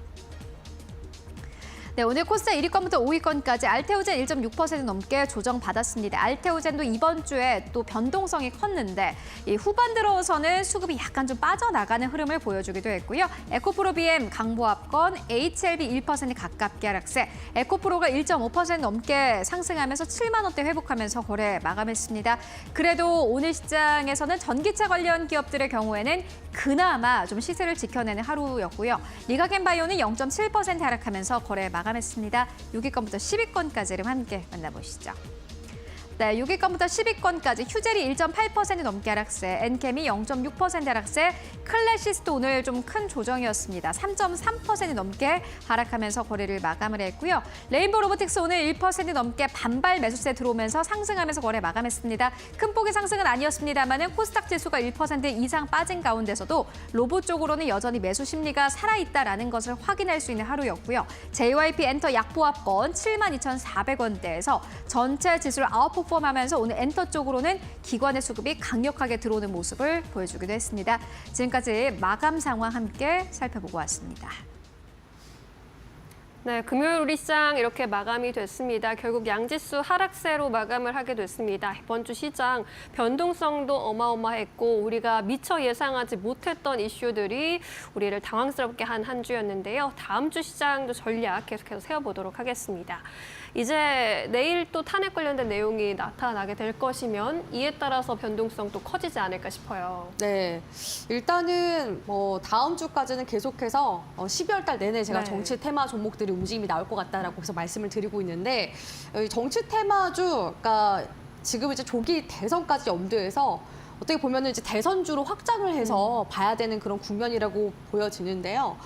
네, 오늘 코스닥 1위권부터 5위권까지 알테오젠 1.6% 넘게 조정받았습니다. 알테오젠도 이번 주에 또 변동성이 컸는데 이 후반 들어서는 수급이 약간 좀 빠져나가는 흐름을 보여주기도 했고요. 에코프로 BM 강보합권, HLB 1% 가깝게 하락세, 에코프로가 1.5% 넘게 상승하면서 7만 원대 회복하면서 거래 마감했습니다. 그래도 오늘 시장에서는 전기차 관련 기업들의 경우에는 그나마 좀 시세를 지켜내는 하루였고요. 리가겐바이오는 0.7% 하락하면서 거래 마감했습니다. 6위권부터 10위권까지를 함께 만나보시죠. 네, 6위권부터 10위권까지 휴젤이 1.8% 넘게 하락세, 엔캠이 0.6% 하락세, 클래시스도 오늘 좀 큰 조정이었습니다. 3.3% 넘게 하락하면서 거래를 마감을 했고요. 레인보우 로보틱스 오늘 1% 넘게 반발 매수세 들어오면서 상승하면서 거래 마감했습니다. 큰 폭의 상승은 아니었습니다만 코스닥 지수가 1% 이상 빠진 가운데서도 로봇 쪽으로는 여전히 매수 심리가 살아있다라는 것을 확인할 수 있는 하루였고요. JYP 엔터 약보합권 72,400원대에서 전체 지수를 아웃퍼폼하면서 오늘 엔터 쪽으로는 기관의 수급이 강력하게 들어오는 모습을 보여주기도 했습니다. 지금까지 마감 상황 함께 살펴보고 왔습니다. 네, 금요일 우리 시장 이렇게 마감이 됐습니다. 결국 양지수 하락세로 마감을 하게 됐습니다. 이번 주 시장 변동성도 어마어마했고 우리가 미처 예상하지 못했던 이슈들이 우리를 당황스럽게 한 주였는데요. 다음 주 시장도 전략 계속해서 세워보도록 하겠습니다. 이제 내일 또 탄핵 관련된 내용이 나타나게 될 것이면 이에 따라서 변동성도 커지지 않을까 싶어요. 네, 일단은 뭐 다음 주까지는 계속해서 12월 달 내내 제가 네. 정치 테마 종목들이 움직임이 나올 것 같다라고 해서 말씀을 드리고 있는데 정치 테마주가 지금 이제 조기 대선까지 염두해서 어떻게 보면은 이제 대선주로 확장을 해서 봐야 되는 그런 국면이라고 보여지는데요.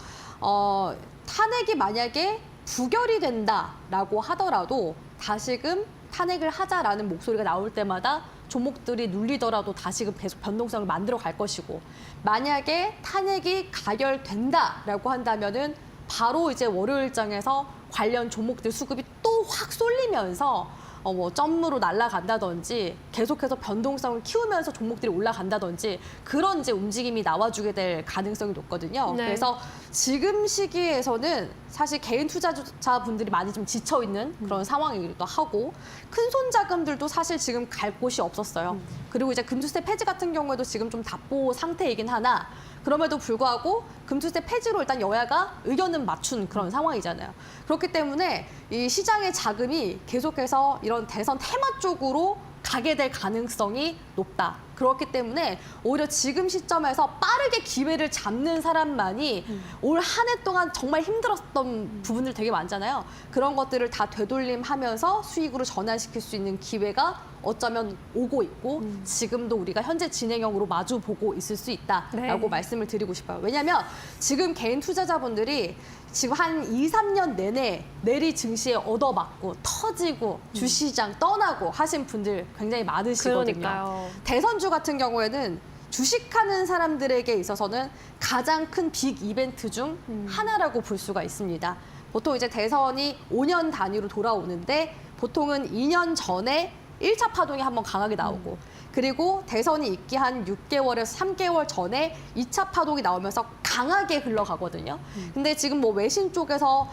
탄핵이 만약에 부결이 된다라고 하더라도 다시금 탄핵을 하자라는 목소리가 나올 때마다 종목들이 눌리더라도 다시금 계속 변동성을 만들어 갈 것이고 만약에 탄핵이 가결된다라고 한다면은 바로 이제 월요일장에서 관련 종목들 수급이 또 확 쏠리면서 뭐 점으로 날아간다든지 계속해서 변동성을 키우면서 종목들이 올라간다든지 그런 이제 움직임이 나와주게 될 가능성이 높거든요. 네. 그래서 지금 시기에서는 사실 개인 투자자분들이 많이 좀 지쳐 있는 그런 상황이기도 하고 큰 손 자금들도 사실 지금 갈 곳이 없었어요. 그리고 이제 금투세 폐지 같은 경우에도 지금 좀 답보 상태이긴 하나 그럼에도 불구하고 금투세 폐지로 일단 여야가 의견은 맞춘 그런 상황이잖아요. 그렇기 때문에 이 시장의 자금이 계속해서 이런 대선 테마 쪽으로 가게 될 가능성이 높다. 그렇기 때문에 오히려 지금 시점에서 빠르게 기회를 잡는 사람만이 올 한 해 동안 정말 힘들었던 부분들 되게 많잖아요. 그런 것들을 다 되돌림하면서 수익으로 전환시킬 수 있는 기회가 어쩌면 오고 있고 지금도 우리가 현재 진행형으로 마주보고 있을 수 있다라고 네. 말씀을 드리고 싶어요. 왜냐하면 지금 개인 투자자분들이 지금 한 2, 3년 내내 내리 증시에 얻어맞고 터지고 주시장 떠나고 하신 분들 굉장히 많으시거든요. 그러니까요. 대선주 같은 경우에는 주식하는 사람들에게 있어서는 가장 큰 빅 이벤트 중 하나라고 볼 수가 있습니다. 보통 이제 대선이 5년 단위로 돌아오는데 보통은 2년 전에 1차 파동이 한번 강하게 나오고 그리고 대선이 있기 한 6개월에서 3개월 전에 2차 파동이 나오면서 강하게 흘러가거든요. 근데 지금 뭐 외신 쪽에서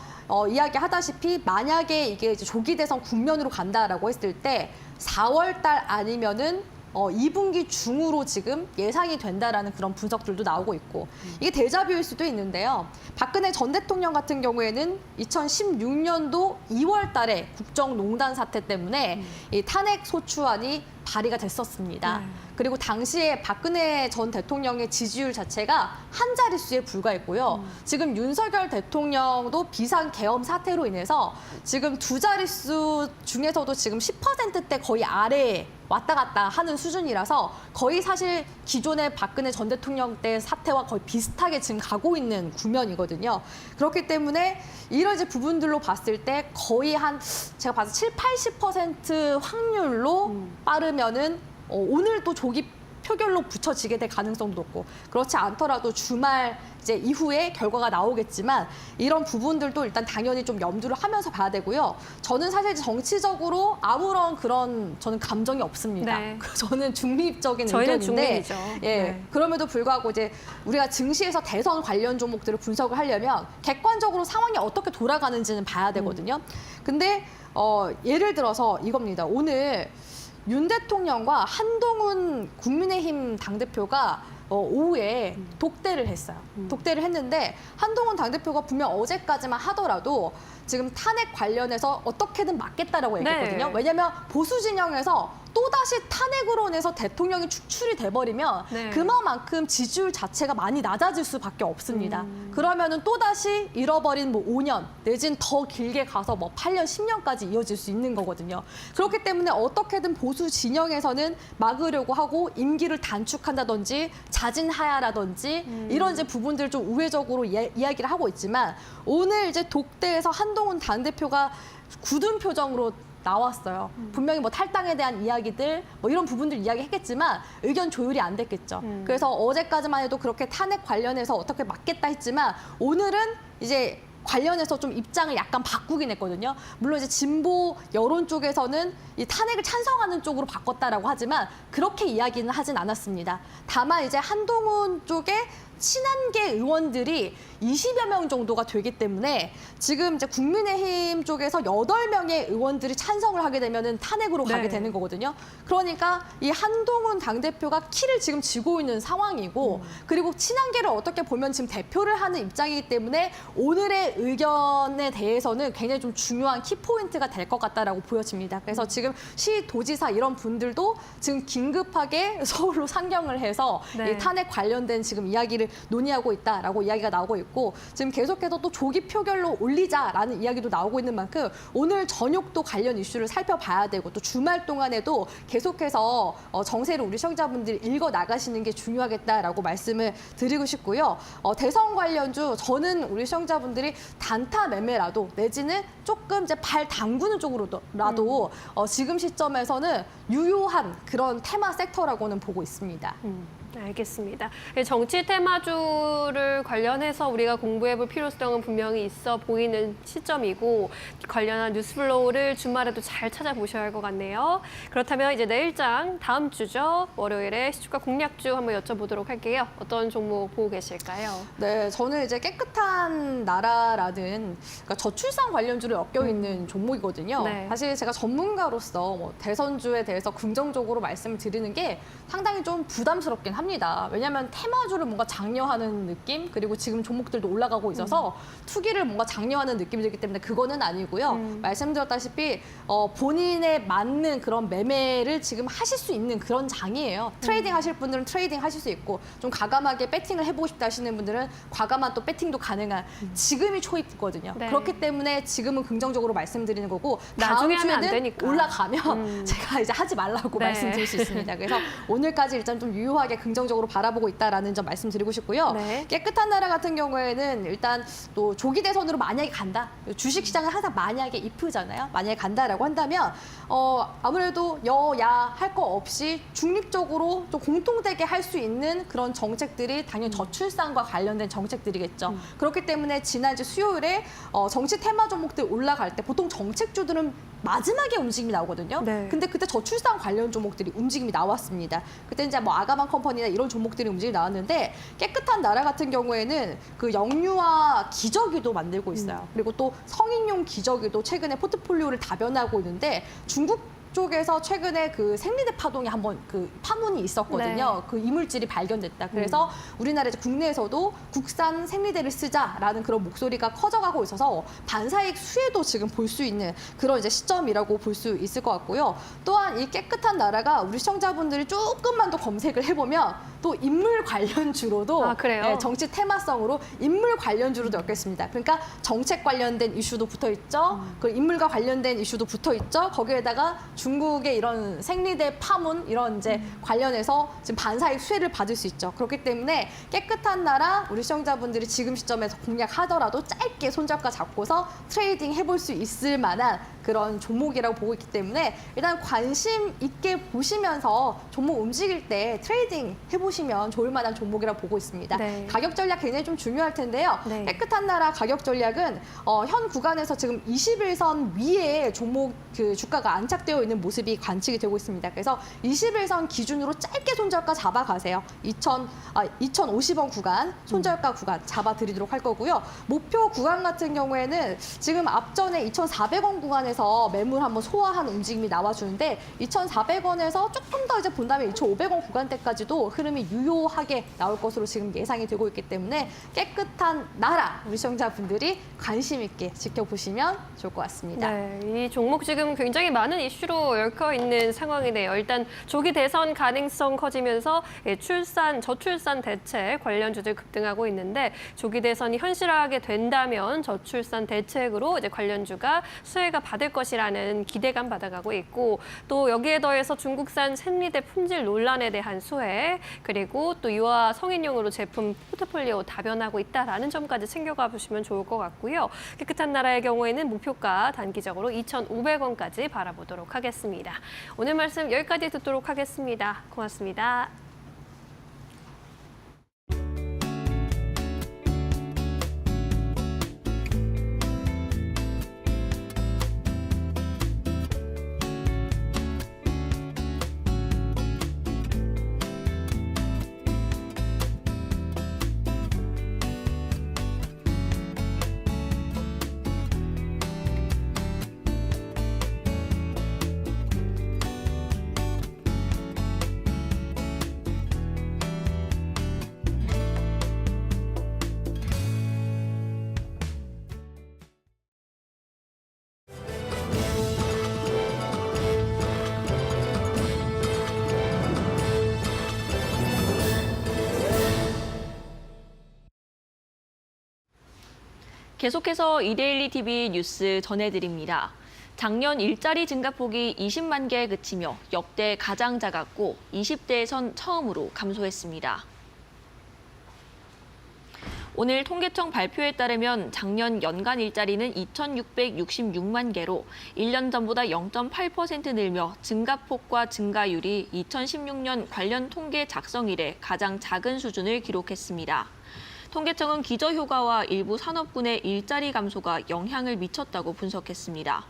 이야기하다시피 만약에 이게 이제 조기 대선 국면으로 간다라고 했을 때 4월 달 아니면은 2분기 중으로 지금 예상이 된다라는 그런 분석들도 나오고 있고 이게 데자뷰일 수도 있는데요. 박근혜 전 대통령 같은 경우에는 2016년도 2월 달에 국정농단 사태 때문에 이 탄핵 소추안이 발의가 됐었습니다. 그리고 당시에 박근혜 전 대통령의 지지율 자체가 한 자릿수에 불과했고요. 지금 윤석열 대통령도 비상계엄 사태로 인해서 지금 두 자릿수 중에서도 지금 10%대 거의 아래에 왔다 갔다 하는 수준이라서 거의 사실 기존의 박근혜 전 대통령 때 사태와 거의 비슷하게 지금 가고 있는 국면이거든요. 그렇기 때문에 이런 이제 부분들로 봤을 때 거의 한 제가 봐서 7, 80% 확률로 빠르면은 오늘 또 조기 표결로 붙여지게 될 가능성도 높고 그렇지 않더라도 주말 이제 이후에 결과가 나오겠지만 이런 부분들도 일단 당연히 좀 염두를 하면서 봐야 되고요. 저는 사실 정치적으로 아무런 그런 저는 감정이 없습니다. 네. 저는 중립적인 저희는 의견인데 중립이죠. 예, 네. 그럼에도 불구하고 이제 우리가 증시에서 대선 관련 종목들을 분석을 하려면 객관적으로 상황이 어떻게 돌아가는지는 봐야 되거든요. 근데 예를 들어서 이겁니다. 오늘 윤 대통령과 한동훈 국민의힘 당대표가 오후에 독대를 했어요. 독대를 했는데 한동훈 당대표가 분명 어제까지만 하더라도 지금 탄핵 관련해서 어떻게든 막겠다라고 얘기했거든요. 네. 왜냐하면 보수 진영에서 또다시 탄핵으로 인해서 대통령이 축출이 돼버리면 네. 그만큼 지지율 자체가 많이 낮아질 수밖에 없습니다. 그러면은 또다시 잃어버린 뭐 5년 내지는 더 길게 가서 뭐 8년, 10년까지 이어질 수 있는 거거든요. 그렇기 때문에 어떻게든 보수 진영에서는 막으려고 하고 임기를 단축한다든지 자진하야라든지 이런 이제 부분들 좀 우회적으로 이야기를 하고 있지만 오늘 이제 독대에서 한동훈 당대표가 굳은 표정으로 나왔어요. 분명히 뭐 탈당에 대한 이야기들 뭐 이런 부분들 이야기했겠지만 의견 조율이 안 됐겠죠. 그래서 어제까지만 해도 그렇게 탄핵 관련해서 어떻게 막겠다 했지만 오늘은 이제 관련해서 좀 입장을 약간 바꾸긴 했거든요. 물론 이제 진보 여론 쪽에서는 이 탄핵을 찬성하는 쪽으로 바꿨다라고 하지만 그렇게 이야기는 하진 않았습니다. 다만 이제 한동훈 쪽에 친한계 의원들이 20여 명 정도가 되기 때문에 지금 이제 국민의힘 쪽에서 8명의 의원들이 찬성을 하게 되면은 탄핵으로 가게 네. 되는 거거든요. 그러니까 이 한동훈 당대표가 키를 지금 쥐고 있는 상황이고 그리고 친한계를 어떻게 보면 지금 대표를 하는 입장이기 때문에 오늘의 의견에 대해서는 굉장히 좀 중요한 키포인트가 될 것 같다라고 보여집니다. 그래서 지금 시도지사 이런 분들도 지금 긴급하게 서울로 상경을 해서 네. 이 탄핵 관련된 지금 이야기를 논의하고 있다라고 이야기가 나오고 있고 지금 계속해서 또 조기 표결로 올리자라는 이야기도 나오고 있는 만큼 오늘 저녁도 관련 이슈를 살펴봐야 되고 또 주말 동안에도 계속해서 정세를 우리 시청자분들이 읽어 나가시는 게 중요하겠다라고 말씀을 드리고 싶고요. 대선 관련주 저는 우리 시청자분들이 단타 매매라도 내지는 조금 이제 발 담그는 쪽으로라도 지금 시점에서는 유효한 그런 테마 섹터라고는 보고 있습니다. 알겠습니다. 정치 테마주를 관련해서 우리가 공부해볼 필요성은 분명히 있어 보이는 시점이고 관련한 뉴스플로우를 주말에도 잘 찾아보셔야 할 것 같네요. 그렇다면 이제 내일장 다음 주죠. 월요일에 시주가 공략주 한번 여쭤보도록 할게요. 어떤 종목 보고 계실까요? 네, 저는 이제 깨끗한 나라라는 그러니까 저출산 관련주를 엮여 있는 종목이거든요. 네. 사실 제가 전문가로서 뭐 대선주에 대해서 긍정적으로 말씀을 드리는 게 상당히 좀 부담스럽긴 합니다. 왜냐하면 테마주를 뭔가 장려하는 느낌 그리고 지금 종목들도 올라가고 있어서 투기를 뭔가 장려하는 느낌이 들기 때문에 그거는 아니고요. 말씀드렸다시피 본인에 맞는 그런 매매를 지금 하실 수 있는 그런 장이에요. 트레이딩 하실 분들은 트레이딩 하실 수 있고 좀 과감하게 배팅을 해보고 싶다 하시는 분들은 과감한 또 배팅도 가능한 지금이 초입거든요. 네. 그렇기 때문에 지금은 긍정적으로 말씀드리는 거고 나중에 다음 하면 안 주에는 되니까. 올라가면 제가 이제 하지 말라고 네. 말씀드릴 수 있습니다. 그래서 오늘까지 일단 좀 유효하게 긍정적으로 바라보고 있다라는 점 말씀드리고 싶고요. 네. 깨끗한 나라 같은 경우에는 일단 또 조기 대선으로 만약에 간다. 주식시장은 항상 만약에 if잖아요. 만약에 간다라고 한다면 아무래도 여야 할 거 없이 중립적으로 좀 공통되게 할 수 있는 그런 정책들이 당연히 저출산과 관련된 정책들이겠죠. 그렇기 때문에 지난 이제 수요일에 정치 테마 종목들 올라갈 때 보통 정책주들은 마지막에 움직임이 나오거든요. 네. 근데 그때 저출산 관련 종목들이 움직임이 나왔습니다. 그때 이제 뭐 아가만 컴퍼니나 이런 종목들이 움직임이 나왔는데 깨끗한 나라 같은 경우에는 그 영유아 기저귀도 만들고 있어요. 그리고 또 성인용 기저귀도 최근에 포트폴리오를 다변하고 있는데 중국 쪽에서 최근에 그 생리대 파동이 한번 그 파문이 있었거든요. 네. 그 이물질이 발견됐다. 그래서 우리나라 이제 국내에서도 국산 생리대를 쓰자라는 그런 목소리가 커져가고 있어서 반사익 수혜도 지금 볼 수 있는 그런 이제 시점이라고 볼 수 있을 것 같고요. 또한 이 깨끗한 나라가 우리 시청자분들이 조금만 더 검색을 해보면 또 인물 관련주로도 아, 그래요? 네, 정치 테마성으로 인물 관련주로도 엮였습니다. 그러니까 정책 관련된 이슈도 붙어 있죠. 그 인물과 관련된 이슈도 붙어 있죠. 거기에다가 중국의 이런 생리대 파문 이런 이제 관련해서 지금 반사익 수혜를 받을 수 있죠. 그렇기 때문에 깨끗한 나라 우리 시청자분들이 지금 시점에서 공략하더라도 짧게 손잡고 잡고서 트레이딩 해볼 수 있을 만한 그런 종목이라고 보고 있기 때문에 일단 관심 있게 보시면서 종목 움직일 때 트레이딩 해보시면 좋을 만한 종목이라고 보고 있습니다. 네. 가격 전략 굉장히 좀 중요할 텐데요. 네. 깨끗한 나라 가격 전략은 현 구간에서 지금 21선 위에 종목 그 주가가 안착되어 있는 모습이 관측이 되고 있습니다. 그래서 21선 기준으로 짧게 손절가 잡아가세요. 2,050원 구간, 손절가 구간 잡아드리도록 할 거고요. 목표 구간 같은 경우에는 지금 앞전에 2,400원 구간에서 매물 한번 소화한 움직임이 나와주는데 2,400원에서 조금 더 이제 본다면 2,500원 구간대까지도 흐름이 유효하게 나올 것으로 지금 예상이 되고 있기 때문에 깨끗한 나라 우리 시청자분들이 관심 있게 지켜보시면 좋을 것 같습니다. 네, 이 종목 지금 굉장히 많은 이슈로 얽혀 있는 상황이네요. 일단 조기 대선 가능성 커지면서 출산, 저출산 대책 관련주들 급등하고 있는데 조기 대선이 현실화하게 된다면 저출산 대책으로 이제 관련주가 수혜가 받을 것이라는 기대감 받아가고 있고 또 여기에 더해서 중국산 생리대 품질 논란에 대한 수혜 그리고 또 유아 성인용으로 제품 포트폴리오 다변하고 있다라는 점까지 챙겨가 보시면 좋을 것 같고요. 깨끗한 나라의 경우에는 목표가 단기적으로 2,500원까지 바라보도록 하겠습니다. 오늘 말씀 여기까지 듣도록 하겠습니다. 고맙습니다. 계속해서 이데일리 TV 뉴스 전해드립니다. 작년 일자리 증가폭이 20만 개에 그치며 역대 가장 작았고 20대에선 처음으로 감소했습니다. 오늘 통계청 발표에 따르면 작년 연간 일자리는 2,666만 개로 1년 전보다 0.8% 늘며 증가폭과 증가율이 2016년 관련 통계 작성 이래 가장 작은 수준을 기록했습니다. 통계청은 기저효과와 일부 산업군의 일자리 감소가 영향을 미쳤다고 분석했습니다.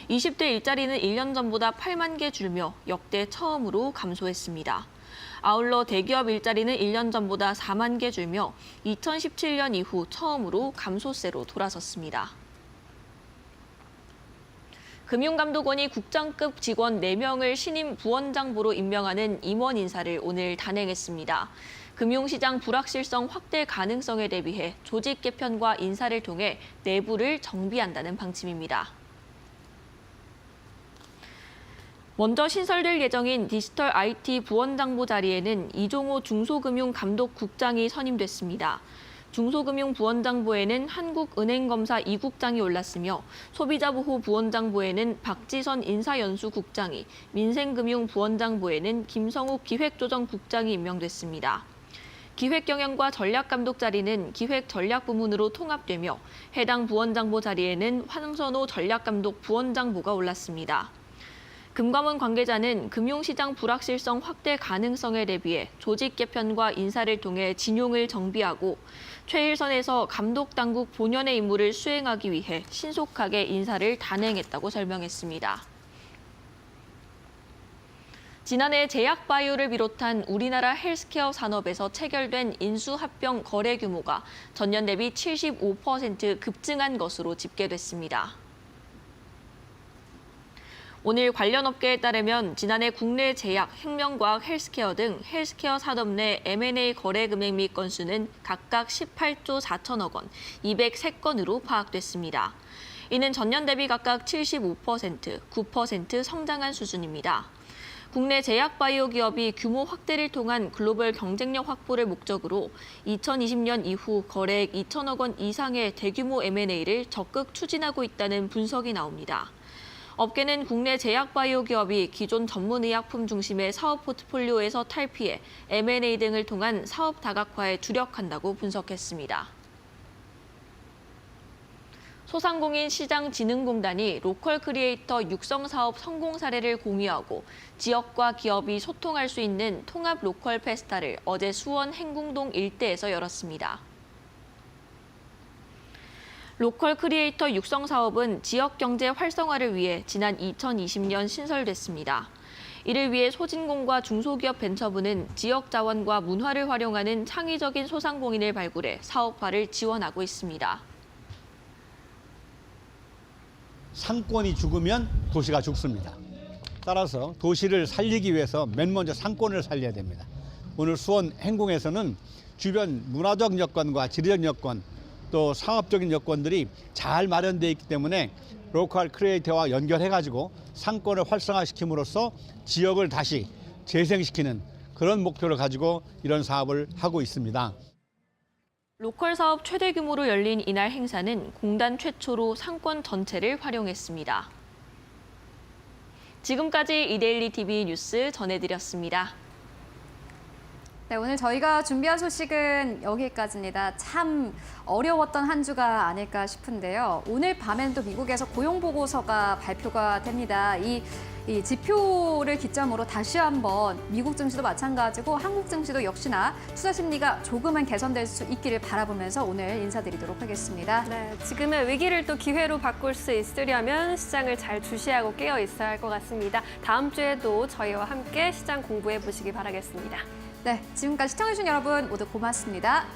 20대 일자리는 1년 전보다 8만 개 줄며 역대 처음으로 감소했습니다. 아울러 대기업 일자리는 1년 전보다 4만 개 줄며 2017년 이후 처음으로 감소세로 돌아섰습니다. 금융감독원이 국장급 직원 4명을 신임 부원장부로 임명하는 임원 인사를 오늘 단행했습니다. 금융시장 불확실성 확대 가능성에 대비해 조직 개편과 인사를 통해 내부를 정비한다는 방침입니다. 먼저 신설될 예정인 디지털 IT 부원장부 자리에는 이종호 중소금융감독국장이 선임됐습니다. 중소금융부원장부에는 한국은행검사 2국장이 올랐으며 소비자보호 부원장부에는 박지선 인사연수국장이, 민생금융부원장부에는 김성욱 기획조정국장이 임명됐습니다. 기획경영과 전략감독 자리는 기획전략부문으로 통합되며 해당 부원장부 자리에는 황선호 전략감독 부원장부가 올랐습니다. 금감원 관계자는 금융시장 불확실성 확대 가능성에 대비해 조직 개편과 인사를 통해 진용을 정비하고 최일선에서 감독당국 본연의 임무를 수행하기 위해 신속하게 인사를 단행했다고 설명했습니다. 지난해 제약바이오를 비롯한 우리나라 헬스케어 산업에서 체결된 인수합병 거래 규모가 전년 대비 75% 급증한 것으로 집계됐습니다. 오늘 관련 업계에 따르면 지난해 국내 제약, 혁명과학, 헬스케어 등 헬스케어 산업 내 M&A 거래 금액 및 건수는 각각 18조 4천억 원, 203건으로 파악됐습니다. 이는 전년 대비 각각 75%, 9% 성장한 수준입니다. 국내 제약 바이오 기업이 규모 확대를 통한 글로벌 경쟁력 확보를 목적으로 2020년 이후 거래액 2천억 원 이상의 대규모 M&A를 적극 추진하고 있다는 분석이 나옵니다. 업계는 국내 제약 바이오 기업이 기존 전문 의약품 중심의 사업 포트폴리오에서 탈피해 M&A 등을 통한 사업 다각화에 주력한다고 분석했습니다. 소상공인 시장진흥공단이 로컬 크리에이터 육성 사업 성공 사례를 공유하고 지역과 기업이 소통할 수 있는 통합 로컬 페스타를 어제 수원 행궁동 일대에서 열었습니다. 로컬 크리에이터 육성 사업은 지역 경제 활성화를 위해 지난 2020년 신설됐습니다. 이를 위해 소진공과 중소기업 벤처부는 지역 자원과 문화를 활용하는 창의적인 소상공인을 발굴해 사업화를 지원하고 있습니다. 상권이 죽으면 도시가 죽습니다. 따라서 도시를 살리기 위해서 맨 먼저 상권을 살려야 됩니다. 오늘 수원 행궁에서는 주변 문화적 여건과 지리적 여건 또 상업적인 여건들이 잘 마련되어 있기 때문에 로컬 크리에이터와 연결해가지고 상권을 활성화시킴으로써 지역을 다시 재생시키는 그런 목표를 가지고 이런 사업을 하고 있습니다. 로컬 사업 최대 규모로 열린 이날 행사는 공단 최초로 상권 전체를 활용했습니다. 지금까지 이데일리 TV 뉴스 전해드렸습니다. 네, 오늘 저희가 준비한 소식은 여기까지입니다. 참 어려웠던 한 주가 아닐까 싶은데요. 오늘 밤에는 또 미국에서 고용보고서가 발표가 됩니다. 이 지표를 기점으로 다시 한번 미국 증시도 마찬가지고 한국 증시도 역시나 투자 심리가 조금은 개선될 수 있기를 바라보면서 오늘 인사드리도록 하겠습니다. 네, 지금의 위기를 또 기회로 바꿀 수 있으려면 시장을 잘 주시하고 깨어 있어야 할 것 같습니다. 다음 주에도 저희와 함께 시장 공부해 보시기 바라겠습니다. 네, 지금까지 시청해주신 여러분 모두 고맙습니다.